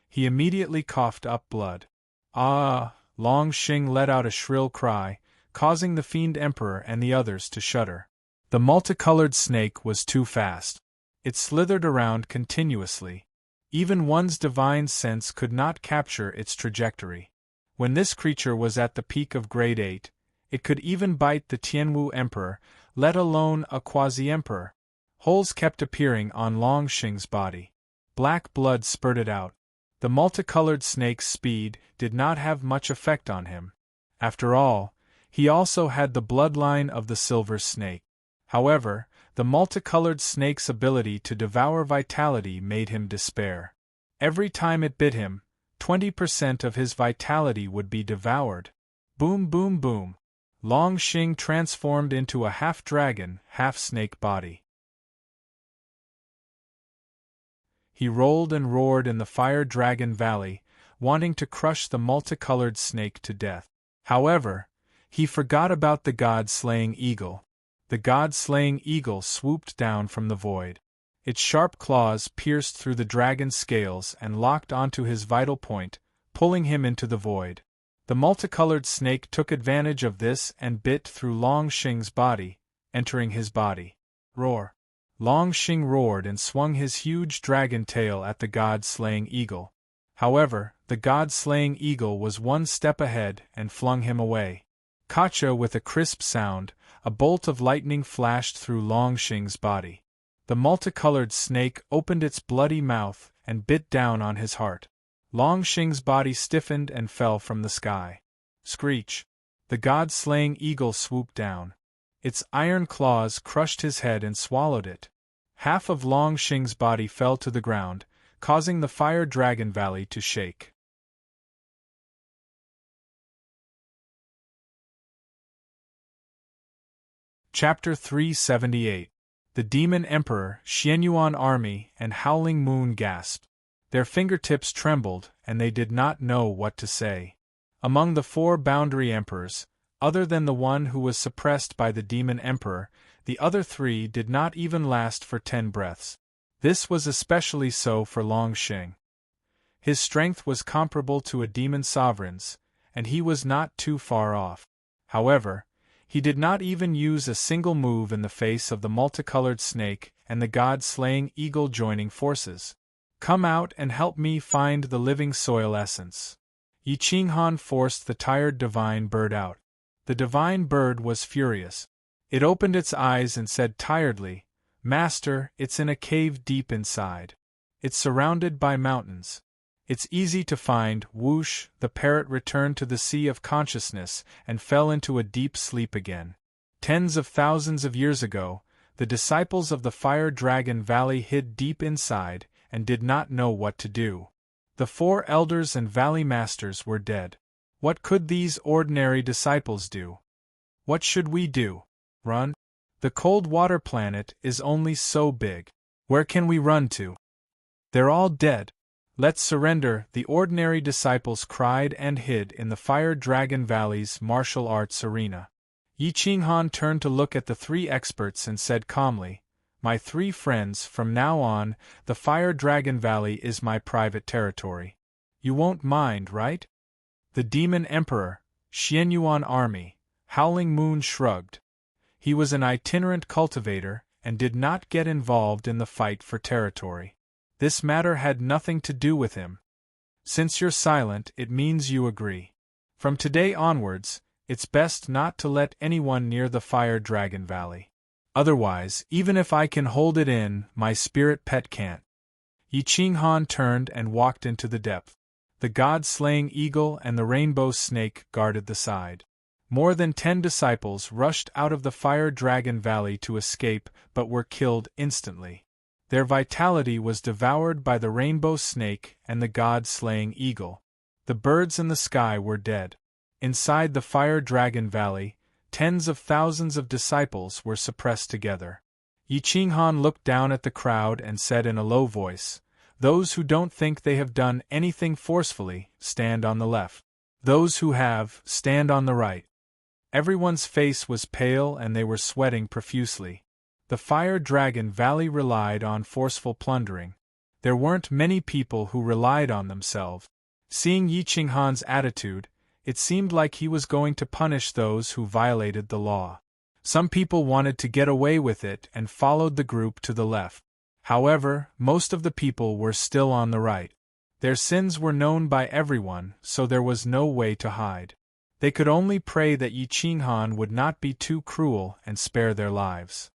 He immediately coughed up blood. Ah! Long Xing let out a shrill cry, causing the fiend emperor and the others to shudder. The multicolored snake was too fast. It slithered around continuously. Even one's divine sense could not capture its trajectory. When this creature was at the peak of grade 8, it could even bite the Tianwu emperor, let alone a quasi-emperor. Holes kept appearing on Long Xing's body. Black blood spurted out. The multicolored snake's speed did not have much effect on him. After all, he also had the bloodline of the silver snake. However, the multicolored snake's ability to devour vitality made him despair. Every time it bit him, 20% of his vitality would be devoured. Boom, boom, boom! Long Xing transformed into a half-dragon, half-snake body. He rolled and roared in the Fire Dragon Valley, wanting to crush the multicolored snake to death. However, he forgot about the god-slaying eagle. The god-slaying eagle swooped down from the void. Its sharp claws pierced through the dragon's scales and locked onto his vital point, pulling him into the void. The multicolored snake took advantage of this and bit through Long Xing's body, entering his body. Roar! Long Xing roared and swung his huge dragon tail at the god-slaying eagle. However, the god-slaying eagle was one step ahead and flung him away. Kacha with a crisp sound, a bolt of lightning flashed through Long Xing's body. The multicolored snake opened its bloody mouth and bit down on his heart. Long Xing's body stiffened and fell from the sky. Screech! The god-slaying eagle swooped down. Its iron claws crushed his head and swallowed it. Half of Long Xing's body fell to the ground, causing the Fire Dragon Valley to shake. Chapter 378. The Demon Emperor, Xianyuan Army, and Howling Moon gasped. Their fingertips trembled, and they did not know what to say. Among the 4 boundary emperors, other than the one who was suppressed by the Demon Emperor, the other 3 did not even last for 10 breaths. This was especially so for Long Xing. His strength was comparable to a demon sovereign's, and he was not too far off. However, he did not even use a single move in the face of the multicolored snake and the god-slaying eagle joining forces. "Come out and help me find the living soil essence." Yi Qinghan forced the tired divine bird out. The divine bird was furious. It opened its eyes and said tiredly, "Master, it's in a cave deep inside. It's surrounded by mountains. It's easy to find." Whoosh! The parrot returned to the sea of consciousness and fell into a deep sleep again. Tens of thousands of years ago, the disciples of the Fire Dragon Valley hid deep inside and did not know what to do. The 4 elders and valley masters were dead. What could these ordinary disciples do? What should we do? Run? The cold water planet is only so big. Where can we run to? They're all dead. Let's surrender, the ordinary disciples cried and hid in the Fire Dragon Valley's martial arts arena. Yi Qinghan turned to look at the three experts and said calmly, "My three friends, from now on, the Fire Dragon Valley is my private territory. You won't mind, right?" The Demon Emperor, Xianyuan Army, Howling Moon shrugged. He was an itinerant cultivator and did not get involved in the fight for territory. This matter had nothing to do with him. "Since you're silent, it means you agree. From today onwards, it's best not to let anyone near the Fire Dragon Valley. Otherwise, even if I can hold it in, my spirit pet can't." Yi Qinghan turned and walked into the depth. The god-slaying eagle and the rainbow snake guarded the side. More than 10 disciples rushed out of the Fire Dragon Valley to escape but were killed instantly. Their vitality was devoured by the rainbow snake and the god-slaying eagle. The birds in the sky were dead. Inside the Fire Dragon Valley, tens of thousands of disciples were suppressed together. Yi Qinghan looked down at the crowd and said in a low voice, "Those who don't think they have done anything forcefully, stand on the left. Those who have, stand on the right." Everyone's face was pale and they were sweating profusely. The Fire Dragon Valley relied on forceful plundering. There weren't many people who relied on themselves. Seeing Yi Qinghan's attitude, it seemed like he was going to punish those who violated the law. Some people wanted to get away with it and followed the group to the left. However, most of the people were still on the right. Their sins were known by everyone, so there was no way to hide. They could only pray that Yi Qinghan would not be too cruel and spare their lives.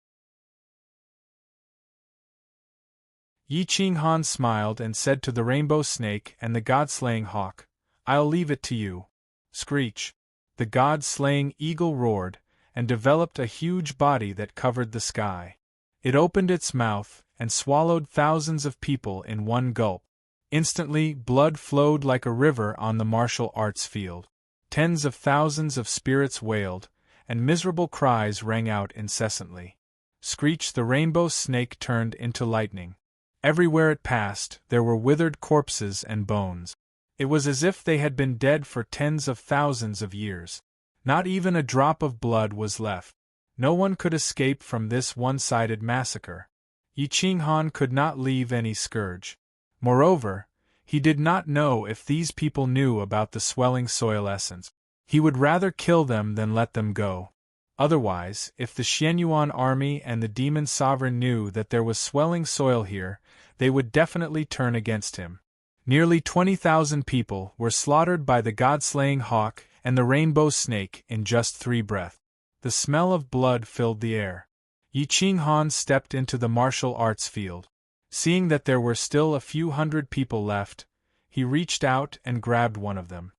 Yi Qinghan smiled and said to the rainbow snake and the god-slaying hawk, "I'll leave it to you." Screech! The god-slaying eagle roared, and developed a huge body that covered the sky. It opened its mouth, and swallowed thousands of people in one gulp. Instantly, blood flowed like a river on the martial arts field. Tens of thousands of spirits wailed, and miserable cries rang out incessantly. Screech the rainbow snake turned into lightning. Everywhere it passed, there were withered corpses and bones. It was as if they had been dead for tens of thousands of years. Not even a drop of blood was left. No one could escape from this one-sided massacre. Yi Qinghan could not leave any scourge. Moreover, he did not know if these people knew about the swelling soil essence. He would rather kill them than let them go. Otherwise, if the Xianyuan army and the demon sovereign knew that there was swelling soil here, they would definitely turn against him. Nearly 20,000 people were slaughtered by the god-slaying hawk and the rainbow snake in just 3 breaths. The smell of blood filled the air. Yi Qinghan stepped into the martial arts field. Seeing that there were still a few hundred people left, he reached out and grabbed one of them.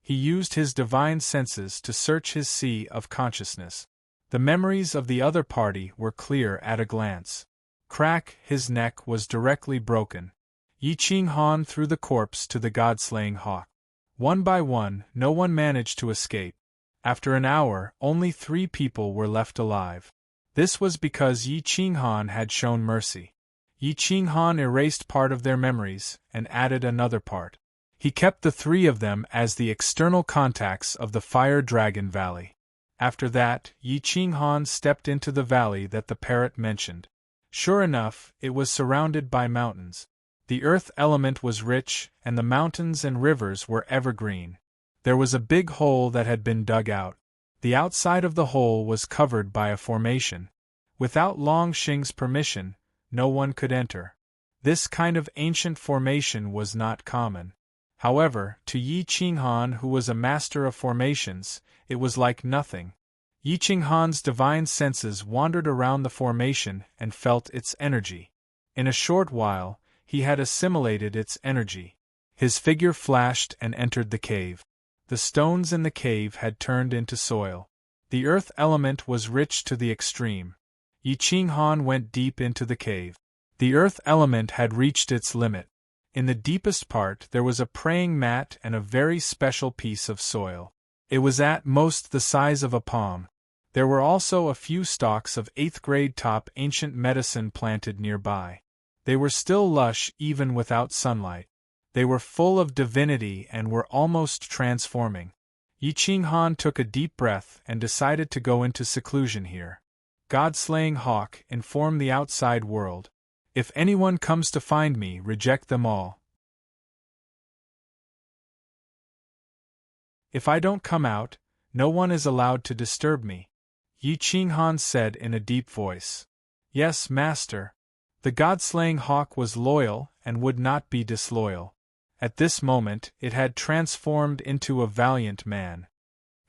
He used his divine senses to search his sea of consciousness. The memories of the other party were clear at a glance. Crack, his neck was directly broken. Yi Qinghan threw the corpse to the god-slaying hawk. One by one, no one managed to escape. After an hour, only 3 people were left alive. This was because Yi Qinghan had shown mercy. Yi Qinghan erased part of their memories and added another part. He kept the 3 of them as the external contacts of the Fire Dragon Valley. After that, Yi Qinghan stepped into the valley that the parrot mentioned. Sure enough, it was surrounded by mountains. The earth element was rich, and the mountains and rivers were evergreen. There was a big hole that had been dug out. The outside of the hole was covered by a formation. Without Long Xing's permission, no one could enter. This kind of ancient formation was not common. However, to Yi Qinghan, who was a master of formations, it was like nothing. Yi Qinghan's divine senses wandered around the formation and felt its energy. In a short while, he had assimilated its energy. His figure flashed and entered the cave. The stones in the cave had turned into soil. The earth element was rich to the extreme. Yi Qinghan went deep into the cave. The earth element had reached its limit. In the deepest part there was a praying mat and a very special piece of soil. It was at most the size of a palm. There were also a few stalks of 8th-grade top ancient medicine planted nearby. They were still lush even without sunlight. They were full of divinity and were almost transforming. Yi Qinghan took a deep breath and decided to go into seclusion here. God-slaying hawk, inform the outside world. If anyone comes to find me, reject them all. If I don't come out, no one is allowed to disturb me, Yi Qinghan said in a deep voice. Yes, master. The god-slaying hawk was loyal and would not be disloyal. At this moment, it had transformed into a valiant man.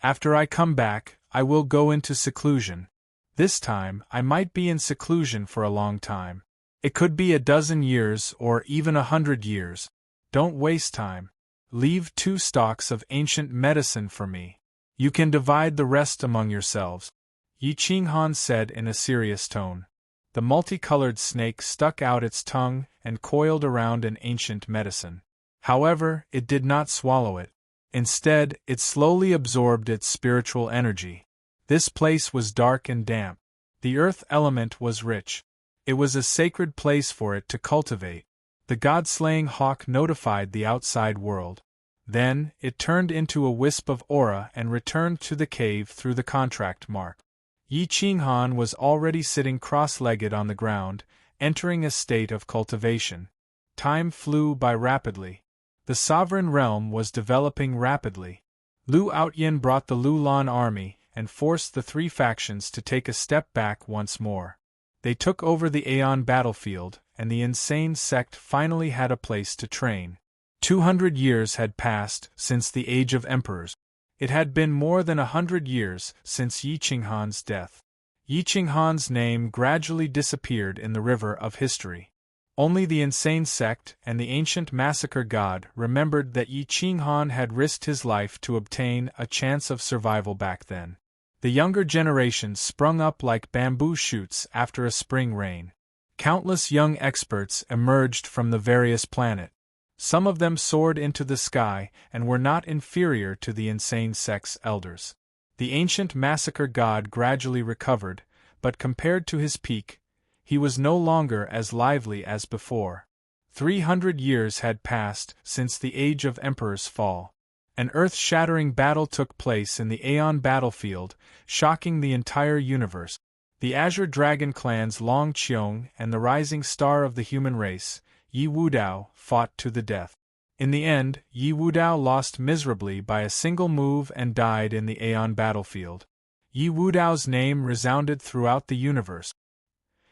After I come back, I will go into seclusion. This time, I might be in seclusion for a long time. It could be a dozen years or even 100 years. Don't waste time. Leave 2 stalks of ancient medicine for me. You can divide the rest among yourselves, Yi Qinghan said in a serious tone. The multicolored snake stuck out its tongue and coiled around an ancient medicine. However, it did not swallow it. Instead, it slowly absorbed its spiritual energy. This place was dark and damp. The earth element was rich. It was a sacred place for it to cultivate. The god-slaying hawk notified the outside world. Then, it turned into a wisp of aura and returned to the cave through the contract mark. Yi Qinghan was already sitting cross-legged on the ground, entering a state of cultivation. Time flew by rapidly. The sovereign realm was developing rapidly. Lu Outyin brought the Lulan army and forced the 3 factions to take a step back once more. They took over the Aeon battlefield, and the insane sect finally had a place to train. 200 years had passed since the Age of Emperors. It had been more than 100 years since Yi Qinghan's death. Yi Qinghan's name gradually disappeared in the river of history. Only the insane sect and the ancient massacre god remembered that Yi Qinghan had risked his life to obtain a chance of survival back then. The younger generation sprung up like bamboo shoots after a spring rain. Countless young experts emerged from the various planets. Some of them soared into the sky and were not inferior to the insane sect's elders. The ancient massacre god gradually recovered, but compared to his peak, he was no longer as lively as before. 300 years had passed since the Age of Emperors' fall. An earth-shattering battle took place in the Aeon battlefield, shocking the entire universe. The Azure Dragon clans Long Qiong and the rising star of the human race, Yi Wudao, fought to the death. In the end, Yi Wudao lost miserably by a single move and died in the Aeon battlefield. Yi Wudao's name resounded throughout the universe.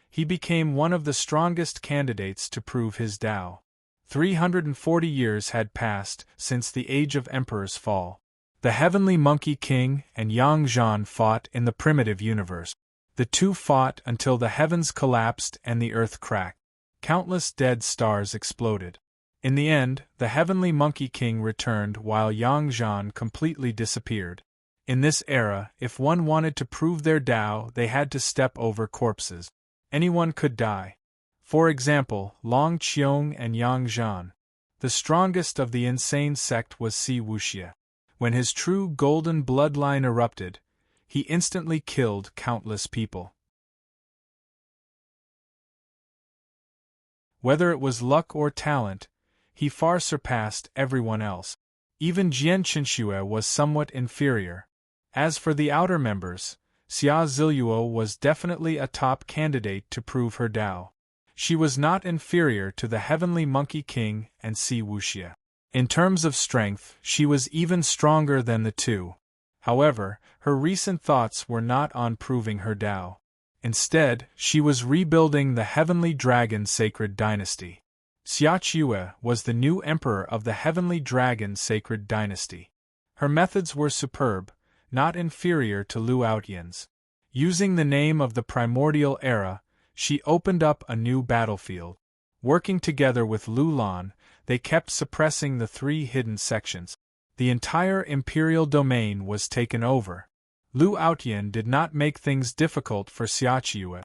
He became one of the strongest candidates to prove his Tao. 340 years had passed since the Age of Emperors' fall. The Heavenly Monkey King and Yang Zhan fought in the primitive universe. The 2 fought until the heavens collapsed and the earth cracked. Countless dead stars exploded. In the end, the Heavenly Monkey King returned while Yang Zhan completely disappeared. In this era, if one wanted to prove their Tao, they had to step over corpses. Anyone could die. For example, Long Qiong and Yang Zhan. The strongest of the insane sect was Si Wuxia. When his true golden bloodline erupted, he instantly killed countless people. Whether it was luck or talent, he far surpassed everyone else. Even Jian Qinxue was somewhat inferior. As for the outer members, Xia Ziluo was definitely a top candidate to prove her Tao. She was not inferior to the Heavenly Monkey King and Si Wuxia. In terms of strength, she was even stronger than the 2. However, her recent thoughts were not on proving her Tao. Instead, she was rebuilding the Heavenly Dragon Sacred Dynasty. Xia Qiue was the new emperor of the Heavenly Dragon Sacred Dynasty. Her methods were superb, not inferior to Lu Outyan's. Using the name of the primordial era, she opened up a new battlefield. Working together with Lu Lan, they kept suppressing the 3 hidden sections. The entire imperial domain was taken over. Lu Outyan did not make things difficult for Xia Qiue.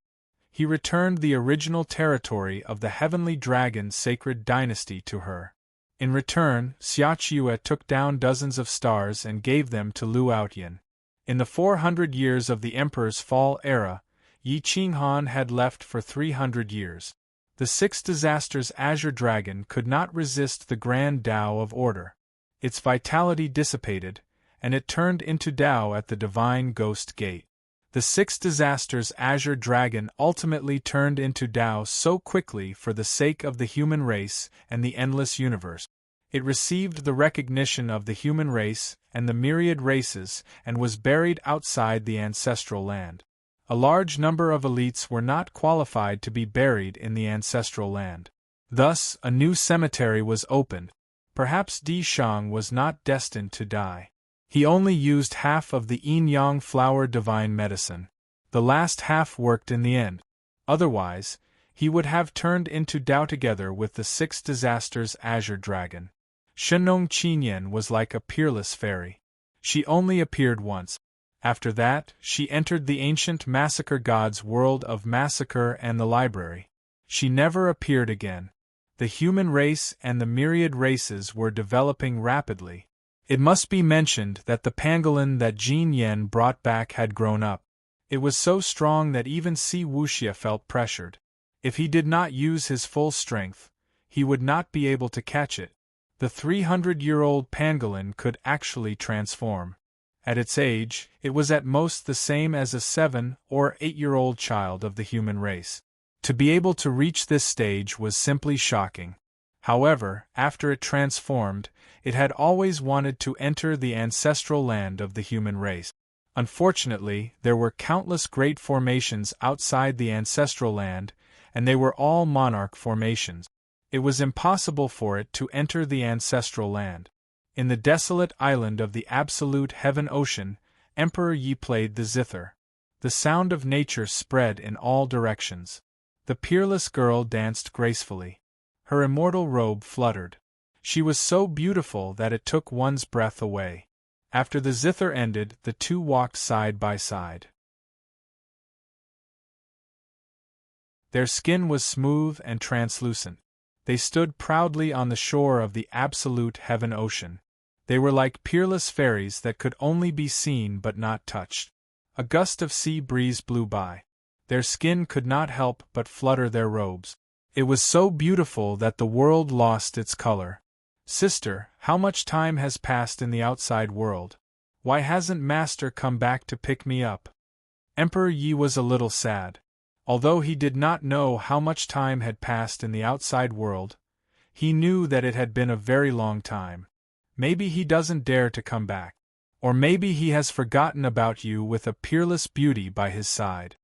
He returned the original territory of the Heavenly Dragon Sacred Dynasty to her. In return, Xia Qiue took down dozens of stars and gave them to Lu Outyan. In the 400 years of the Emperor's Fall era, Yi Qinghan had left for 300 years. The 6 disasters Azure Dragon could not resist the grand Tao of order. Its vitality dissipated, and it turned into Tao at the divine ghost gate. The six disasters azure dragon ultimately turned into Tao so quickly for the sake of the human race and the endless universe. It received the recognition of the human race and the myriad races and was buried outside the ancestral land. A large number of elites were not qualified to be buried in the ancestral land. Thus, a new cemetery was opened. Perhaps Di Shang was not destined to die. He only used half of the yin-yang flower divine medicine. The last half worked in the end. Otherwise, he would have turned into Tao together with the six disasters azure dragon. Shenong Qinyan was like a peerless fairy. She only appeared once. After that, she entered the ancient massacre god's world of massacre and the library. She never appeared again. The human race and the myriad races were developing rapidly. It must be mentioned that the pangolin that Jin Yen brought back had grown up. It was so strong that even Si Wuxia felt pressured. If he did not use his full strength, he would not be able to catch it. The 300-year-old pangolin could actually transform. At its age, it was at most the same as a 7- or 8-year-old child of the human race. To be able to reach this stage was simply shocking. However, after it transformed, it had always wanted to enter the ancestral land of the human race. Unfortunately, there were countless great formations outside the ancestral land, and they were all monarch formations. It was impossible for it to enter the ancestral land. In the desolate island of the absolute heaven ocean, Emperor Yi played the zither. The sound of nature spread in all directions. The peerless girl danced gracefully. Her immortal robe fluttered. She was so beautiful that it took one's breath away. After the zither ended, the two walked side by side. Their skin was smooth and translucent. They stood proudly on the shore of the absolute heaven ocean. They were like peerless fairies that could only be seen but not touched. A gust of sea breeze blew by. Their skin could not help but flutter their robes. It was so beautiful that the world lost its color. Sister, how much time has passed in the outside world? Why hasn't Master come back to pick me up? Emperor Yi was a little sad. Although he did not know how much time had passed in the outside world, he knew that it had been a very long time. Maybe he doesn't dare to come back. Or maybe he has forgotten about you with a peerless beauty by his side.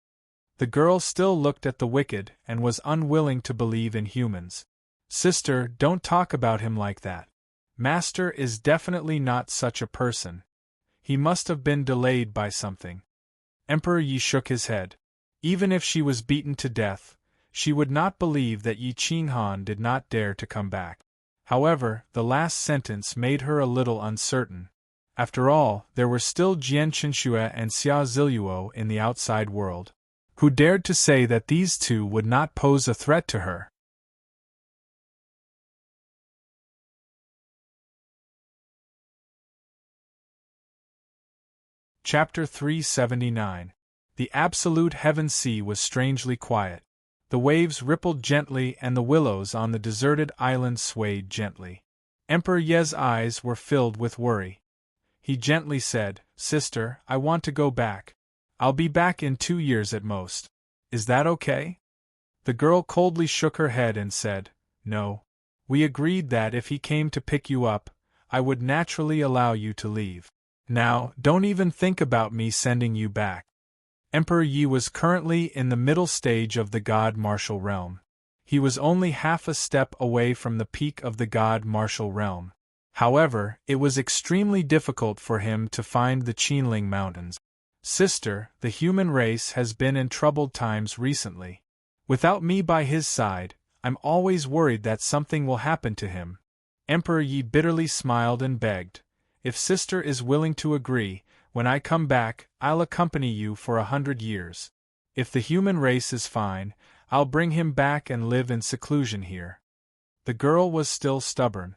The girl still looked at the wicked and was unwilling to believe in humans. Sister, don't talk about him like that. Master is definitely not such a person. He must have been delayed by something. Emperor Yi shook his head. Even if she was beaten to death, she would not believe that Yi Qinghan did not dare to come back. However, the last sentence made her a little uncertain. After all, there were still Jian Qinxue and Xia Ziluo in the outside world. Who dared to say that these two would not pose a threat to her? Chapter 379. The absolute heaven sea was strangely quiet. The waves rippled gently and the willows on the deserted island swayed gently. Emperor Ye's eyes were filled with worry. He gently said, Sister, I want to go back. I'll be back in 2 years at most. Is that okay? The girl coldly shook her head and said, No. We agreed that if he came to pick you up, I would naturally allow you to leave. Now, don't even think about me sending you back. Emperor Yi was currently in the middle stage of the God Martial Realm. He was only half a step away from the peak of the God Martial Realm. However, it was extremely difficult for him to find the Qinling Mountains. Sister, the human race has been in troubled times recently. Without me by his side, I'm always worried that something will happen to him. Emperor Yi bitterly smiled and begged, If Sister is willing to agree, when I come back, I'll accompany you for 100 years. If the human race is fine, I'll bring him back and live in seclusion here. The girl was still stubborn.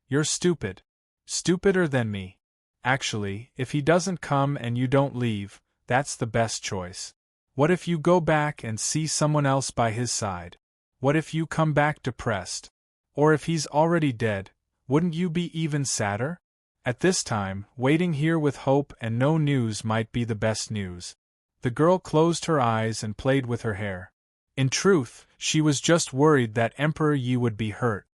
You're stupid. Stupider than me. Actually, if he doesn't come and you don't leave, that's the best choice. What if you go back and see someone else by his side? What if you come back depressed? Or if he's already dead, wouldn't you be even sadder? At this time, waiting here with hope and no news might be the best news. The girl closed her eyes and played with her hair. In truth, she was just worried that Emperor Yi would be hurt.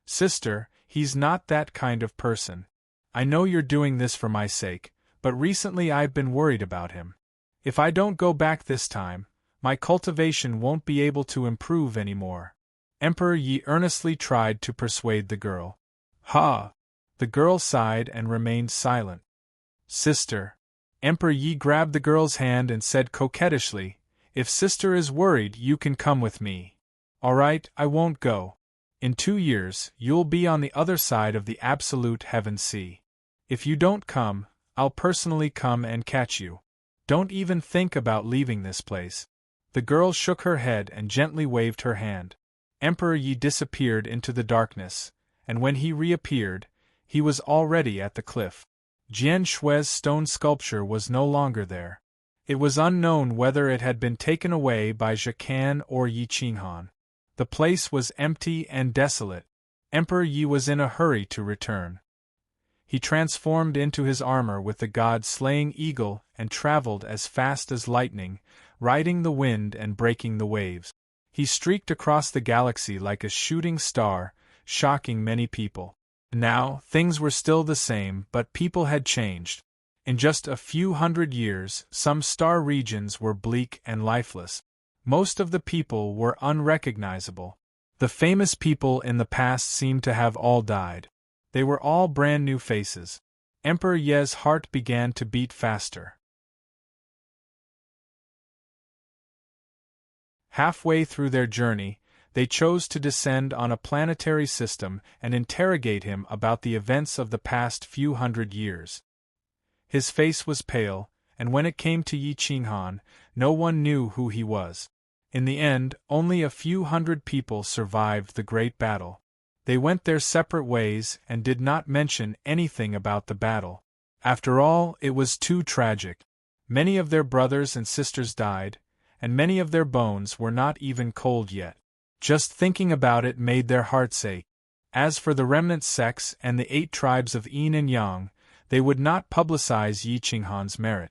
Sister, he's not that kind of person. I know you're doing this for my sake, but recently I've been worried about him. If I don't go back this time, my cultivation won't be able to improve anymore. Emperor Yi earnestly tried to persuade the girl. Ha! The girl sighed and remained silent. Sister. Emperor Yi grabbed the girl's hand and said coquettishly, if sister is worried, you can come with me. All right, I won't go. In 2 years, you'll be on the other side of the absolute heaven sea. If you don't come, I'll personally come and catch you. Don't even think about leaving this place. The girl shook her head and gently waved her hand. Emperor Yi disappeared into the darkness, and when he reappeared, he was already at the cliff. Jian Shui's stone sculpture was no longer there. It was unknown whether it had been taken away by Zhakan or Yi Qinghan. The place was empty and desolate. Emperor Yi was in a hurry to return. He transformed into his armor with the god-slaying eagle and traveled as fast as lightning, riding the wind and breaking the waves. He streaked across the galaxy like a shooting star, shocking many people. Now, things were still the same, but people had changed. In just a few hundred years, some star regions were bleak and lifeless. Most of the people were unrecognizable. The famous people in the past seemed to have all died. They were all brand new faces. Emperor Ye's heart began to beat faster. Halfway through their journey, they chose to descend on a planetary system and interrogate him about the events of the past few hundred years. His face was pale, and when it came to Yi Qinghan, no one knew who he was. In the end, only a few hundred people survived the great battle. They went their separate ways and did not mention anything about the battle. After all, it was too tragic. Many of their brothers and sisters died, and many of their bones were not even cold yet. Just thinking about it made their hearts ache. As for the remnant sects and the 8 tribes of Yin and Yang, they would not publicize Yi Qinghan's merit.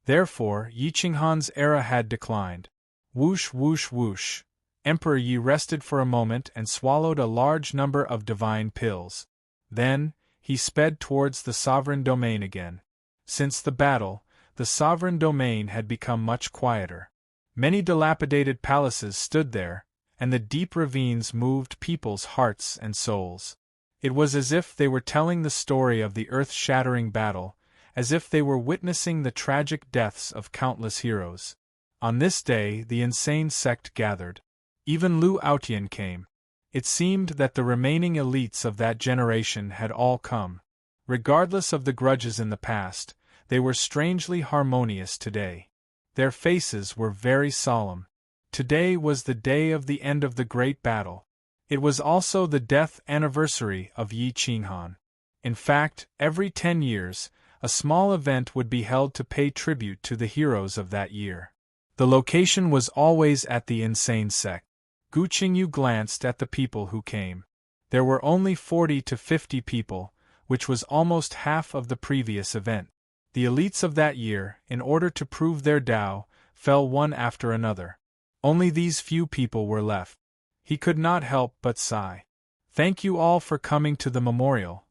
Therefore, Yi Qinghan's era had declined. Whoosh whoosh whoosh. Emperor Yi rested for a moment and swallowed a large number of divine pills. Then, he sped towards the sovereign domain again. Since the battle, the sovereign domain had become much quieter. Many dilapidated palaces stood there, and the deep ravines moved people's hearts and souls. It was as if they were telling the story of the earth-shattering battle, as if they were witnessing the tragic deaths of countless heroes. On this day, the insane sect gathered. Even Lu Aotian came. It seemed that the remaining elites of that generation had all come. Regardless of the grudges in the past, they were strangely harmonious today. Their faces were very solemn. Today was the day of the end of the great battle. It was also the death anniversary of Yi Qinghan. In fact, every 10 years, a small event would be held to pay tribute to the heroes of that year. The location was always at the insane sect. Gu Qingyu glanced at the people who came. There were only 40 to 50 people, which was almost half of the previous event. The elites of that year, in order to prove their Tao, fell one after another. Only these few people were left. He could not help but sigh. Thank you all for coming to the memorial.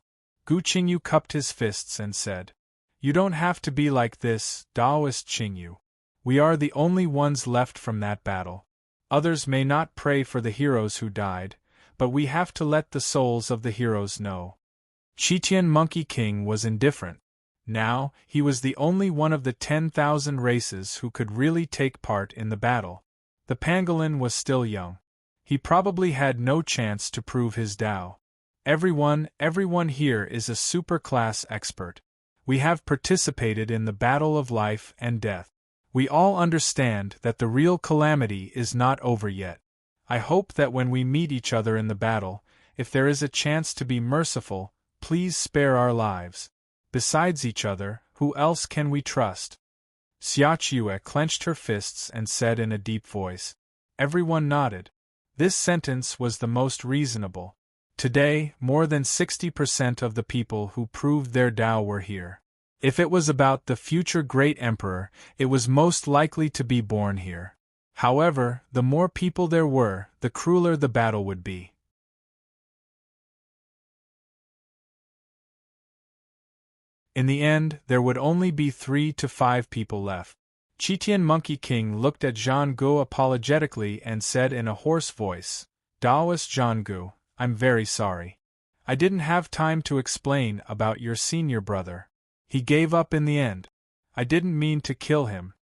Gu Qingyu cupped his fists and said, You don't have to be like this, Taoist Qingyu. We are the only ones left from that battle. Others may not pray for the heroes who died, but we have to let the souls of the heroes know. Qitian Monkey King was indifferent. Now, he was the only one of the 10,000 races who could really take part in the battle. The pangolin was still young. He probably had no chance to prove his Tao. Everyone here is a super-class expert. We have participated in the battle of life and death. We all understand that the real calamity is not over yet. I hope that when we meet each other in the battle, if there is a chance to be merciful, please spare our lives. Besides each other, who else can we trust? Xia Qiue clenched her fists and said in a deep voice. Everyone nodded. This sentence was the most reasonable. Today, more than 60% of the people who proved their Tao were here. If it was about the future great emperor, it was most likely to be born here. However, the more people there were, the crueler the battle would be. In the end, there would only be 3 to 5 people left. Chitian Monkey King looked at Zhang Gu apologetically and said in a hoarse voice, "Daoist Zhang Gu, I'm very sorry. I didn't have time to explain about your senior brother. He gave up in the end. I didn't mean to kill him."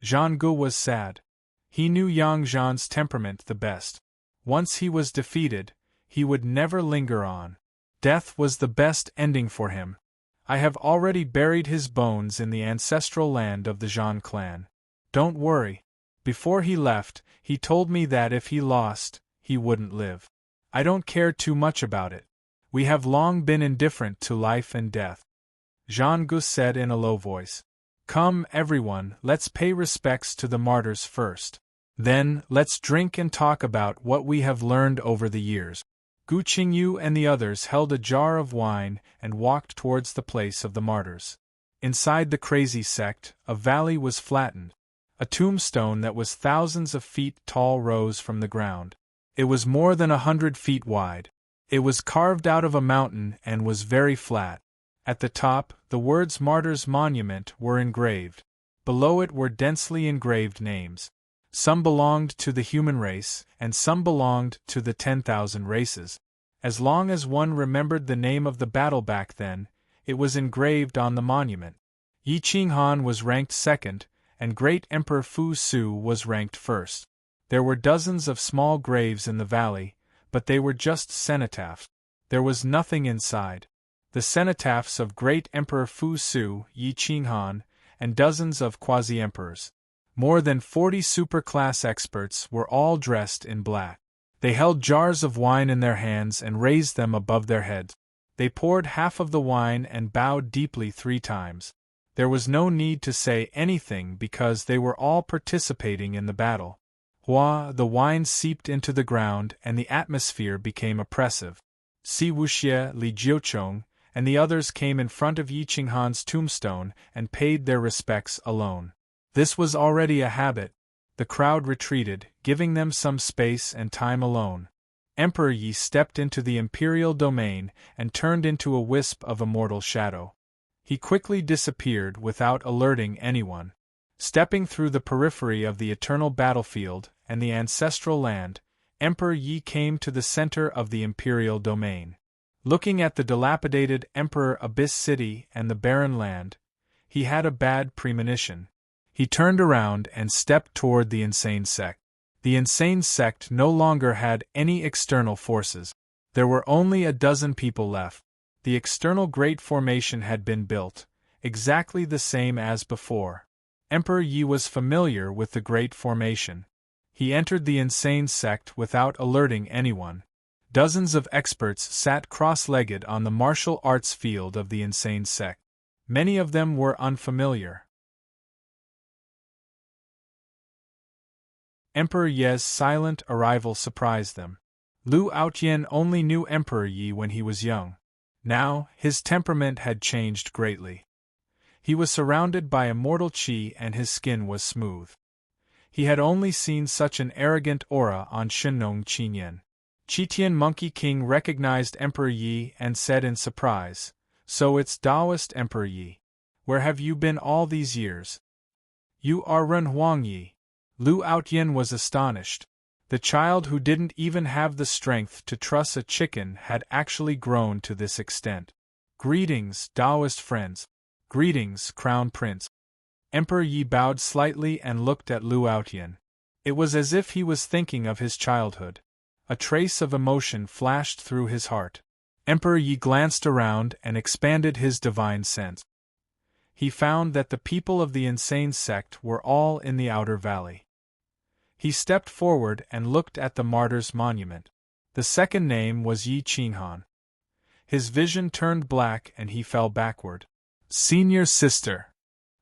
Zhang Gu was sad. He knew Yang Zhan's temperament the best. Once he was defeated, he would never linger on. Death was the best ending for him. I have already buried his bones in the ancestral land of the Zhan clan. Don't worry. Before he left, he told me that if he lost, he wouldn't live. I don't care too much about it. We have long been indifferent to life and death. Zhang Gu said in a low voice. Come, everyone, let's pay respects to the martyrs first. Then, let's drink and talk about what we have learned over the years. Gu Qingyu and the others held a jar of wine and walked towards the place of the martyrs. Inside the crazy sect, a valley was flattened. A tombstone that was thousands of feet tall rose from the ground. It was more than 100 feet wide. It was carved out of a mountain and was very flat. At the top, the words Martyrs Monument were engraved. Below it were densely engraved names. Some belonged to the human race, and some belonged to the 10,000 races. As long as one remembered the name of the battle back then, it was engraved on the monument. Yi Qinghan was ranked second, and Great Emperor Fu Su was ranked first. There were dozens of small graves in the valley, but they were just cenotaphs. There was nothing inside. The cenotaphs of Great Emperor Fu Su, Yi Qinghan, and dozens of quasi-emperors. More than 40 super-class experts were all dressed in black. They held jars of wine in their hands and raised them above their heads. They poured half of the wine and bowed deeply 3 times. There was no need to say anything because they were all participating in the battle. The wine seeped into the ground and the atmosphere became oppressive. Si Wuxie, Li Jiuchong, and the others came in front of Yi Qinghan's tombstone and paid their respects alone. This was already a habit. The crowd retreated, giving them some space and time alone. Emperor Yi stepped into the imperial domain and turned into a wisp of immortal shadow. He quickly disappeared without alerting anyone. Stepping through the periphery of the eternal battlefield and the ancestral land, Emperor Yi came to the center of the imperial domain. Looking at the dilapidated Emperor Abyss City and the barren land, he had a bad premonition. He turned around and stepped toward the insane sect. The insane sect no longer had any external forces. There were only a dozen people left. The external Great Formation had been built, exactly the same as before. Emperor Yi was familiar with the Great Formation. He entered the insane sect without alerting anyone. Dozens of experts sat cross-legged on the martial arts field of the insane sect. Many of them were unfamiliar. Emperor Ye's silent arrival surprised them. Lu Aotian only knew Emperor Yi when he was young. Now, his temperament had changed greatly. He was surrounded by immortal qi and his skin was smooth. He had only seen such an arrogant aura on Shenong Qinyan. Chitian Monkey King recognized Emperor Yi and said in surprise, "So it's Taoist Emperor Yi. Where have you been all these years?" "You are Ren Huang Yi." Lu Aotian was astonished. The child who didn't even have the strength to truss a chicken had actually grown to this extent. "Greetings, Taoist friends. Greetings, Crown Prince." Emperor Yi bowed slightly and looked at Lu Aotian. It was as if he was thinking of his childhood. A trace of emotion flashed through his heart. Emperor Yi glanced around and expanded his divine sense. He found that the people of the insane sect were all in the outer valley. He stepped forward and looked at the martyr's monument. The second name was Yi Qinghan. His vision turned black and he fell backward. "Senior sister.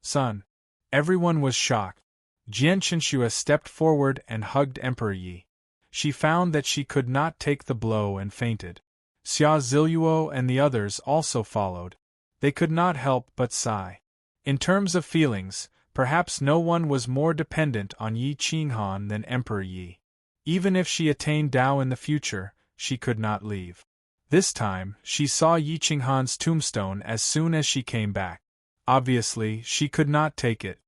Son." Everyone was shocked. Jian Chenxua stepped forward and hugged Emperor Yi. She found that she could not take the blow and fainted. Xia Ziluo and the others also followed. They could not help but sigh. In terms of feelings, perhaps no one was more dependent on Yi Qinghan than Emperor Yi. Even if she attained Tao in the future, she could not leave. This time, she saw Yi Qinghan's tombstone as soon as she came back. Obviously, she could not take it.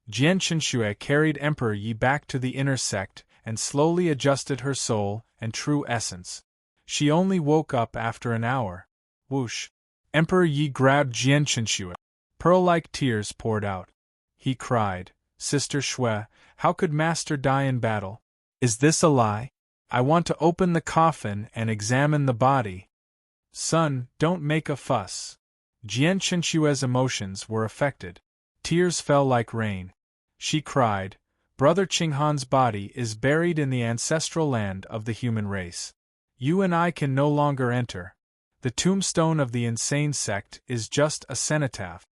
Jian Qinshui carried Emperor Yi back to the inner sect and slowly adjusted her soul and true essence. She only woke up after an hour. Whoosh! Emperor Yi grabbed Jian Qinshui. Pearl-like tears poured out. He cried, "Sister Shui, how could Master die in battle? Is this a lie? I want to open the coffin and examine the body." "Son, don't make a fuss." Jian Qinshui's emotions were affected. Tears fell like rain. She cried, "Brother Qinghan's body is buried in the ancestral land of the human race. You and I can no longer enter. The tombstone of the insane sect is just a cenotaph."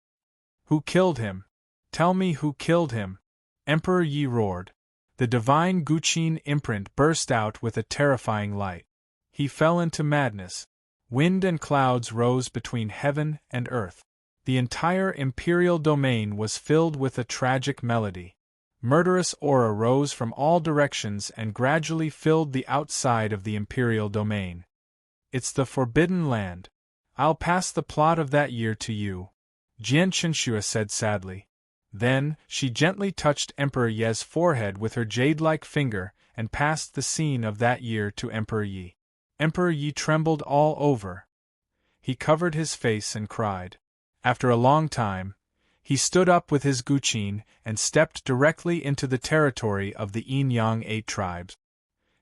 "Who killed him? Tell me who killed him!" Emperor Yi roared. The divine Guqin imprint burst out with a terrifying light. He fell into madness. Wind and clouds rose between heaven and earth. The entire imperial domain was filled with a tragic melody. Murderous aura rose from all directions and gradually filled the outside of the imperial domain. "It's the Forbidden Land. I'll pass the plot of that year to you," Jian Qinshui said sadly. Then, she gently touched Emperor Ye's forehead with her jade-like finger and passed the scene of that year to Emperor Yi. Emperor Yi trembled all over. He covered his face and cried. After a long time, he stood up with his Guqin and stepped directly into the territory of the Yin-Yang 8 tribes.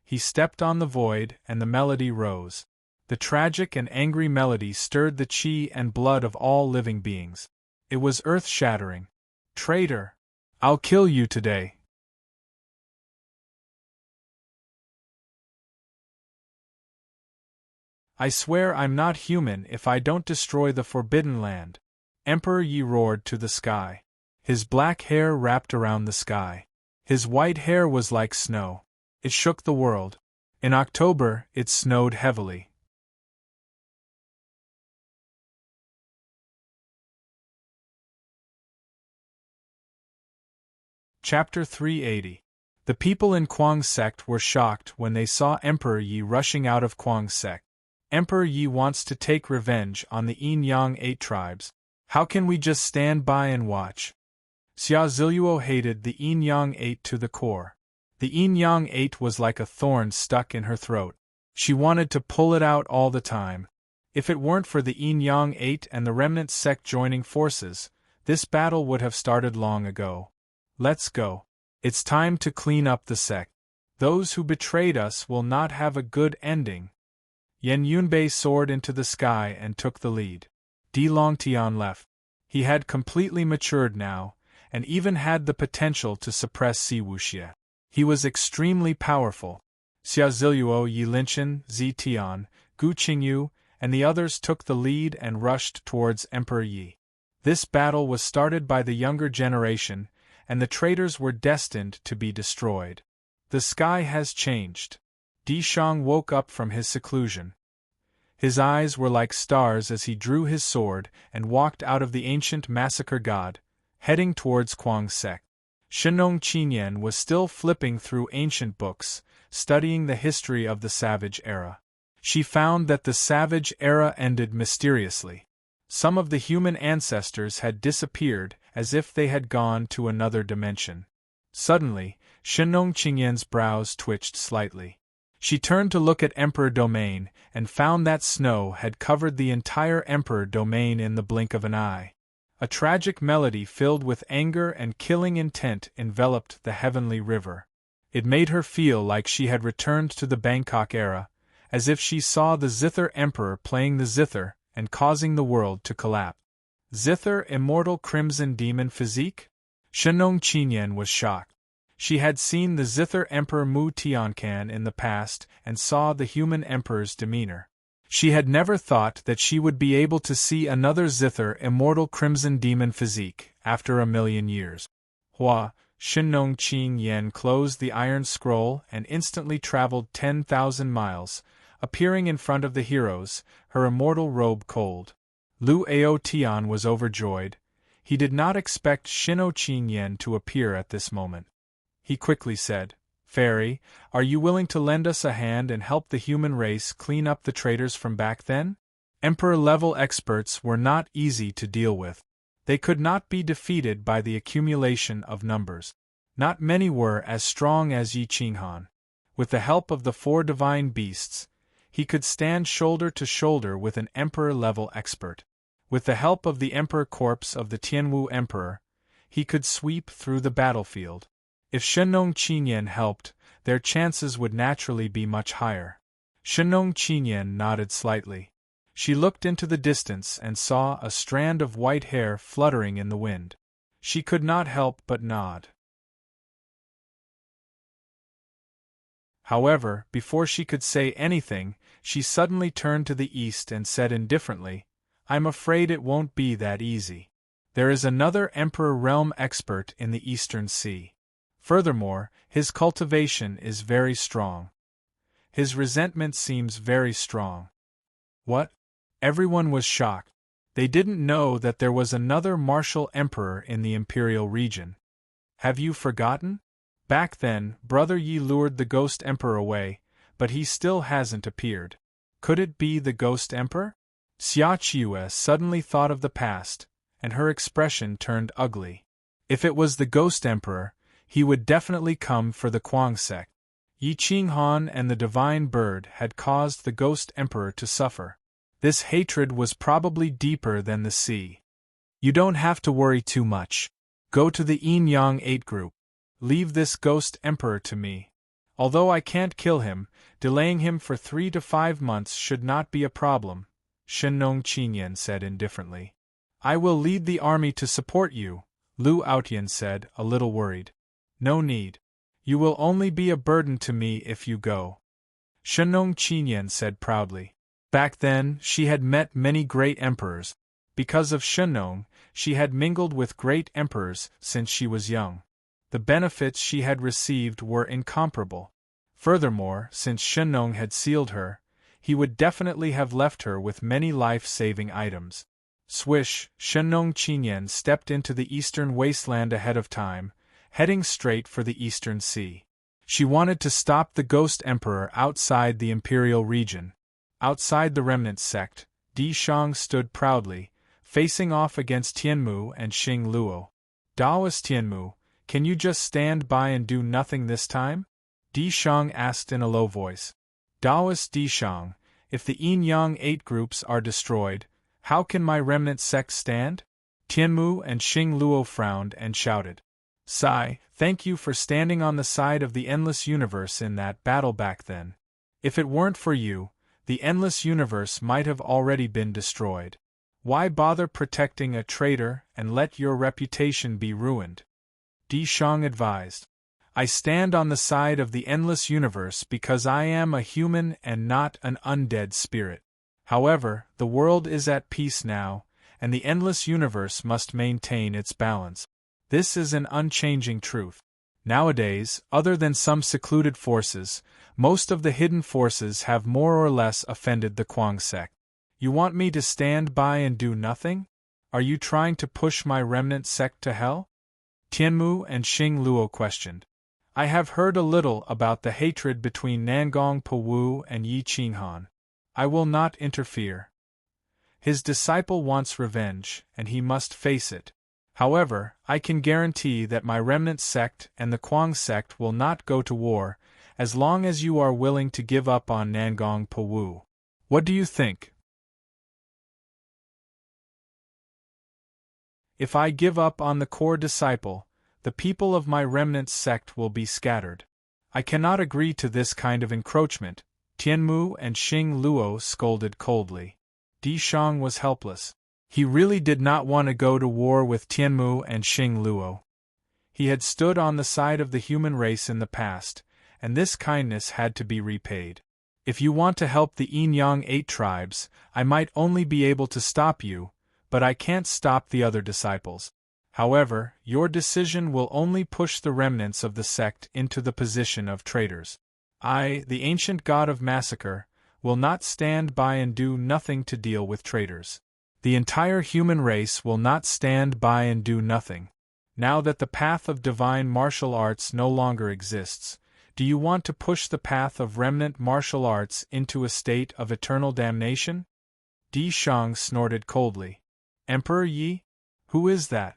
He stepped on the void and the melody rose. The tragic and angry melody stirred the qi and blood of all living beings. It was earth-shattering. "Traitor! I'll kill you today!" "I swear I'm not human if I don't destroy the Forbidden Land," Emperor Yi roared to the sky. His black hair wrapped around the sky. His white hair was like snow. It shook the world. In October, it snowed heavily. Chapter 380. The people in Kuang's sect were shocked when they saw Emperor Yi rushing out of Kuang's sect. "Emperor Yi wants to take revenge on the Yin-Yang 8 tribes. How can we just stand by and watch?" Xia Ziluo hated the Yin-Yang 8 to the core. The Yin-Yang 8 was like a thorn stuck in her throat. She wanted to pull it out all the time. If it weren't for the Yin-Yang 8 and the remnant sect joining forces, this battle would have started long ago. "Let's go. It's time to clean up the sect. Those who betrayed us will not have a good ending." Yan Yunbei soared into the sky and took the lead. Di Longtian left. He had completely matured now, and even had the potential to suppress Si Wuxie. He was extremely powerful. Xia Ziluo, Yi Linchen, Zi Tian, Gu Qingyu, and the others took the lead and rushed towards Emperor Yi. This battle was started by the younger generation, and the traitors were destined to be destroyed. The sky has changed. Di Shang woke up from his seclusion. His eyes were like stars as he drew his sword and walked out of the ancient massacre god, heading towards Kuang's sect. Shenong Qinyan was still flipping through ancient books, studying the history of the Savage Era. She found that the Savage Era ended mysteriously. Some of the human ancestors had disappeared as if they had gone to another dimension. Suddenly, Shenong Qingyan's brows twitched slightly. She turned to look at Emperor Domain and found that snow had covered the entire Emperor Domain in the blink of an eye. A tragic melody filled with anger and killing intent enveloped the heavenly river. It made her feel like she had returned to the Bangkok era, as if she saw the Zither Emperor playing the zither and causing the world to collapse. Zither, immortal crimson demon physique? Shenong Qinyan was shocked. She had seen the Zither Emperor Mu Tiancan in the past and saw the human emperor's demeanor. She had never thought that she would be able to see another Zither immortal crimson demon physique after 1,000,000 years. Hua, Shenong Qinyan closed the iron scroll and instantly traveled 10,000 miles, appearing in front of the heroes, her immortal robe cold. Lu Ao Tian was overjoyed. He did not expect Shino Qinyan to appear at this moment. He quickly said, "Fairy, are you willing to lend us a hand and help the human race clean up the traitors from back then?" Emperor-level experts were not easy to deal with. They could not be defeated by the accumulation of numbers. Not many were as strong as Yi Qinghan. With the help of the 4 divine beasts, he could stand shoulder to shoulder with an emperor-level expert. With the help of the emperor corpse of the Tianwu Emperor, he could sweep through the battlefield. If Shenong Qinyan helped, their chances would naturally be much higher. Shenong Qinyan nodded slightly. She looked into the distance and saw a strand of white hair fluttering in the wind. She could not help but nod. However, before she could say anything, she suddenly turned to the east and said indifferently, "I'm afraid it won't be that easy. There is another Emperor Realm expert in the Eastern Sea. Furthermore, his cultivation is very strong. His resentment seems very strong." What? Everyone was shocked. They didn't know that there was another martial emperor in the imperial region. Have you forgotten? Back then, Brother Yi lured the Ghost Emperor away, but he still hasn't appeared. Could it be the Ghost Emperor? Xia Qiue suddenly thought of the past, and her expression turned ugly. If it was the Ghost Emperor, he would definitely come for the Kuang sect. Yi Qinghan and the Divine Bird had caused the Ghost Emperor to suffer. This hatred was probably deeper than the sea. You don't have to worry too much. Go to the Yin Yang 8 group. Leave this Ghost Emperor to me. Although I can't kill him, delaying him for 3 to 5 months should not be a problem, Shenong Qinyan said indifferently. I will lead the army to support you, Lu Aotian said, a little worried. No need. You will only be a burden to me if you go, Shenong Qinyan said proudly. Back then, she had met many great emperors. Because of Shenong, she had mingled with great emperors since she was young. The benefits she had received were incomparable. Furthermore, since Shenong had sealed her, he would definitely have left her with many life-saving items. Swish, Shenong Qinyan stepped into the eastern wasteland ahead of time, heading straight for the Eastern Sea. She wanted to stop the Ghost Emperor outside the Imperial region. Outside the Remnant sect, Di Shang stood proudly, facing off against Tianmu and Xing Luo. Daoist Tianmu, can you just stand by and do nothing this time? Di Shang asked in a low voice. Daoist Di Shang, if the Yin Yang 8 groups are destroyed, how can my remnant sect stand? Tianmu and Xing Luo frowned and shouted. Sai, thank you for standing on the side of the endless universe in that battle back then. If it weren't for you, the endless universe might have already been destroyed. Why bother protecting a traitor and let your reputation be ruined? Di Shang advised. I stand on the side of the endless universe because I am a human and not an undead spirit. However, the world is at peace now, and the endless universe must maintain its balance. This is an unchanging truth. Nowadays, other than some secluded forces, most of the hidden forces have more or less offended the Kuang sect. You want me to stand by and do nothing? Are you trying to push my remnant sect to hell? Tianmu and Xing Luo questioned. I have heard a little about the hatred between Nangong Pawu and Yi Qinghan. I will not interfere. His disciple wants revenge, and he must face it. However, I can guarantee that my remnant sect and the Kuang sect will not go to war, as long as you are willing to give up on Nangong Pawu. What do you think? If I give up on the core disciple, the people of my remnant sect will be scattered. I cannot agree to this kind of encroachment, Tianmu and Xing Luo scolded coldly. Di Shang was helpless. He really did not want to go to war with Tianmu and Xing Luo. He had stood on the side of the human race in the past, and this kindness had to be repaid. If you want to help the Yin Yang 8 tribes, I might only be able to stop you, but I can't stop the other disciples. However, your decision will only push the remnants of the sect into the position of traitors. I, the ancient god of massacre, will not stand by and do nothing to deal with traitors. The entire human race will not stand by and do nothing. Now that the path of divine martial arts no longer exists, do you want to push the path of remnant martial arts into a state of eternal damnation? Di Shang snorted coldly. Emperor Yi? Who is that?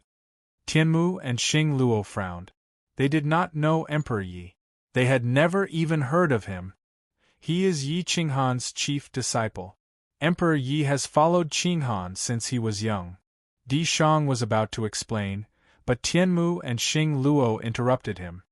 Tianmu and Xing Luo frowned. They did not know Emperor Yi. They had never even heard of him. He is Yi Qinghan's chief disciple. Emperor Yi has followed Qinghan since he was young. Di Shang was about to explain, but Tianmu and Xing Luo interrupted him.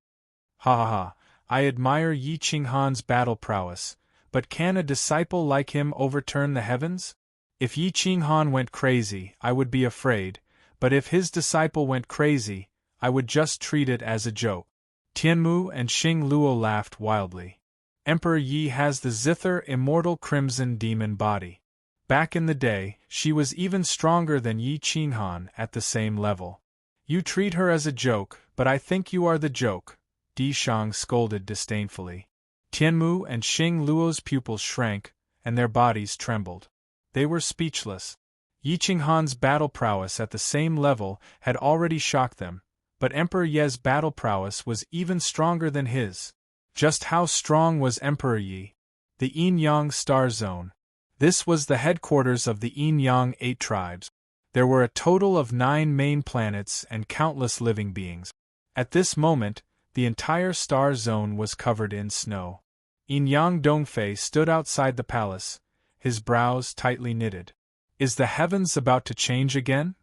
Ha ha ha, I admire Yi Qinghan's battle prowess, but can a disciple like him overturn the heavens? If Yi Qinghan went crazy, I would be afraid, but if his disciple went crazy, I would just treat it as a joke. Tianmu and Xing Luo laughed wildly. Emperor Yi has the zither immortal crimson demon body. Back in the day, she was even stronger than Yi Qinghan at the same level. You treat her as a joke, but I think you are the joke, Di Shang scolded disdainfully. Tianmu and Xing Luo's pupils shrank, and their bodies trembled. They were speechless. Yi Qinghan's battle prowess at the same level had already shocked them, but Emperor Yi's battle prowess was even stronger than his. Just how strong was Emperor Yi? The Yin-Yang Star Zone. This was the headquarters of the Yin-Yang 8 tribes. There were a total of 9 main planets and countless living beings. At this moment, the entire star zone was covered in snow. Yin-Yang Dongfei stood outside the palace, his brows tightly knitted. Is the heavens about to change again?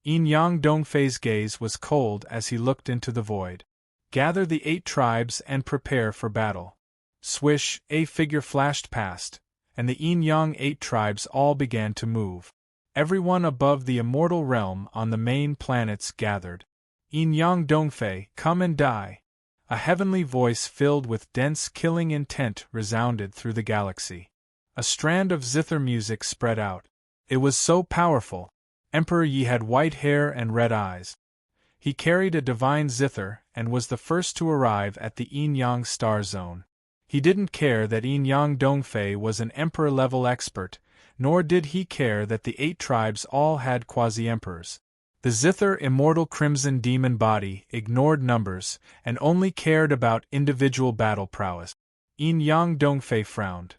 Yin-Yang Dongfei's gaze was cold as he looked into the void. Gather the 8 tribes and prepare for battle. Swish, a figure flashed past, and the Yin-Yang 8 tribes all began to move. Everyone above the immortal realm on the main planets gathered. Yin-Yang Dongfei, come and die. A heavenly voice filled with dense killing intent resounded through the galaxy. A strand of zither music spread out. It was so powerful. Emperor Yi had white hair and red eyes. He carried a divine zither and was the first to arrive at the Yin-Yang Star Zone. He didn't care that Yin-Yang Dongfei was an emperor-level expert, nor did he care that the 8 tribes all had quasi-emperors. The zither immortal crimson demon body ignored numbers and only cared about individual battle prowess. Yin-Yang Dongfei frowned.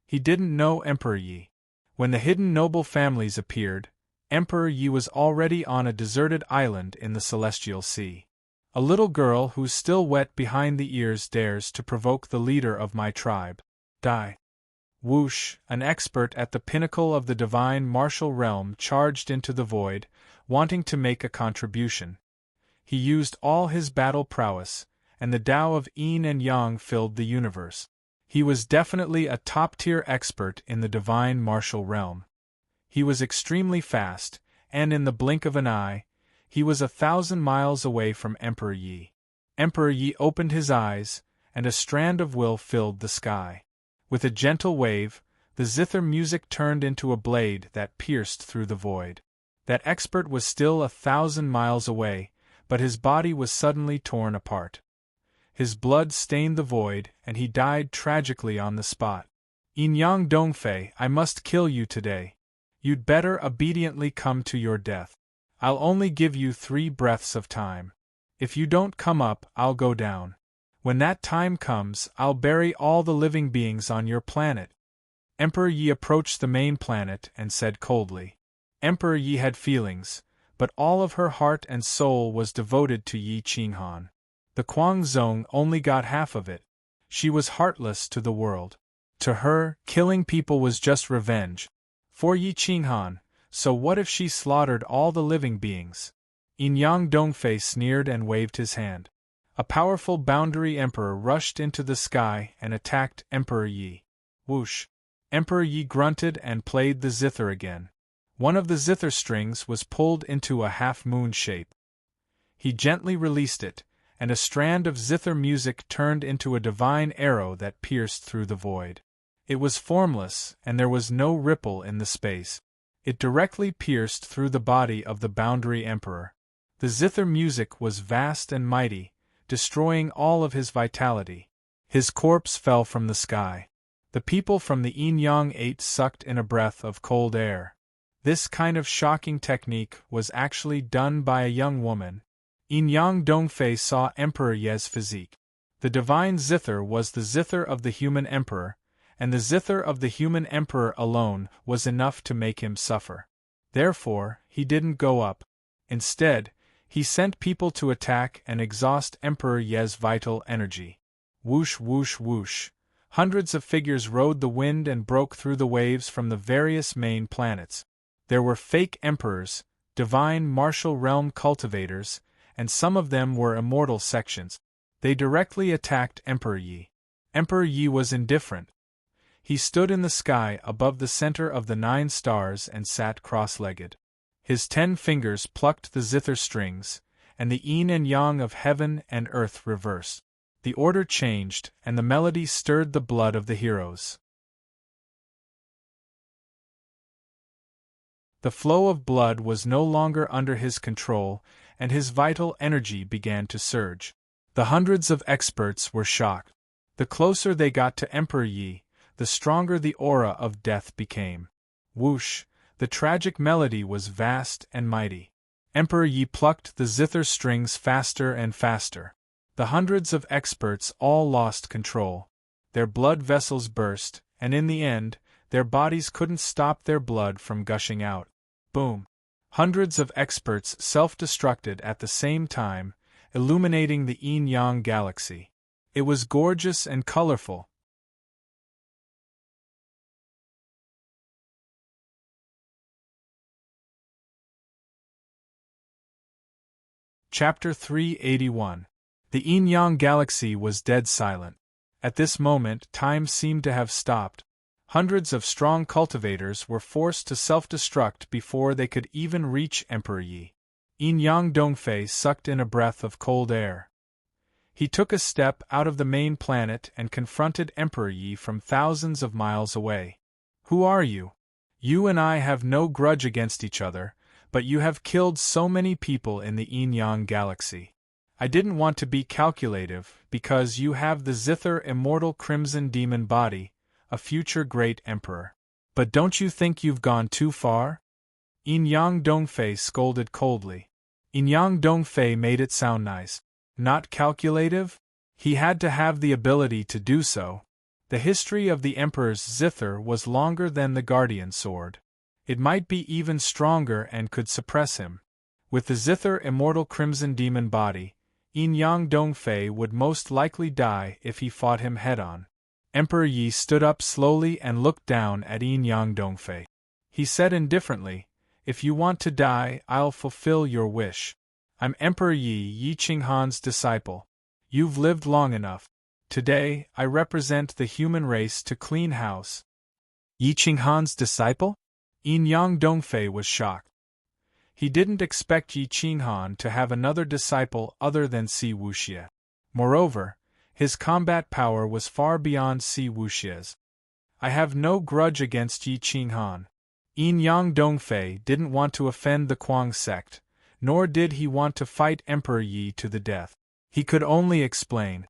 He didn't know Emperor Yi. When the hidden noble families appeared, Emperor Yi was already on a deserted island in the Celestial Sea. A little girl who's still wet behind the ears dares to provoke the leader of my tribe. Die. Whoosh, an expert at the pinnacle of the divine martial realm charged into the void, wanting to make a contribution. He used all his battle prowess, and the Tao of Yin and Yang filled the universe. He was definitely a top-tier expert in the divine martial realm. He was extremely fast, and in the blink of an eye, he was 1,000 miles away from Emperor Yi. Emperor Yi opened his eyes, and a strand of will filled the sky. With a gentle wave, the zither music turned into a blade that pierced through the void. That expert was still 1,000 miles away, but his body was suddenly torn apart. His blood stained the void, and he died tragically on the spot. Yin-Yang Dongfei, I must kill you today. You'd better obediently come to your death. I'll only give you 3 breaths of time. If you don't come up, I'll go down. When that time comes, I'll bury all the living beings on your planet. Emperor Yi approached the main planet and said coldly. Emperor Yi had feelings, but all of her heart and soul was devoted to Yi Qinghan. The Guangzong only got half of it. She was heartless to the world. To her, killing people was just revenge. For Yi Qinghan, so what if she slaughtered all the living beings? Yin-Yang Dongfei sneered and waved his hand. A powerful boundary emperor rushed into the sky and attacked Emperor Yi. Whoosh! Emperor Yi grunted and played the zither again. One of the zither strings was pulled into a half-moon shape. He gently released it, and a strand of zither music turned into a divine arrow that pierced through the void. It was formless, and there was no ripple in the space. It directly pierced through the body of the boundary emperor. The zither music was vast and mighty, destroying all of his vitality. His corpse fell from the sky. The people from the yin-yang 8 sucked in a breath of cold air. This kind of shocking technique was actually done by a young woman. Yin-yang Dongfei saw Emperor Ye's physique. The divine zither was the zither of the human emperor, and the zither of the human emperor alone was enough to make him suffer. Therefore, he didn't go up. Instead, he sent people to attack and exhaust Emperor Ye's vital energy. Whoosh whoosh whoosh. Hundreds of figures rode the wind and broke through the waves from the various main planets. There were fake emperors, divine martial realm cultivators, and some of them were immortal sections. They directly attacked Emperor Yi. Emperor Yi was indifferent. He stood in the sky above the center of the 9 stars and sat cross-legged. His 10 fingers plucked the zither strings, and the yin and yang of heaven and earth reversed. The order changed, and the melody stirred the blood of the heroes. The flow of blood was no longer under his control, and his vital energy began to surge. The hundreds of experts were shocked. The closer they got to Emperor Yi, the stronger the aura of death became. Whoosh, the tragic melody was vast and mighty. Emperor Yi plucked the zither strings faster and faster. The hundreds of experts all lost control. Their blood vessels burst, and in the end, their bodies couldn't stop their blood from gushing out. Boom! Hundreds of experts self-destructed at the same time, illuminating the yin-yang galaxy. It was gorgeous and colorful. Chapter 381. The yin-yang galaxy was dead silent. At this moment, time seemed to have stopped. Hundreds of strong cultivators were forced to self-destruct before they could even reach Emperor Yi. Yin-yang Dongfei sucked in a breath of cold air. He took a step out of the main planet and confronted Emperor Yi from thousands of miles away. "Who are you? You and I have no grudge against each other, but you have killed so many people in the yin-yang galaxy. I didn't want to be calculative, because you have the zither immortal crimson demon body, a future great emperor. But don't you think you've gone too far?" Yin-yang Dongfei scolded coldly. Yin-yang Dongfei made it sound nice. Not calculative? He had to have the ability to do so. The history of the emperor's zither was longer than the guardian sword. It might be even stronger and could suppress him. With the zither immortal crimson demon body, Yin-yang Dongfei would most likely die if he fought him head-on. Emperor Yi stood up slowly and looked down at Yin-yang Dongfei. He said indifferently, "If you want to die, I'll fulfill your wish. I'm Emperor Yi Qinghan's disciple. You've lived long enough. Today, I represent the human race to clean house." Yi Qinghan's disciple? Yin-yang Dongfei was shocked. He didn't expect Yi Qinghan to have another disciple other than Si Wuxie. Moreover, his combat power was far beyond Si Wuxie's. "I have no grudge against Yi Qinghan." Yin-yang Dongfei didn't want to offend the Kuang sect, nor did he want to fight Emperor Yi to the death. He could only explain.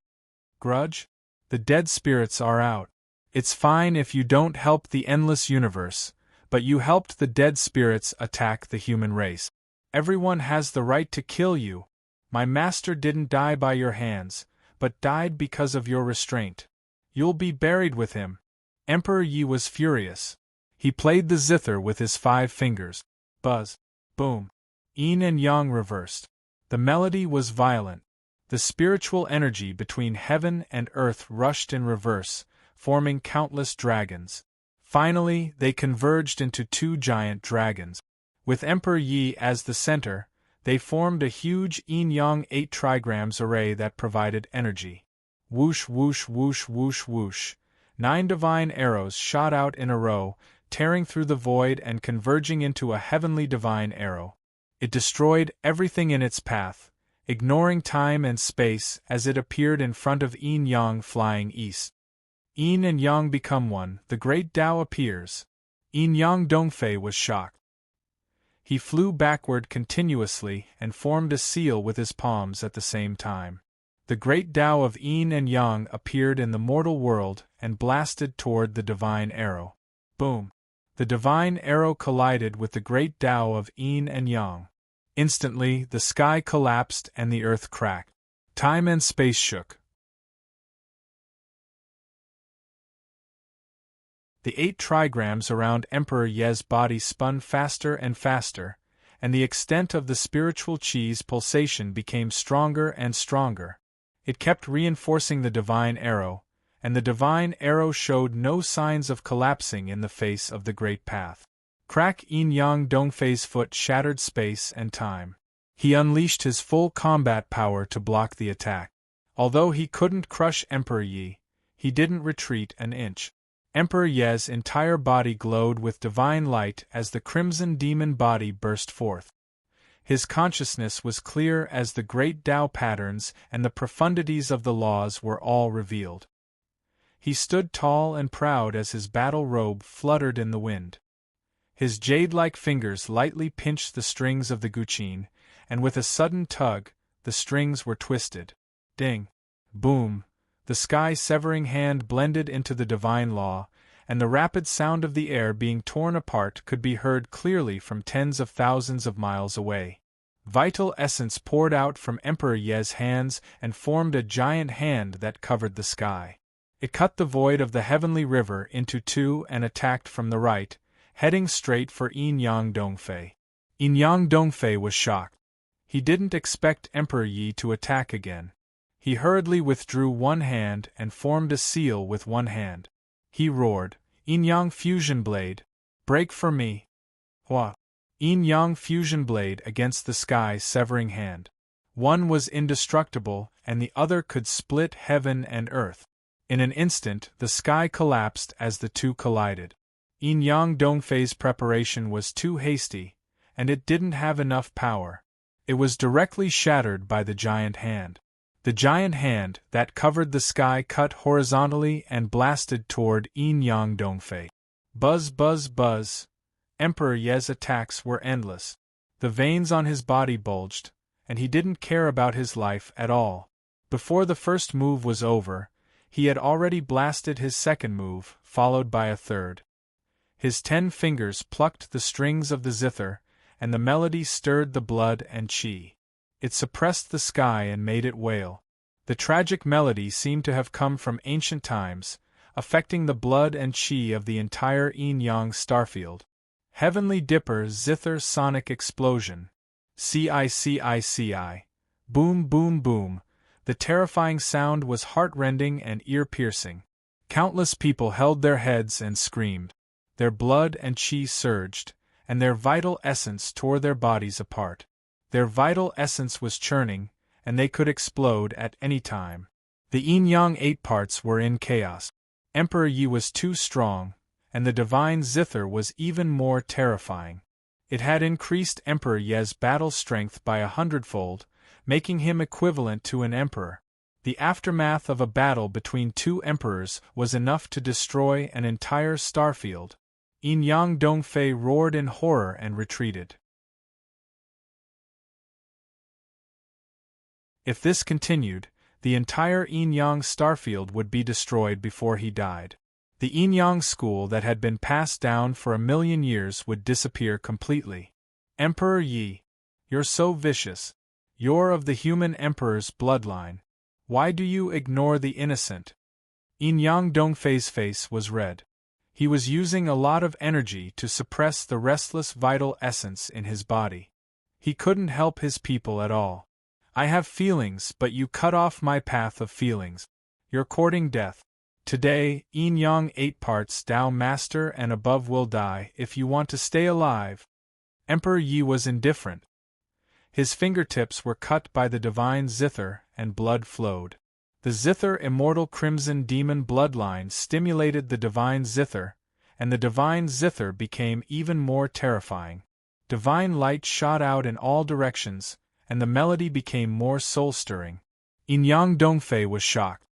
"Grudge? The dead spirits are out. It's fine if you don't help the endless universe, but you helped the dead spirits attack the human race. Everyone has the right to kill you. My master didn't die by your hands, but died because of your restraint. You'll be buried with him." Emperor Yi was furious. He played the zither with his 5 fingers. Buzz. Boom. Yin and yang reversed. The melody was violent. The spiritual energy between heaven and earth rushed in reverse, forming countless dragons. Finally, they converged into 2 giant dragons. With Emperor Yi as the center, they formed a huge yin-yang 8 trigrams array that provided energy. Whoosh whoosh whoosh whoosh whoosh. 9 divine arrows shot out in a row, tearing through the void and converging into a heavenly divine arrow. It destroyed everything in its path, ignoring time and space as it appeared in front of yin-yang flying east. Yin and yang become one, the great Tao appears. Yin-yang Dongfei was shocked. He flew backward continuously and formed a seal with his palms at the same time. The great Tao of yin and yang appeared in the mortal world and blasted toward the divine arrow. Boom! The divine arrow collided with the great Tao of yin and yang. Instantly, the sky collapsed and the earth cracked. Time and space shook. The 8 trigrams around Emperor Ye's body spun faster and faster, and the extent of the spiritual chi's pulsation became stronger and stronger. It kept reinforcing the divine arrow, and the divine arrow showed no signs of collapsing in the face of the great path. Crack! Yin-Yang Dongfei's foot shattered space and time. He unleashed his full combat power to block the attack. Although he couldn't crush Emperor Yi, he didn't retreat an inch. Emperor Ye's entire body glowed with divine light as the crimson demon body burst forth. His consciousness was clear as the great Tao patterns and the profundities of the laws were all revealed. He stood tall and proud as his battle robe fluttered in the wind. His jade-like fingers lightly pinched the strings of the guqin, and with a sudden tug, the strings were twisted. Ding! Boom! The sky-severing hand blended into the divine law, and the rapid sound of the air being torn apart could be heard clearly from tens of thousands of miles away. Vital essence poured out from Emperor Ye's hands and formed a giant hand that covered the sky. It cut the void of the heavenly river into two and attacked from the right, heading straight for Yin-Yang Dongfei. Yin-Yang Dongfei was shocked. He didn't expect Emperor Yi to attack again. He hurriedly withdrew one hand and formed a seal with one hand. He roared, "Yin-Yang Fusion Blade! Break for me!" Hua! Yin-Yang Fusion Blade against the sky-severing hand. One was indestructible, and the other could split heaven and earth. In an instant, the sky collapsed as the two collided. Yin-Yang Dongfei's preparation was too hasty, and it didn't have enough power. It was directly shattered by the giant hand. The giant hand that covered the sky cut horizontally and blasted toward Yin-Yang Dongfei. Buzz, buzz, buzz. Emperor Ye's attacks were endless. The veins on his body bulged, and he didn't care about his life at all. Before the first move was over, he had already blasted his second move, followed by a third. His 10 fingers plucked the strings of the zither, and the melody stirred the blood and qi. It suppressed the sky and made it wail. The tragic melody seemed to have come from ancient times, affecting the blood and qi of the entire Yin-Yang starfield. Heavenly Dipper Zither Sonic Explosion. Cici. Boom, boom, boom. The terrifying sound was heart-rending and ear-piercing. Countless people held their heads and screamed. Their blood and qi surged, and their vital essence tore their bodies apart. Their vital essence was churning, and they could explode at any time. The Yin-Yang 8 parts were in chaos. Emperor Yi was too strong, and the divine zither was even more terrifying. It had increased Emperor Ye's battle strength by 100-fold, making him equivalent to an emperor. The aftermath of a battle between two emperors was enough to destroy an entire starfield. Yin-Yang Dongfei roared in horror and retreated. If this continued, the entire Yin-Yang starfield would be destroyed before he died. The Yin-Yang school that had been passed down for 1,000,000 years would disappear completely. Emperor Yi, you're so vicious. You're of the human emperor's bloodline. Why do you ignore the innocent? Yin-Yang Dongfei's face was red. He was using a lot of energy to suppress the restless vital essence in his body. He couldn't help his people at all. I have feelings, but you cut off my path of feelings. You're courting death. Today, Yin-Yang 8 parts Tao Master and above will die if you want to stay alive. Emperor Yi was indifferent. His fingertips were cut by the divine zither, and blood flowed. The zither immortal crimson demon bloodline stimulated the divine zither, and the divine zither became even more terrifying. Divine light shot out in all directions, and the melody became more soul-stirring. Yin-Yang Dongfei was shocked.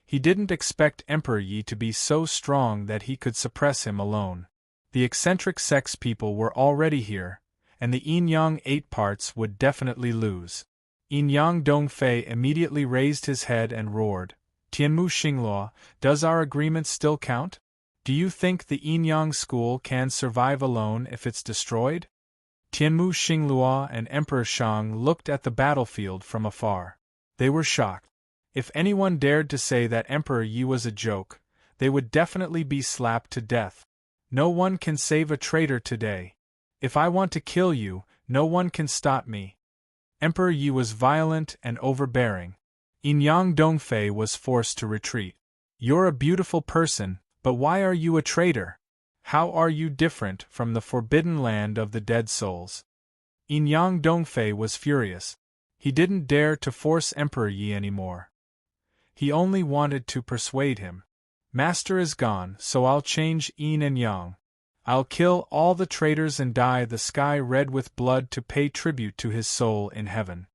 He didn't expect Emperor Yi to be so strong that he could suppress him alone. The eccentric sex people were already here, and the Yin-Yang 8 parts would definitely lose. Yin Yang Dongfei immediately raised his head and roared, Tianmu Xingluo, does our agreement still count? Do you think the Yin Yang school can survive alone if it's destroyed? Tianmu Xingluo and Emperor Shang looked at the battlefield from afar. They were shocked. If anyone dared to say that Emperor Yi was a joke, they would definitely be slapped to death. No one can save a traitor today. If I want to kill you, no one can stop me. Emperor Yi was violent and overbearing. Yin Yang Dongfei was forced to retreat. You're a beautiful person, but why are you a traitor? How are you different from the forbidden land of the dead souls? Yin Yang Dongfei was furious. He didn't dare to force Emperor Yi anymore. He only wanted to persuade him. Master is gone, so I'll change yin and yang. I'll kill all the traitors and dye the sky red with blood to pay tribute to his soul in heaven.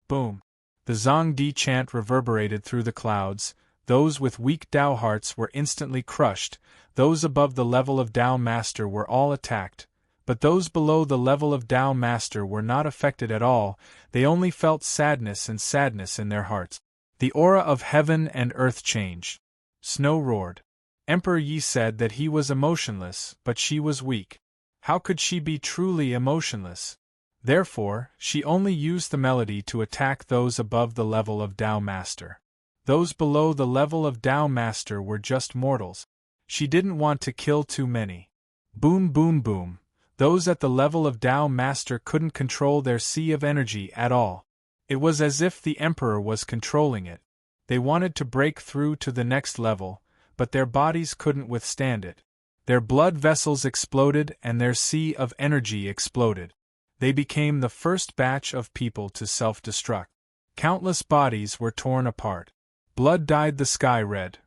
Boom! The Zhongdi chant reverberated through the clouds. Those with weak Tao hearts were instantly crushed, those above the level of Tao Master were all attacked, but those below the level of Tao Master were not affected at all, they only felt sadness in their hearts. The aura of heaven and earth changed. Snow roared. Emperor Yi said that he was emotionless, but she was weak. How could she be truly emotionless? Therefore, she only used the melody to attack those above the level of Tao Master. Those below the level of Tao Master were just mortals. She didn't want to kill too many. Boom boom boom. Those at the level of Tao Master couldn't control their sea of energy at all. It was as if the Emperor was controlling it. They wanted to break through to the next level, but their bodies couldn't withstand it. Their blood vessels exploded and their sea of energy exploded. They became the first batch of people to self-destruct. Countless bodies were torn apart. Blood dyed the sky red.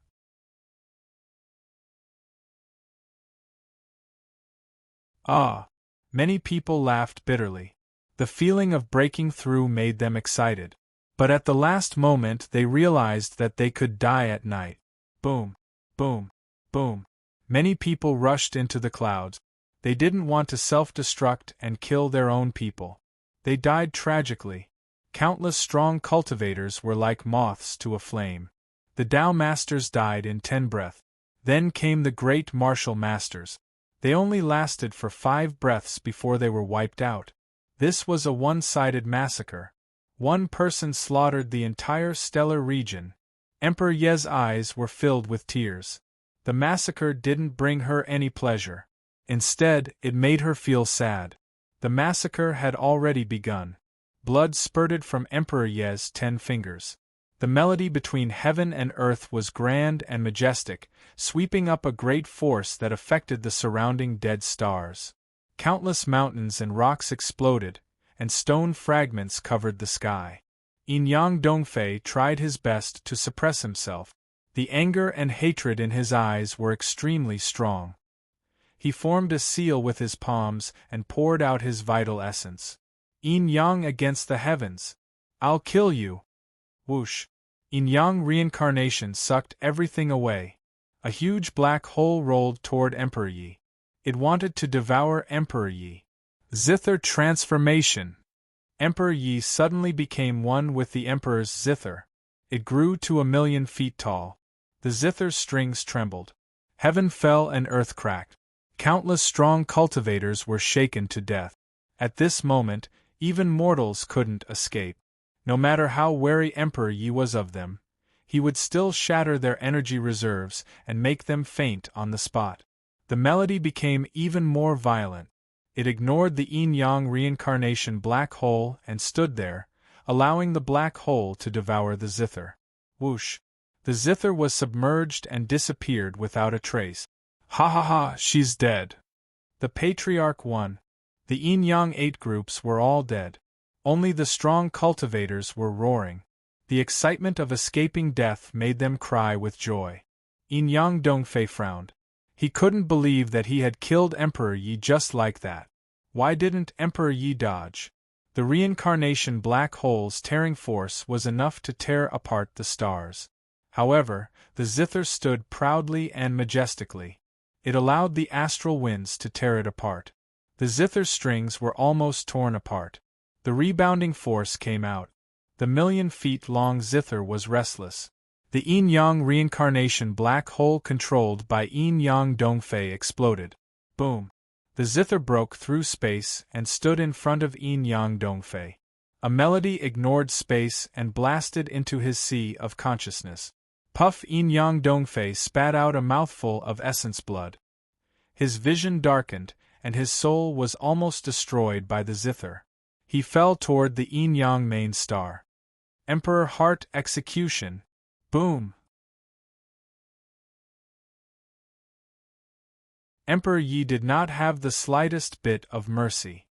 Ah! Many people laughed bitterly. The feeling of breaking through made them excited. But at the last moment they realized that they could die at night. Boom! Boom! Boom! Many people rushed into the clouds. They didn't want to self-destruct and kill their own people. They died tragically. Countless strong cultivators were like moths to a flame. The Tao Masters died in 10 breaths. Then came the great martial masters. They only lasted for 5 breaths before they were wiped out. This was a one-sided massacre. One person slaughtered the entire stellar region. Emperor Ye's eyes were filled with tears. The massacre didn't bring her any pleasure. Instead, it made her feel sad. The massacre had already begun. Blood spurted from Emperor Ye's 10 fingers. The melody between heaven and earth was grand and majestic, sweeping up a great force that affected the surrounding dead stars. Countless mountains and rocks exploded, and stone fragments covered the sky. Yin Yang Dongfei tried his best to suppress himself. The anger and hatred in his eyes were extremely strong. He formed a seal with his palms and poured out his vital essence. Yin Yang against the heavens. I'll kill you. Whoosh! Yin Yang reincarnation sucked everything away. A huge black hole rolled toward Emperor Yi. It wanted to devour Emperor Yi. Zither transformation. Emperor Yi suddenly became one with the Emperor's zither. It grew to 1,000,000 feet tall. The zither's strings trembled. Heaven fell and earth cracked. Countless strong cultivators were shaken to death. At this moment, even mortals couldn't escape. No matter how wary Emperor Yi was of them, he would still shatter their energy reserves and make them faint on the spot. The melody became even more violent. It ignored the yin-yang reincarnation black hole and stood there, allowing the black hole to devour the zither. Whoosh! The zither was submerged and disappeared without a trace. Ha ha ha, she's dead. The patriarch won. The yin-yang 8 groups were all dead. Only the strong cultivators were roaring. The excitement of escaping death made them cry with joy. Yin Yang Dongfei frowned. He couldn't believe that he had killed Emperor Yi just like that. Why didn't Emperor Yi dodge? The reincarnation black hole's tearing force was enough to tear apart the stars. However, the zither stood proudly and majestically. It allowed the astral winds to tear it apart. The zither strings were almost torn apart. The rebounding force came out. The million-feet-long zither was restless. The yin-yang reincarnation black hole controlled by yin-yang Dongfei exploded. Boom! The zither broke through space and stood in front of yin-yang Dongfei. A melody ignored space and blasted into his sea of consciousness. Puff yin-yang Dongfei spat out a mouthful of essence blood. His vision darkened, and his soul was almost destroyed by the zither. He fell toward the yin-yang main star. Emperor Heart execution. Boom! Emperor Yi did not have the slightest bit of mercy.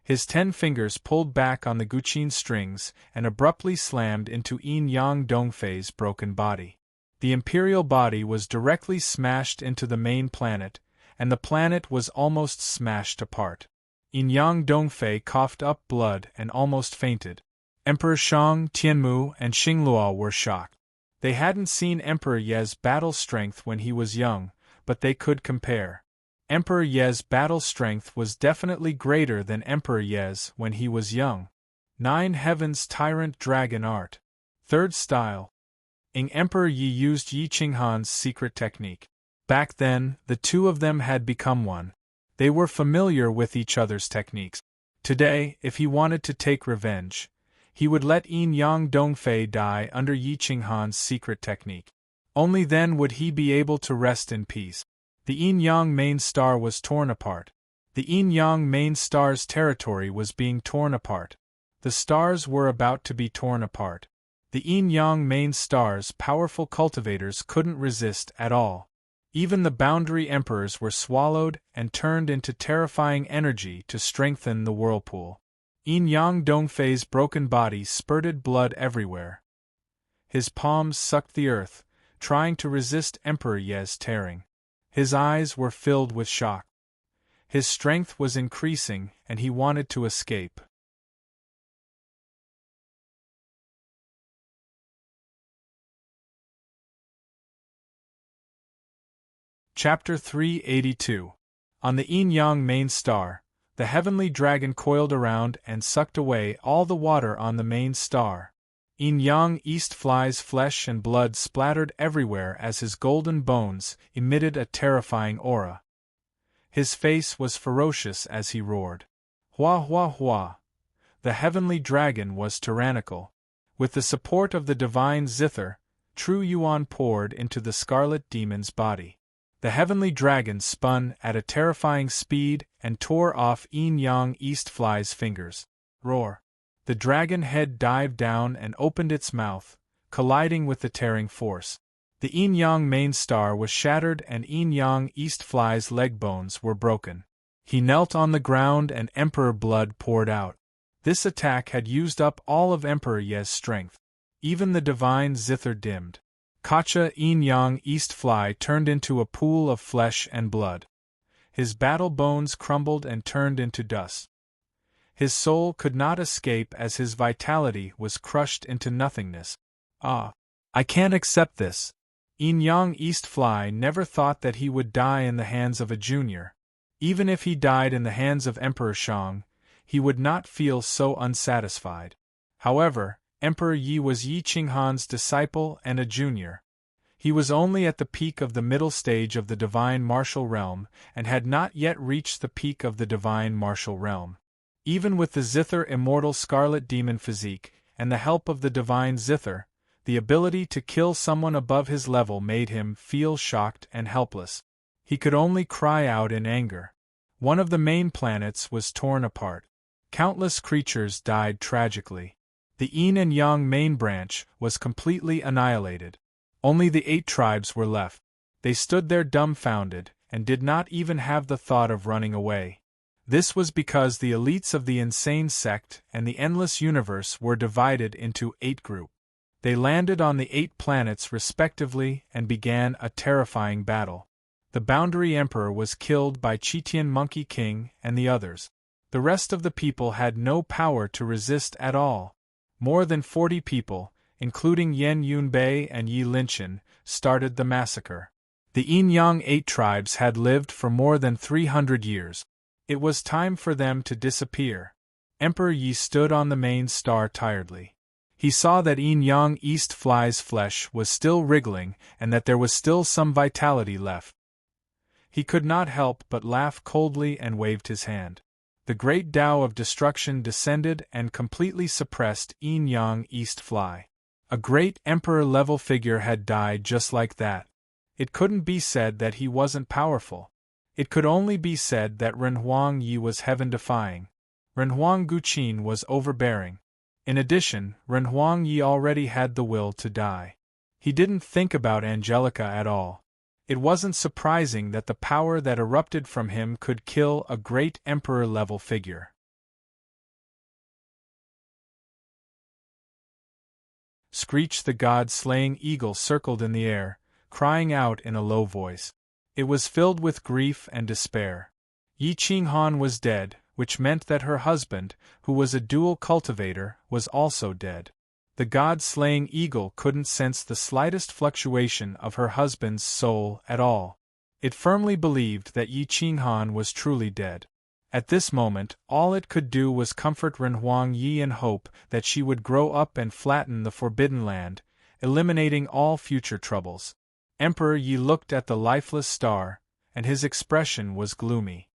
His 10 fingers pulled back on the guqin strings and abruptly slammed into yin-yang Dongfei's broken body. The imperial body was directly smashed into the main planet, and the planet was almost smashed apart. Yin-yang Dongfei coughed up blood and almost fainted. Emperor Shang, Tianmu, and Xingluo were shocked. They hadn't seen Emperor Ye's battle strength when he was young, but they could compare. Emperor Ye's battle strength was definitely greater than Emperor Ye's when he was young. 9 Heavens Tyrant Dragon Art. 3rd Style. Emperor Yi used Yi Qinghan's secret technique. Back then, the two of them had become one. They were familiar with each other's techniques. Today, if he wanted to take revenge, he would let yin-yang Dongfei die under Yi Qinghan's secret technique. Only then would he be able to rest in peace. The yin-yang main star was torn apart. The yin-yang main star's territory was being torn apart. The stars were about to be torn apart. The yin-yang main star's powerful cultivators couldn't resist at all. Even the boundary emperors were swallowed and turned into terrifying energy to strengthen the whirlpool. Yin-yang Dongfei's broken body spurted blood everywhere. His palms sucked the earth, trying to resist Emperor Ye's tearing. His eyes were filled with shock. His strength was increasing, and he wanted to escape. Chapter 382. On the yin-yang main star, the heavenly dragon coiled around and sucked away all the water on the main star. Yin-yang East Fly's flesh and blood splattered everywhere as his golden bones emitted a terrifying aura. His face was ferocious as he roared. Hua hua hua! The heavenly dragon was tyrannical. With the support of the divine zither, true yuan poured into the scarlet demon's body. The heavenly dragon spun at a terrifying speed and tore off yin-yang East Fly's fingers. Roar! The dragon head dived down and opened its mouth, colliding with the tearing force. The yin-yang main star was shattered and yin-yang East Fly's leg bones were broken. He knelt on the ground and Emperor blood poured out. This attack had used up all of Emperor Ye's strength. Even the divine zither dimmed. Kacha yin-yang East Fly turned into a pool of flesh and blood. His battle bones crumbled and turned into dust. His soul could not escape as his vitality was crushed into nothingness. Ah! I can't accept this. Yin-yang East Fly never thought that he would die in the hands of a junior. Even if he died in the hands of Emperor Shang, he would not feel so unsatisfied. However, Emperor Yi was Yi Qinghan's disciple and a junior. He was only at the peak of the middle stage of the divine martial realm and had not yet reached the peak of the divine martial realm. Even with the zither immortal scarlet demon physique and the help of the divine zither, the ability to kill someone above his level made him feel shocked and helpless. He could only cry out in anger. One of the main planets was torn apart. Countless creatures died tragically. The yin and yang main branch was completely annihilated. Only the 8 tribes were left. They stood there dumbfounded and did not even have the thought of running away. This was because the elites of the insane sect and the endless universe were divided into 8 groups. They landed on the 8 planets respectively and began a terrifying battle. The Boundary Emperor was killed by Chitian Monkey King and the others. The rest of the people had no power to resist at all. More than 40 people, including Yen Yunbei and Yi Linchen, started the massacre. The yin-yang 8 tribes had lived for more than 300 years. It was time for them to disappear. Emperor Yi stood on the main star tiredly. He saw that Yang East Fly's flesh was still wriggling and that there was still some vitality left. He could not help but laugh coldly and waved his hand. The great Tao of destruction descended and completely suppressed Yang East Fly. A great emperor-level figure had died just like that. It couldn't be said that he wasn't powerful. It could only be said that Renhuang Yi was heaven-defying. Renhuang Guqin was overbearing. In addition, Renhuang Yi already had the will to die. He didn't think about Angelica at all. It wasn't surprising that the power that erupted from him could kill a great emperor-level figure. Screech the god-slaying eagle circled in the air, crying out in a low voice. It was filled with grief and despair. Yi Qinghan was dead, which meant that her husband, who was a dual cultivator, was also dead. The god-slaying eagle couldn't sense the slightest fluctuation of her husband's soul at all. It firmly believed that Yi Qinghan was truly dead. At this moment, all it could do was comfort Renhuang Yi and hope that she would grow up and flatten the Forbidden Land, eliminating all future troubles. Emperor Yi looked at the lifeless star, and his expression was gloomy.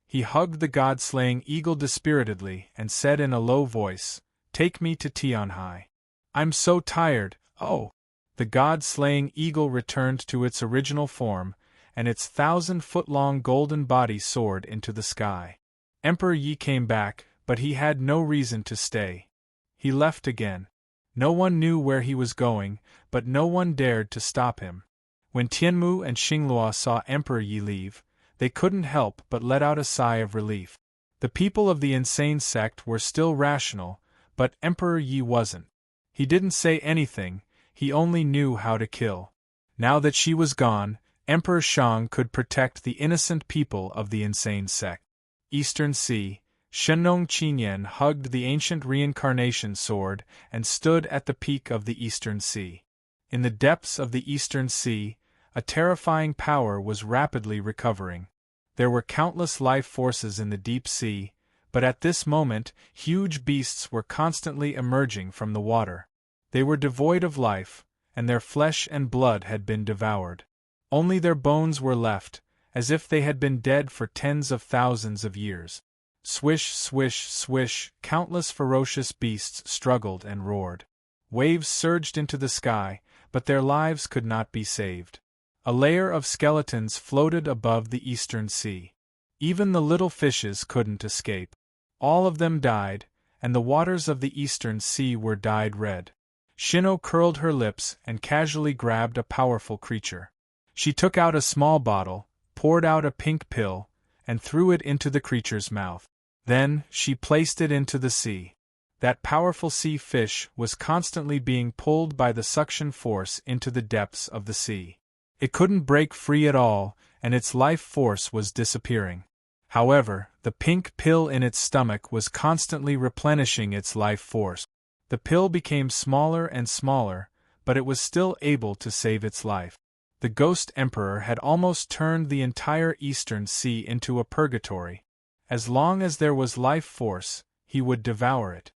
He hugged the god-slaying eagle dispiritedly and said in a low voice, "Take me to Tianhai. I'm so tired, oh!" The god-slaying eagle returned to its original form, and its 1,000-foot-long golden body soared into the sky. Emperor Yi came back, but he had no reason to stay. He left again. No one knew where he was going, but no one dared to stop him. When Tianmu and Xinglua saw Emperor Yi leave, they couldn't help but let out a sigh of relief. The people of the insane sect were still rational, but Emperor Yi wasn't. He didn't say anything, he only knew how to kill. Now that she was gone, Emperor Shang could protect the innocent people of the insane sect. Eastern Sea, Shenong Qinyan hugged the ancient reincarnation sword and stood at the peak of the Eastern Sea. In the depths of the Eastern Sea, a terrifying power was rapidly recovering. There were countless life forces in the deep sea, but at this moment, huge beasts were constantly emerging from the water. They were devoid of life, and their flesh and blood had been devoured. Only their bones were left, as if they had been dead for tens of thousands of years. Swish, swish, swish, countless ferocious beasts struggled and roared. Waves surged into the sky, but their lives could not be saved. A layer of skeletons floated above the Eastern Sea. Even the little fishes couldn't escape. All of them died, and the waters of the Eastern Sea were dyed red. Shino curled her lips and casually grabbed a powerful creature. She took out a small bottle, poured out a pink pill, and threw it into the creature's mouth. Then, she placed it into the sea. That powerful sea fish was constantly being pulled by the suction force into the depths of the sea. It couldn't break free at all, and its life force was disappearing. However, the pink pill in its stomach was constantly replenishing its life force. The pill became smaller and smaller, but it was still able to save its life. The Ghost Emperor had almost turned the entire Eastern Sea into a purgatory. As long as there was life force, he would devour it.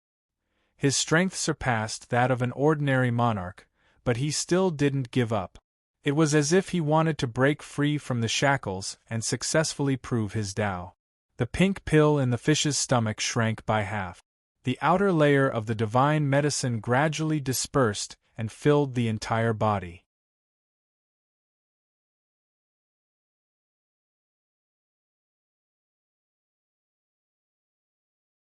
His strength surpassed that of an ordinary monarch, but he still didn't give up. It was as if he wanted to break free from the shackles and successfully prove his Tao. The pink pill in the fish's stomach shrank by half. The outer layer of the divine medicine gradually dispersed and filled the entire body.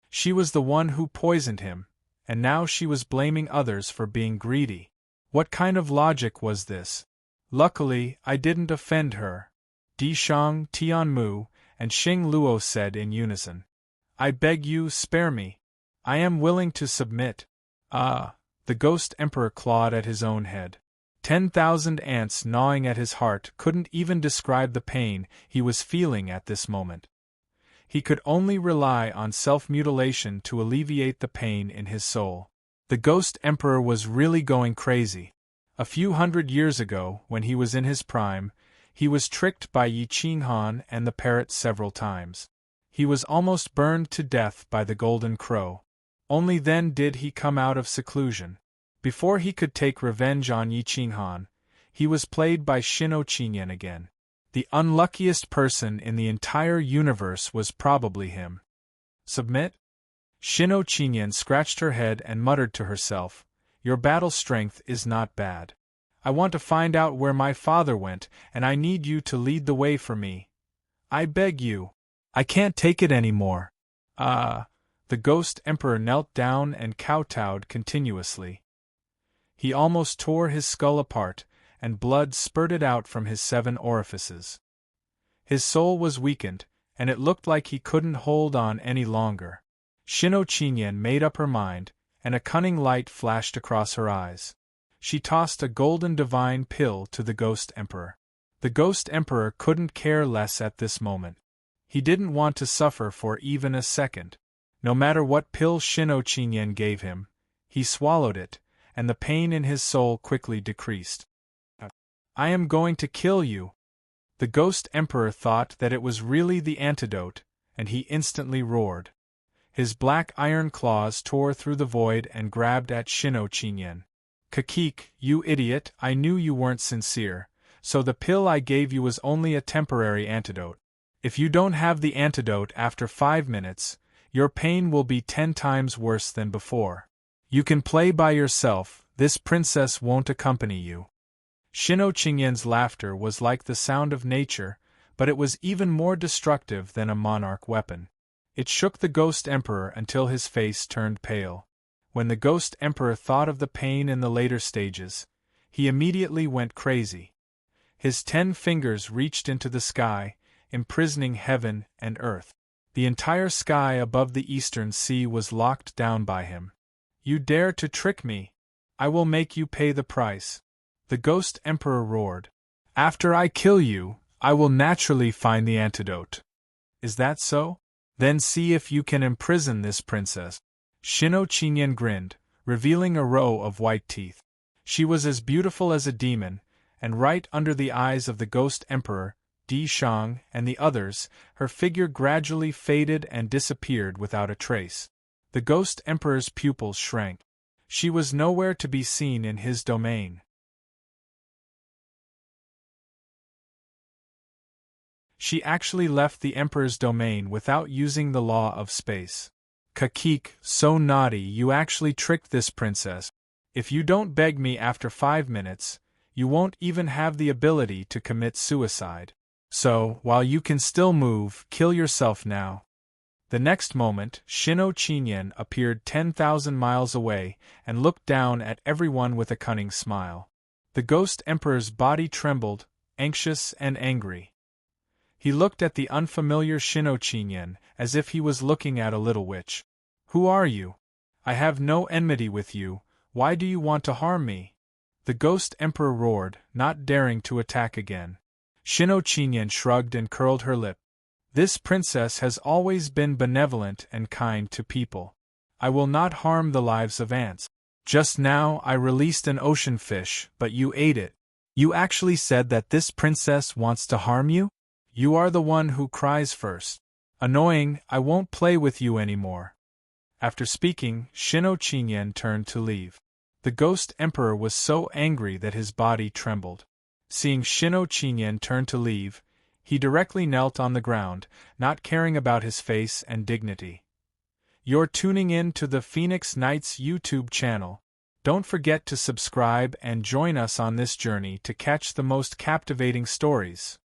She was the one who poisoned him, and now she was blaming others for being greedy. What kind of logic was this? Luckily, I didn't offend her. Di Shang, Tianmu, and Xing Luo said in unison. I beg you, spare me. I am willing to submit. Ah, the Ghost Emperor clawed at his own head. 10,000 ants gnawing at his heart couldn't even describe the pain he was feeling at this moment. He could only rely on self-mutilation to alleviate the pain in his soul. The Ghost Emperor was really going crazy. A few hundred years ago, when he was in his prime, he was tricked by Yi Qinghan and the parrot several times. He was almost burned to death by the golden crow. Only then did he come out of seclusion. Before he could take revenge on Yi Qinghan, he was played by Shino Qingyan again. The unluckiest person in the entire universe was probably him. Submit? Shino Qingyan scratched her head and muttered to herself, "Your battle strength is not bad. I want to find out where my father went, and I need you to lead the way for me. I beg you. I can't take it anymore." The Ghost Emperor knelt down and kowtowed continuously. He almost tore his skull apart, and blood spurted out from his 7 orifices. His soul was weakened, and it looked like he couldn't hold on any longer. Shino Qingyan made up her mind, and a cunning light flashed across her eyes. She tossed a golden divine pill to the Ghost Emperor. The Ghost Emperor couldn't care less at this moment. He didn't want to suffer for even a second. No matter what pill Shino Qingyan gave him, he swallowed it, and the pain in his soul quickly decreased. "I am going to kill you." The Ghost Emperor thought that it was really the antidote, and he instantly roared. His black iron claws tore through the void and grabbed at Shino Qingyan. "Kakik, you idiot, I knew you weren't sincere, so the pill I gave you was only a temporary antidote. If you don't have the antidote after 5 minutes, your pain will be 10 times worse than before. You can play by yourself, this princess won't accompany you." Shino Qingyan's laughter was like the sound of nature, but it was even more destructive than a monarch weapon. It shook the Ghost Emperor until his face turned pale. When the Ghost Emperor thought of the pain in the later stages, he immediately went crazy. His 10 fingers reached into the sky, imprisoning heaven and earth. The entire sky above the eastern sea was locked down by him. "You dare to trick me? I will make you pay the price," the Ghost Emperor roared. "After I kill you, I will naturally find the antidote. Is that so? Then see if you can imprison this princess." Shino Qingyan grinned, revealing a row of white teeth. She was as beautiful as a demon, and right under the eyes of the Ghost Emperor, Di Shang, and the others, her figure gradually faded and disappeared without a trace. The Ghost Emperor's pupils shrank. She was nowhere to be seen in his domain. She actually left the Emperor's domain without using the law of space. "Kakik, so naughty, you actually tricked this princess. If you don't beg me after 5 minutes, you won't even have the ability to commit suicide. So, while you can still move, kill yourself now." The next moment, Shino Qingyan appeared 10,000 miles away and looked down at everyone with a cunning smile. The Ghost Emperor's body trembled, anxious and angry. He looked at the unfamiliar Shino Qingyan as if he was looking at a little witch. "Who are you? I have no enmity with you, why do you want to harm me?" The Ghost Emperor roared, not daring to attack again. Shino Qingyan shrugged and curled her lip. "This princess has always been benevolent and kind to people. I will not harm the lives of ants. Just now I released an ocean fish, but you ate it. You actually said that this princess wants to harm you? You are the one who cries first. Annoying, I won't play with you anymore." After speaking, Shino Qingyan turned to leave. The Ghost Emperor was so angry that his body trembled. Seeing Shino Qingyan turn to leave, he directly knelt on the ground, not caring about his face and dignity. You're tuning in to the Phoenix Knights YouTube channel. Don't forget to subscribe and join us on this journey to catch the most captivating stories.